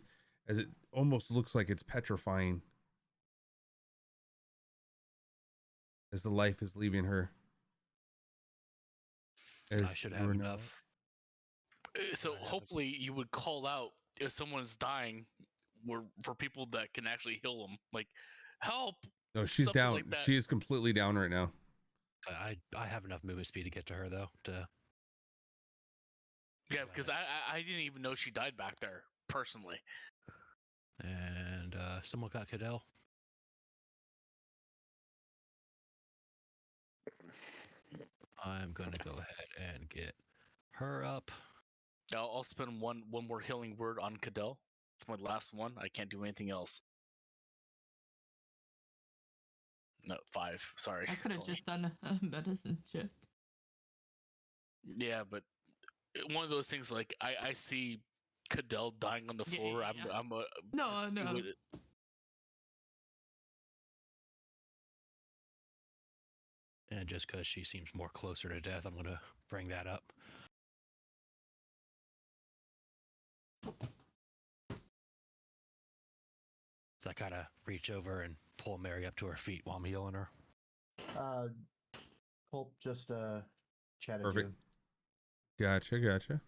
almost looks like it's petrifying as the life is leaving her. I should have enough. So hopefully you would call out if someone's dying, for people that can actually heal them. Like, help! No, she's down. Like she is completely down right now. I have enough movement speed to get to her though. Yeah, because I didn't even know she died back there personally. And someone got Cadell. I'm gonna go ahead and get her up. I'll spend one more healing word on Cadell. It's my last one. I can't do anything else. No, 5. Sorry. I could have just done a medicine check. Yeah, but one of those things, like I see Cadell dying on the floor. Yeah. I'm No. And just because she seems more closer to death, I'm going to bring that up. So I kind of reach over and pull Mary up to her feet while I'm healing her. Pulp just chatted Perfect. you. Gotcha.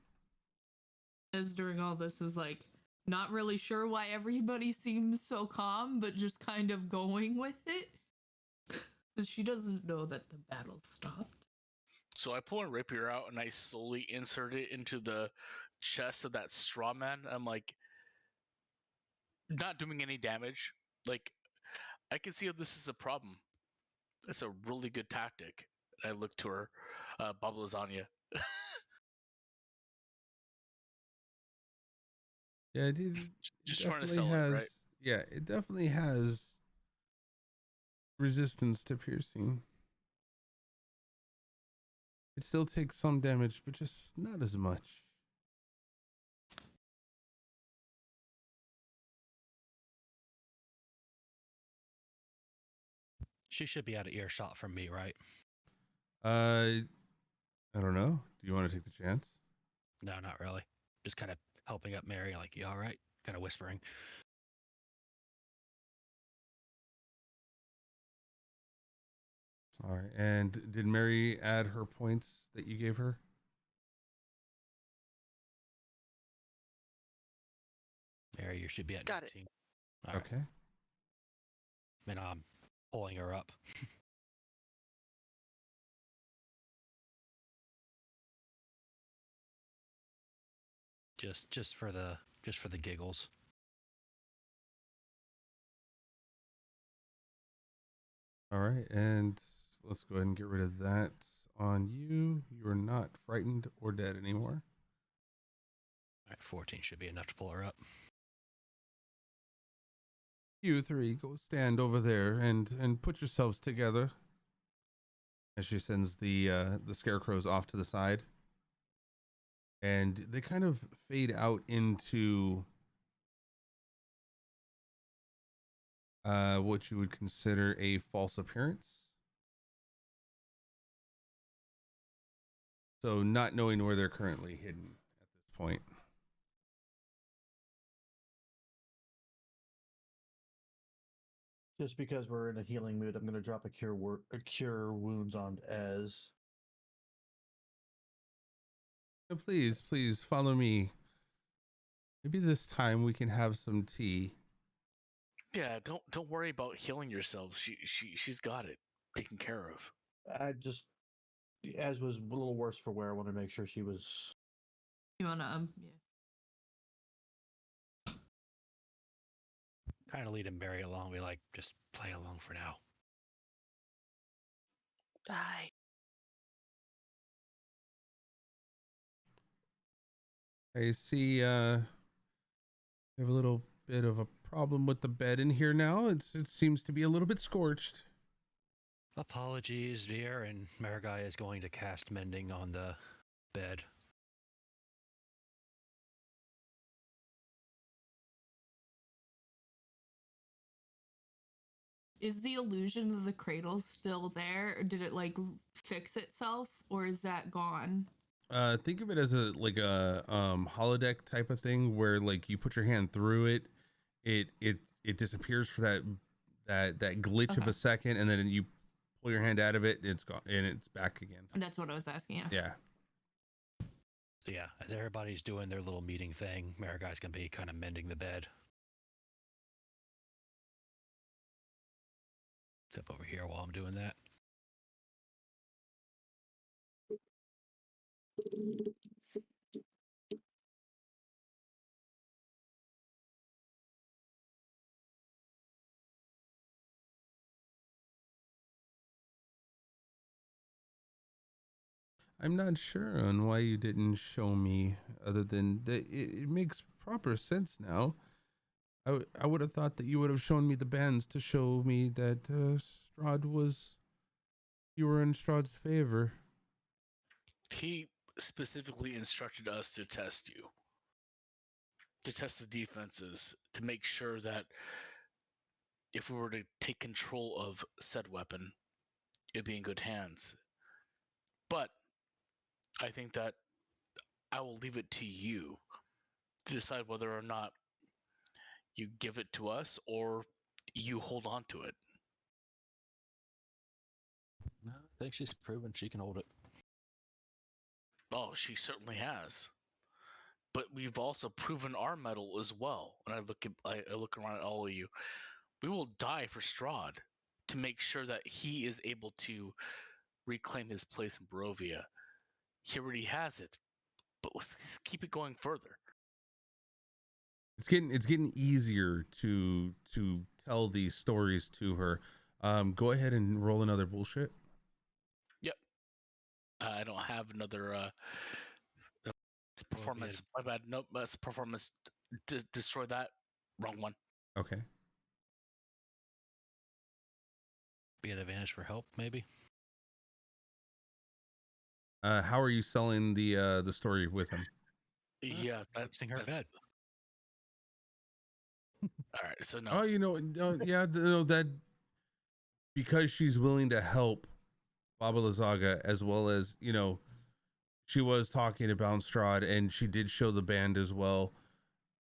As during all this is like not really sure why everybody seems so calm, but just kind of going with it. Because she doesn't know that the battle stopped. So I pull a rapier out and I slowly insert it into the chest of that straw man. I'm like, not doing any damage. Like, I can see how this is a problem. It's a really good tactic. And I look to her, Bob Lasagna. Yeah, it Just trying to definitely sell has. it, right? Yeah, it definitely has resistance to piercing. It still takes some damage, but just not as much. She should be out of earshot from me, right? I don't know. Do you want to take the chance? No, not really. Just kind of helping up Mary, like, you all right? Kind of whispering. All right. And did Mary add her points that you gave her? Mary, you should be at Got 19. All right. Okay. And I'm pulling her up. just for the giggles. All right. And let's go ahead and get rid of that on you. You are not frightened or dead anymore. All right, 14 should be enough to pull her up. You three go stand over there and put yourselves together. As she sends the scarecrows off to the side. And they kind of fade out into what you would consider a false appearance. So not knowing where they're currently hidden at this point. Just because we're in a healing mood, I'm going to drop a cure wounds on Ez. So please follow me. Maybe this time we can have some tea. Yeah, don't worry about healing yourselves. She's got it taken care of. Ez was a little worse for wear. I want to make sure she was. You wanna yeah. Kind of leading Mary along. We like, just play along for now. Die. I see you have a little bit of a problem with the bed in here now. It seems to be a little bit scorched. Apologies, dear, and Marigai is going to cast mending on the bed. Is the illusion of the cradle still there, or did it like fix itself, or is that gone? Think of it as a holodeck type of thing where like you put your hand through it, it disappears for that glitch of a second, and then you pull your hand out of it, it's gone and it's back again. That's what I was asking. Yeah. So yeah, everybody's doing their little meeting thing. Marigai's gonna be kind of mending the bed. Step over here while I'm doing that. I'm not sure on why you didn't show me, other than that it makes proper sense now. I would have thought that you would have shown me the bands to show me that you were in Strahd's favor. He specifically instructed us to test you, to test the defenses, to make sure that if we were to take control of said weapon, it'd be in good hands. But I think that I will leave it to you to decide whether or not you give it to us or you hold on to it. No, I think she's proven she can hold it. Oh, she certainly has. But we've also proven our mettle as well. And I look around at all of you. We will die for Strahd to make sure that he is able to reclaim his place in Barovia. He already has it, but let's keep it going further. It's getting easier to tell these stories to her. Go ahead and roll another bullshit. Yep. I don't have another performance. My bad. Nope. That's performance. Destroy that. Wrong one. Okay. Be an advantage for help, maybe. How are you selling the story with him? Yeah, That's her that's bed. all right. So no. Oh, yeah, that because she's willing to help Baba Lazaga, as well as, she was talking about Strahd and she did show the band as well.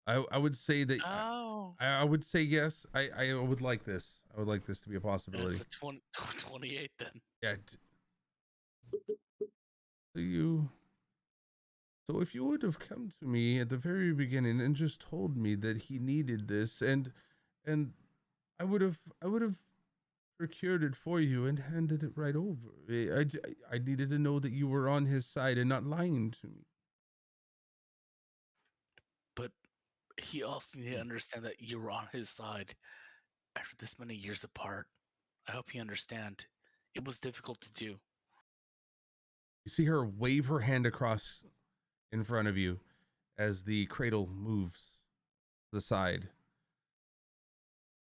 I would say that Oh. I would say yes. I would like this. I would like this to be a possibility. It's a 28 then. Yeah. So if you would have come to me at the very beginning and just told me that he needed this, and I would have procured it for you and handed it right over. I needed to know that you were on his side and not lying to me. But he also needed to understand that you were on his side after this many years apart. I hope you understand. It was difficult to do. You see her wave her hand across in front of you as the cradle moves to the side.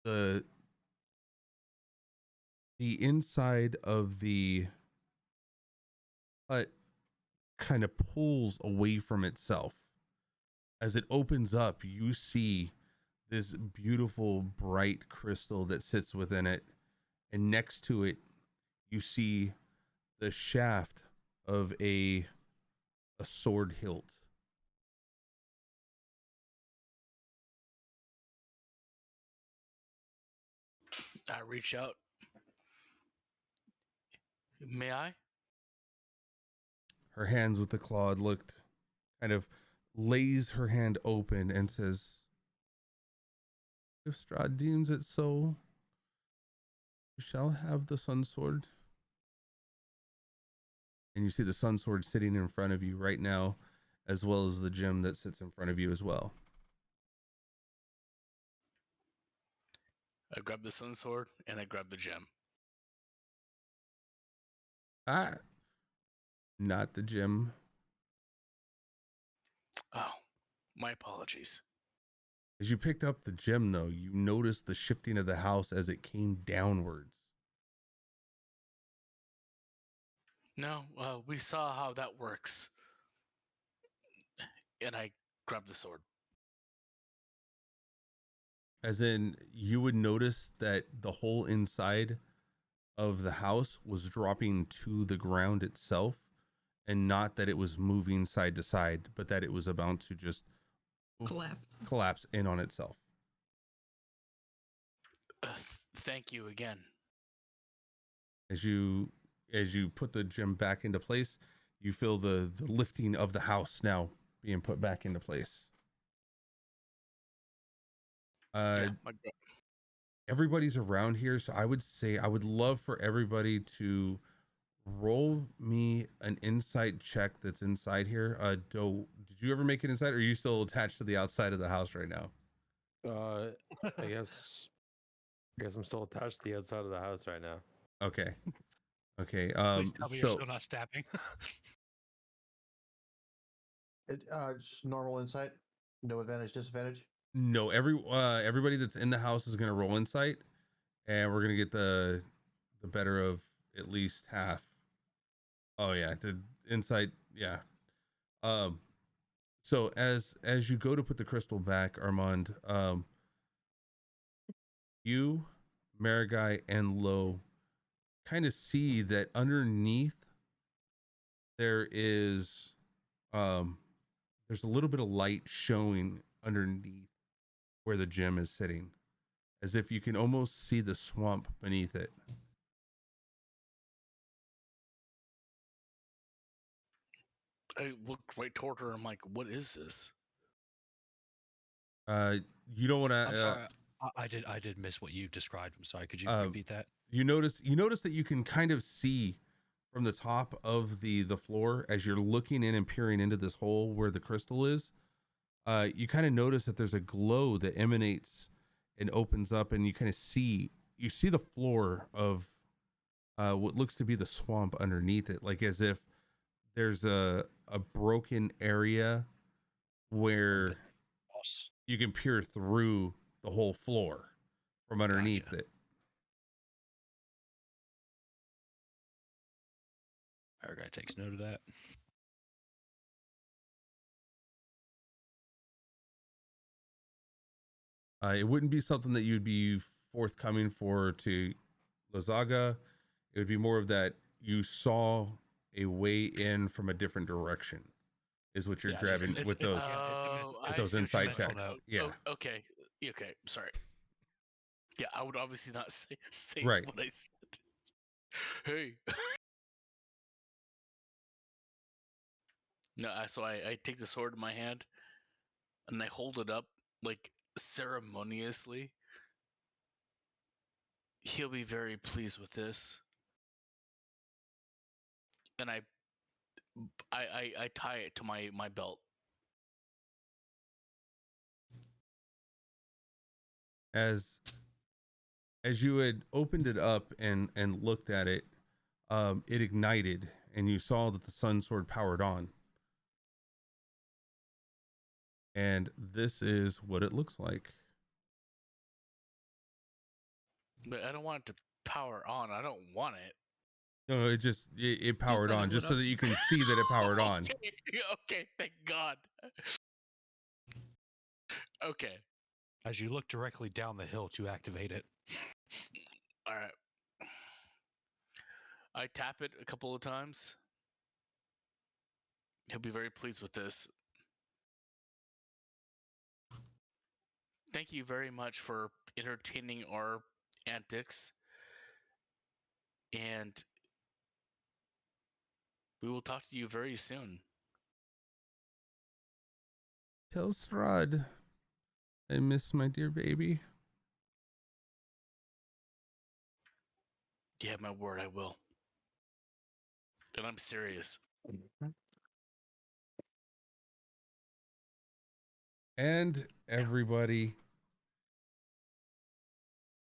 The inside of the hut kind of pulls away from itself. As it opens up, you see this beautiful bright crystal that sits within it, and next to it you see the shaft of a sword hilt. I reach out. May I? Her hands with the claw looked, kind of lays her hand open and says, "If Strahd deems it so, you shall have the sun sword." And you see the sun sword sitting in front of you right now, as well as the gem that sits in front of you as well. I grab the sun sword and I grab the gem. Not the gem. Oh, my apologies. As you picked up the gem, though, you noticed the shifting of the house as it came downwards. No, we saw how that works. And I grab the sword. As in, you would notice that the whole inside of the house was dropping to the ground itself, and not that it was moving side to side, but that it was about to just collapse in on itself. Thank you again. As you put the gem back into place, you feel the lifting of the house now being put back into place. Everybody's around here, so I would say I would love for everybody to roll me an insight check that's inside here. Did you ever make it inside, or are you still attached to the outside of the house right now? I guess I'm still attached to the outside of the house right now. Okay. Please tell me you're still not stabbing. Just normal insight. No advantage, disadvantage. No, everybody that's in the house is gonna roll insight, and we're gonna get the better of at least half. Oh yeah, the insight, yeah. So as you go to put the crystal back, Armand, you, Marigai, and Lo kind of see that underneath there is there's a little bit of light showing underneath where the gem is sitting, as if you can almost see the swamp beneath it. I look right toward her. I'm like, what is this? You don't want I'm to sorry. I did miss what you described. I'm sorry. Could you repeat that? you notice that you can kind of see from the top of the floor as you're looking in and peering into this hole where the crystal is. You kind of notice that there's a glow that emanates and opens up, and you kind of see the floor of what looks to be the swamp underneath it, like as if there's a broken area where you can peer through the whole floor from underneath it. Our guy takes note of that. It wouldn't be something that you'd be forthcoming for to Lazaga. It would be more of that you saw a way in from a different direction, is what you're grabbing with those inside checks. Yeah. Okay. Okay. Sorry. Yeah, I would obviously not say Right. what I said. Hey. No, so I take the sword in my hand and I hold it up like ceremoniously. He'll be very pleased with this. And I tie it to my belt. As you had opened it up and looked at it, it ignited, and you saw that the sun sword powered on. And this is what it looks like. But I don't want it to power on. I don't want it. No, it powered on just so that you can see that it powered on. Okay, thank God. Okay. As you look directly down the hill to activate it. All right. I tap it a couple of times. He'll be very pleased with this. Thank you very much for entertaining our antics. And we will talk to you very soon. Tell Strahd I miss my dear baby. You have my word, I will. And I'm serious. And everybody,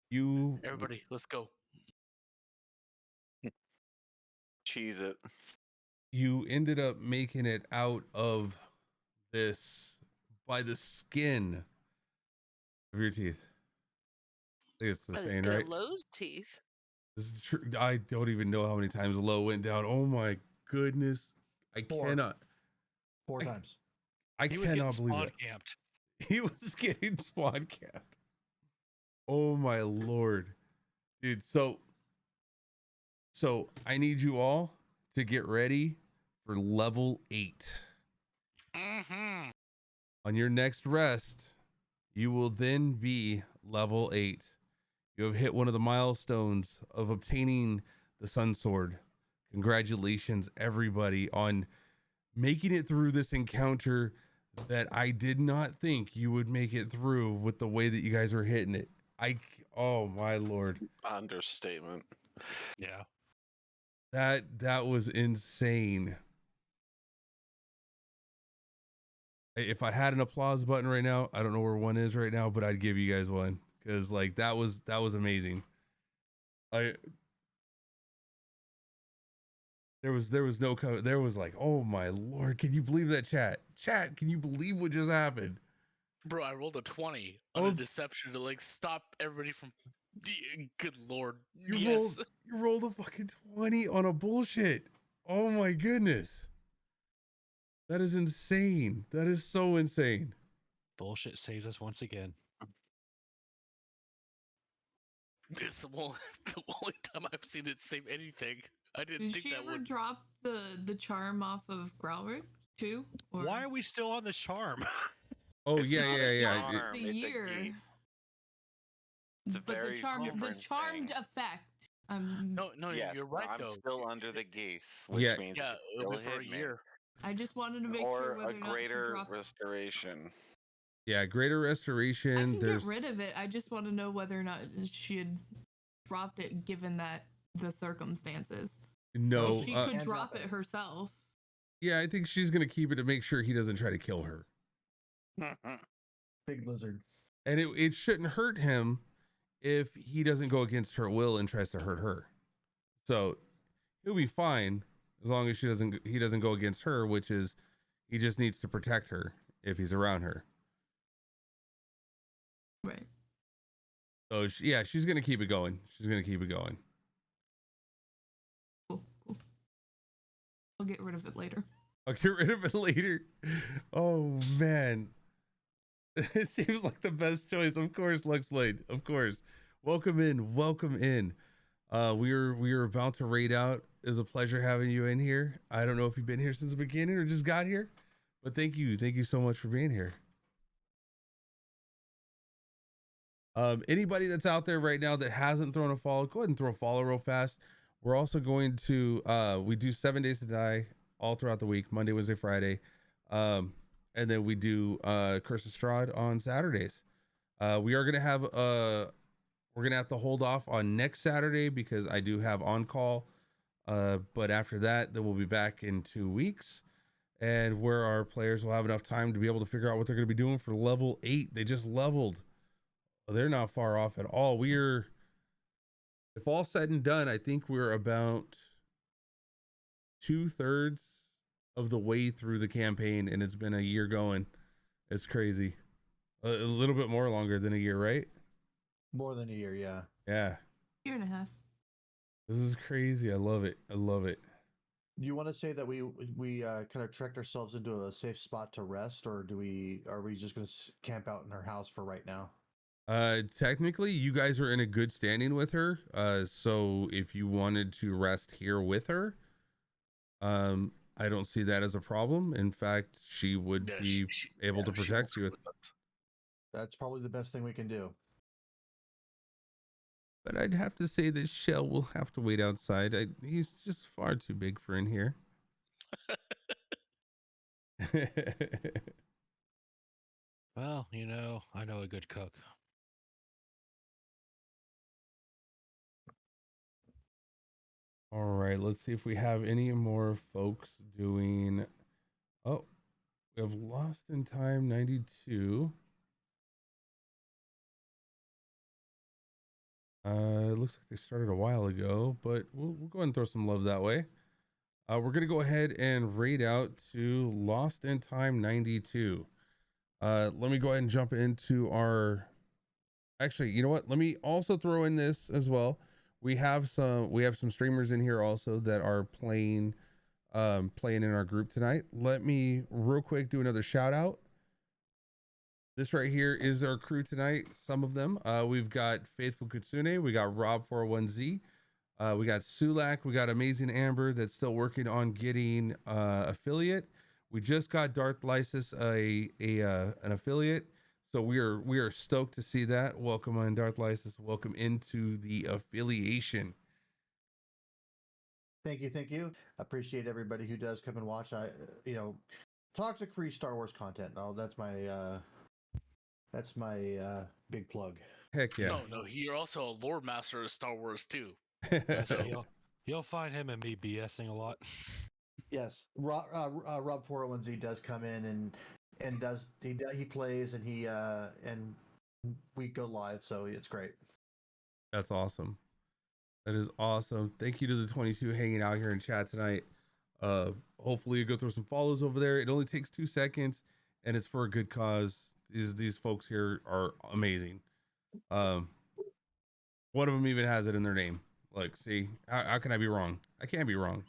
Everybody, let's go. Cheese it. You ended up making it out of this by the skin of your teeth. I think it's the same, right? Lowe's teeth. This is true. I don't even know how many times Low went down. Oh my goodness. Cannot. Four times. I cannot believe it. Camped. He was getting spawn camped. Oh my Lord. Dude, so I need you all to get ready for level 8. Mm-hmm. On your next rest, you will then be level 8. You have hit one of the milestones of obtaining the Sun Sword. Congratulations, everybody, on making it through this encounter that I did not think you would make it through with the way that you guys were hitting it. Oh my Lord. Understatement. Yeah. That was insane. If I had an applause button right now, I don't know where one is right now, but I'd give you guys one, because like that was amazing. There was like, oh my Lord, can you believe that? Chat, can you believe what just happened? Bro, I rolled a 20 on a deception to like stop everybody from. Good Lord. You rolled a fucking 20 on a bullshit. Oh my goodness. That is insane. That is so insane. Bullshit saves us once again. This the only time I've seen it save anything. I didn't Did think she that ever would. drop the charm off of Growlithe too? Or Why are we still on the charm? Oh It's yeah, not yeah, a yeah. Once charm, a it's a year. geese. It's a But the very charm, the different charmed thing. effect. No, Yes, you're right I'm though. still under the geese, which Yeah. means Yeah, it it'll still be for a hit me. year. I just wanted to make sure Or a whether or not to greater drop. restoration. Yeah, greater I restoration. can There's get rid of it. I just want to know whether or not she had dropped it, given that the circumstances. no. She could Can't drop drop it it. herself. Yeah, I think she's gonna keep it to make sure he doesn't try to kill her, Big lizard. and it shouldn't hurt him if he doesn't go against her will and tries to hurt her. So he'll be fine as long as he doesn't go against her, which is he just needs to protect her if he's around her. Right. So yeah, she's gonna keep it going. She's gonna keep it going. Cool. I'll get rid of it later. I'll get rid of it later. Oh man, it seems like the best choice. Of course, Luxblade. Of course. Welcome in. Welcome in. We are about to raid out. It's a pleasure having you in here. I don't know if you've been here since the beginning or just got here, but thank you so much for being here. Anybody that's out there right now that hasn't thrown a follow, go ahead and throw a follow real fast. We're also going to we do 7 days to die all throughout the week, Monday, Wednesday, Friday, and then we do Curse of Strahd on Saturdays. We are gonna have we're gonna have to hold off on next Saturday because I do have on call, but after that then we'll be back in 2 weeks, and where our players will have enough time to be able to figure out what they're going to be doing for level 8. They just leveled. They're not far off at all. If all said and done, I think we're about 2/3 of the way through the campaign, and it's been a year going. It's crazy. A little bit more longer than a year, right? More than a year, yeah. Yeah. Year and a half. This is crazy. I love it. I love it. Do you want to say that we kind of trekked ourselves into a safe spot to rest, or are we just going to camp out in her house for right now? Technically you guys are in a good standing with her. So if you wanted to rest here with her, I don't see that as a problem. In fact, she would be able to protect you. That's probably the best thing we can do. But I'd have to say that Shell will have to wait outside. He's just far too big for in here. Well, I know a good cook. All right, let's see if we have any more folks doing. Oh, we have Lost in Time 92. It looks like they started a while ago, but we'll go ahead and throw some love that way. We're gonna go ahead and raid out to Lost in Time 92. Let me go ahead and jump into our. Actually, you know what? Let me also throw in this as well. We have some streamers in here also that are playing in our group tonight. Let me real quick do another shout out. This right here is our crew tonight. Some of them. We've got Faithful Kutsune, we got Rob41Z, we got Sulak, we got Amazing Amber that's still working on getting affiliate. We just got Darth Lysis an affiliate. So we are stoked to see that. Welcome on, Darth Lysis. Welcome into the affiliation. Thank you. Appreciate everybody who does come and watch. Toxic free Star Wars content. Oh, that's my big plug. Heck yeah. No, you're also a lore master of Star Wars too. So you'll find him and me BSing a lot. Yes, Rob 401Z does come in and he plays and and we go live, so it's great. That's awesome. That is awesome. Thank you to the 22 hanging out here in chat tonight. Hopefully you go through some follows over there. It only takes 2 seconds and it's for a good cause. These folks here are amazing. One of them even has it in their name. Like, see, how can I be wrong? I can't be wrong.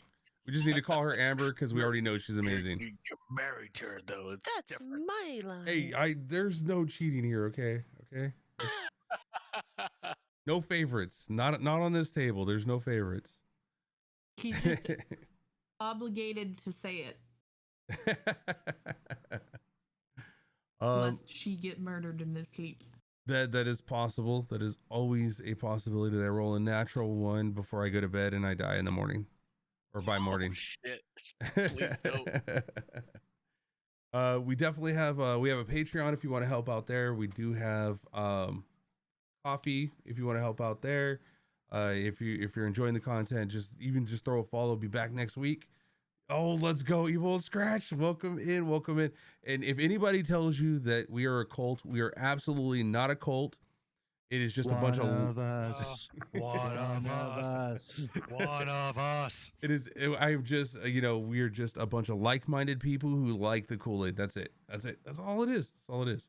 We just need to call her Amber because we already know she's amazing. You're married to her though. It's That's different. my line. Hey, there's no cheating here, okay? Okay. No favorites. Not on this table. There's no favorites. He's just obligated to say it, lest she get murdered in his sleep. That is possible. That is always a possibility that I roll a natural one before I go to bed and I die in the morning, or by morning. Shit. Please don't. We definitely have a Patreon if you want to help out there. We do have coffee if you want to help out there. If you're enjoying the content, just throw a follow. Be back next week. Oh, let's go, Evil Scratch. Welcome in. And if anybody tells you that we are a cult, we are absolutely not a cult. It is just a bunch of us. One of us. One of us. I'm just, we are just a bunch of like-minded people who like the Kool-Aid. That's it. That's all it is. That's all it is.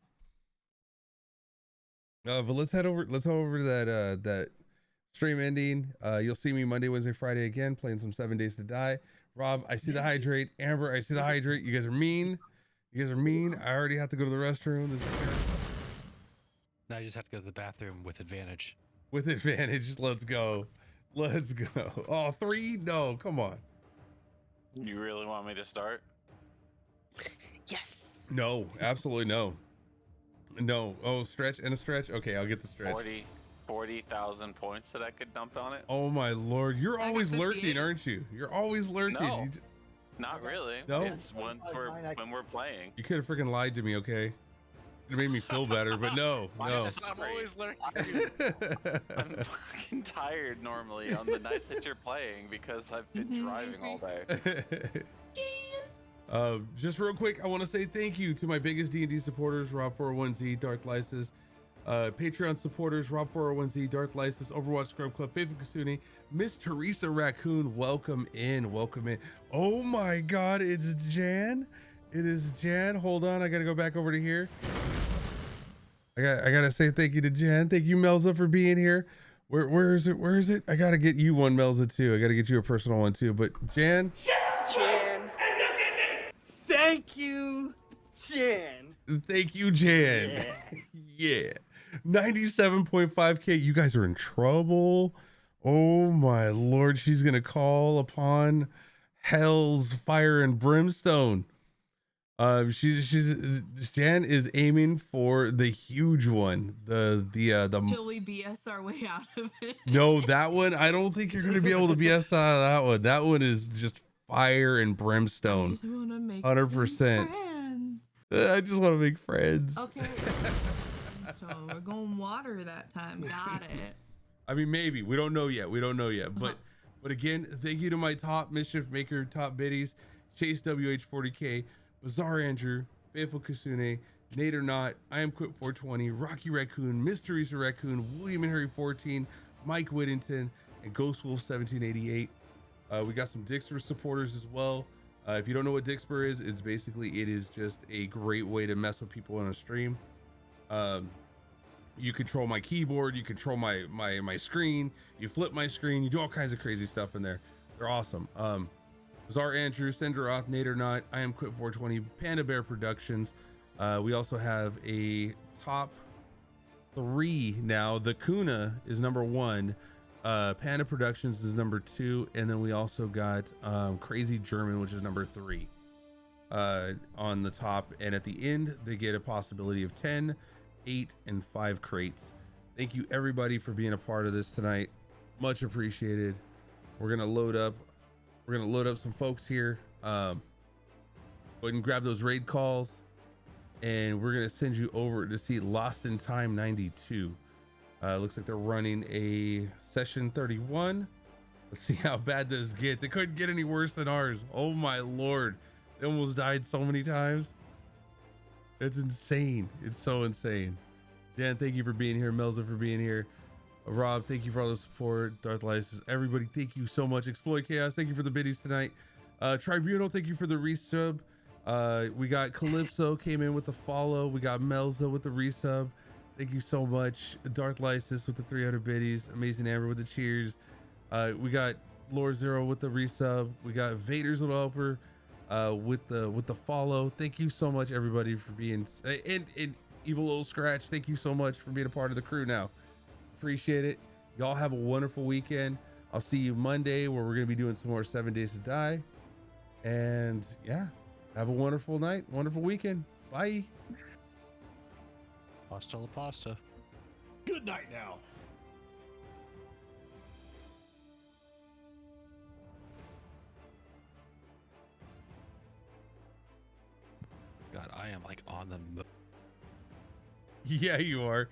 But let's head over to that stream ending. You'll see me Monday, Wednesday, Friday again, playing some 7 Days to Die. Rob, I see the hydrate. Amber, I see the hydrate. You guys are mean. I already have to go to the restroom. This is terrible. Now you just have to go to the bathroom with advantage. Let's go. Oh, 3? No, come on. You really want me to start? Yes. No, absolutely no. Oh, stretch and a stretch. Okay, I'll get the stretch. 40,000 points that I could dump on it. Oh my lord, you're I got always 58. lurking, aren't you? You're always lurking. No. Not really. No? It's when we're playing. You could have freaking lied to me, okay? It made me feel better, but no. I'm always learning. I'm fucking tired normally on the nights that you're playing because I've been driving all day. Just real quick, I want to say thank you to my biggest D&D supporters, Rob401Z, Darth Lysis, Patreon supporters, Rob401Z, Darth Lysis, Overwatch Scrub Club, Faithful Kasuni, Miss Teresa Raccoon, welcome in. Oh my god, it's Jan. It is Jan. Hold on, I gotta go back over to here. I gotta say thank you to Jan. Thank you, Melza, for being here. Where is it? I gotta get you one, Melza, too. I gotta get you a personal one too. But Jan. Thank you, Jan. Thank you, Jan. Yeah. 97.5K. You guys are in trouble. Oh my lord, she's gonna call upon hell's fire and brimstone. Jan is aiming for the huge one. The Till we BS our way out of it. No, that one I don't think you're gonna be able to BS out of that one. That one is just fire and brimstone. 100%. I just want to make friends. Okay. So we're going water that time. Got it. I mean, maybe. We don't know yet. But again, thank you to my top mischief maker, top biddies, Chase WH40K, Bizarre Andrew, Faithful Kasune, Nate or Not, I Am Quit 420, Rocky Raccoon, Miss Teresa Raccoon, William and Harry 14, Mike Whittington, and Ghost Wolf 1788. We got some Dixper supporters as well. If you don't know what Dixper is, it is just a great way to mess with people on a stream. You control my keyboard, you control my screen, you flip my screen, you do all kinds of crazy stuff in there. They're awesome. Bizarre Andrew, Senderoth, Nate or Not, I Am Quit 420, Panda Bear Productions. We also have a top 3 now. The Kuna is number 1. Panda Productions is number 2, and then we also got Crazy German, which is number 3 on the top. And at the end, they get a possibility of 10, 8, and 5 crates. Thank you everybody for being a part of this tonight. Much appreciated. We're gonna load up some folks here. Go ahead and grab those raid calls, and we're gonna send you over to see Lost in Time 92. Looks like they're running a session 31. Let's see how bad this gets. It couldn't get any worse than ours. Oh my lord, they almost died so many times. It's insane. It's so insane. Dan, thank you for being here. Melza for being here. Rob, thank you for all the support. Darth Lysis, everybody, thank you so much. Exploit Chaos, thank you for the biddies tonight. Tribunal, thank you for the resub. We got Calypso came in with the follow. We got Melza with the resub. Thank you so much. Darth Lysis with the 300 biddies. Amazing Amber with the cheers. We got Lord Zero with the resub. We got Vader's little helper with the follow. Thank you so much, everybody, for being and Evil Little Scratch. Thank you so much for being a part of the crew now. Appreciate it. Y'all have a wonderful weekend. I'll see you Monday where we're going to be doing some more 7 Days to Die. And yeah, have a wonderful night, wonderful weekend. Bye. Pasta la pasta. Good night now. God, I am like on the Yeah, you are.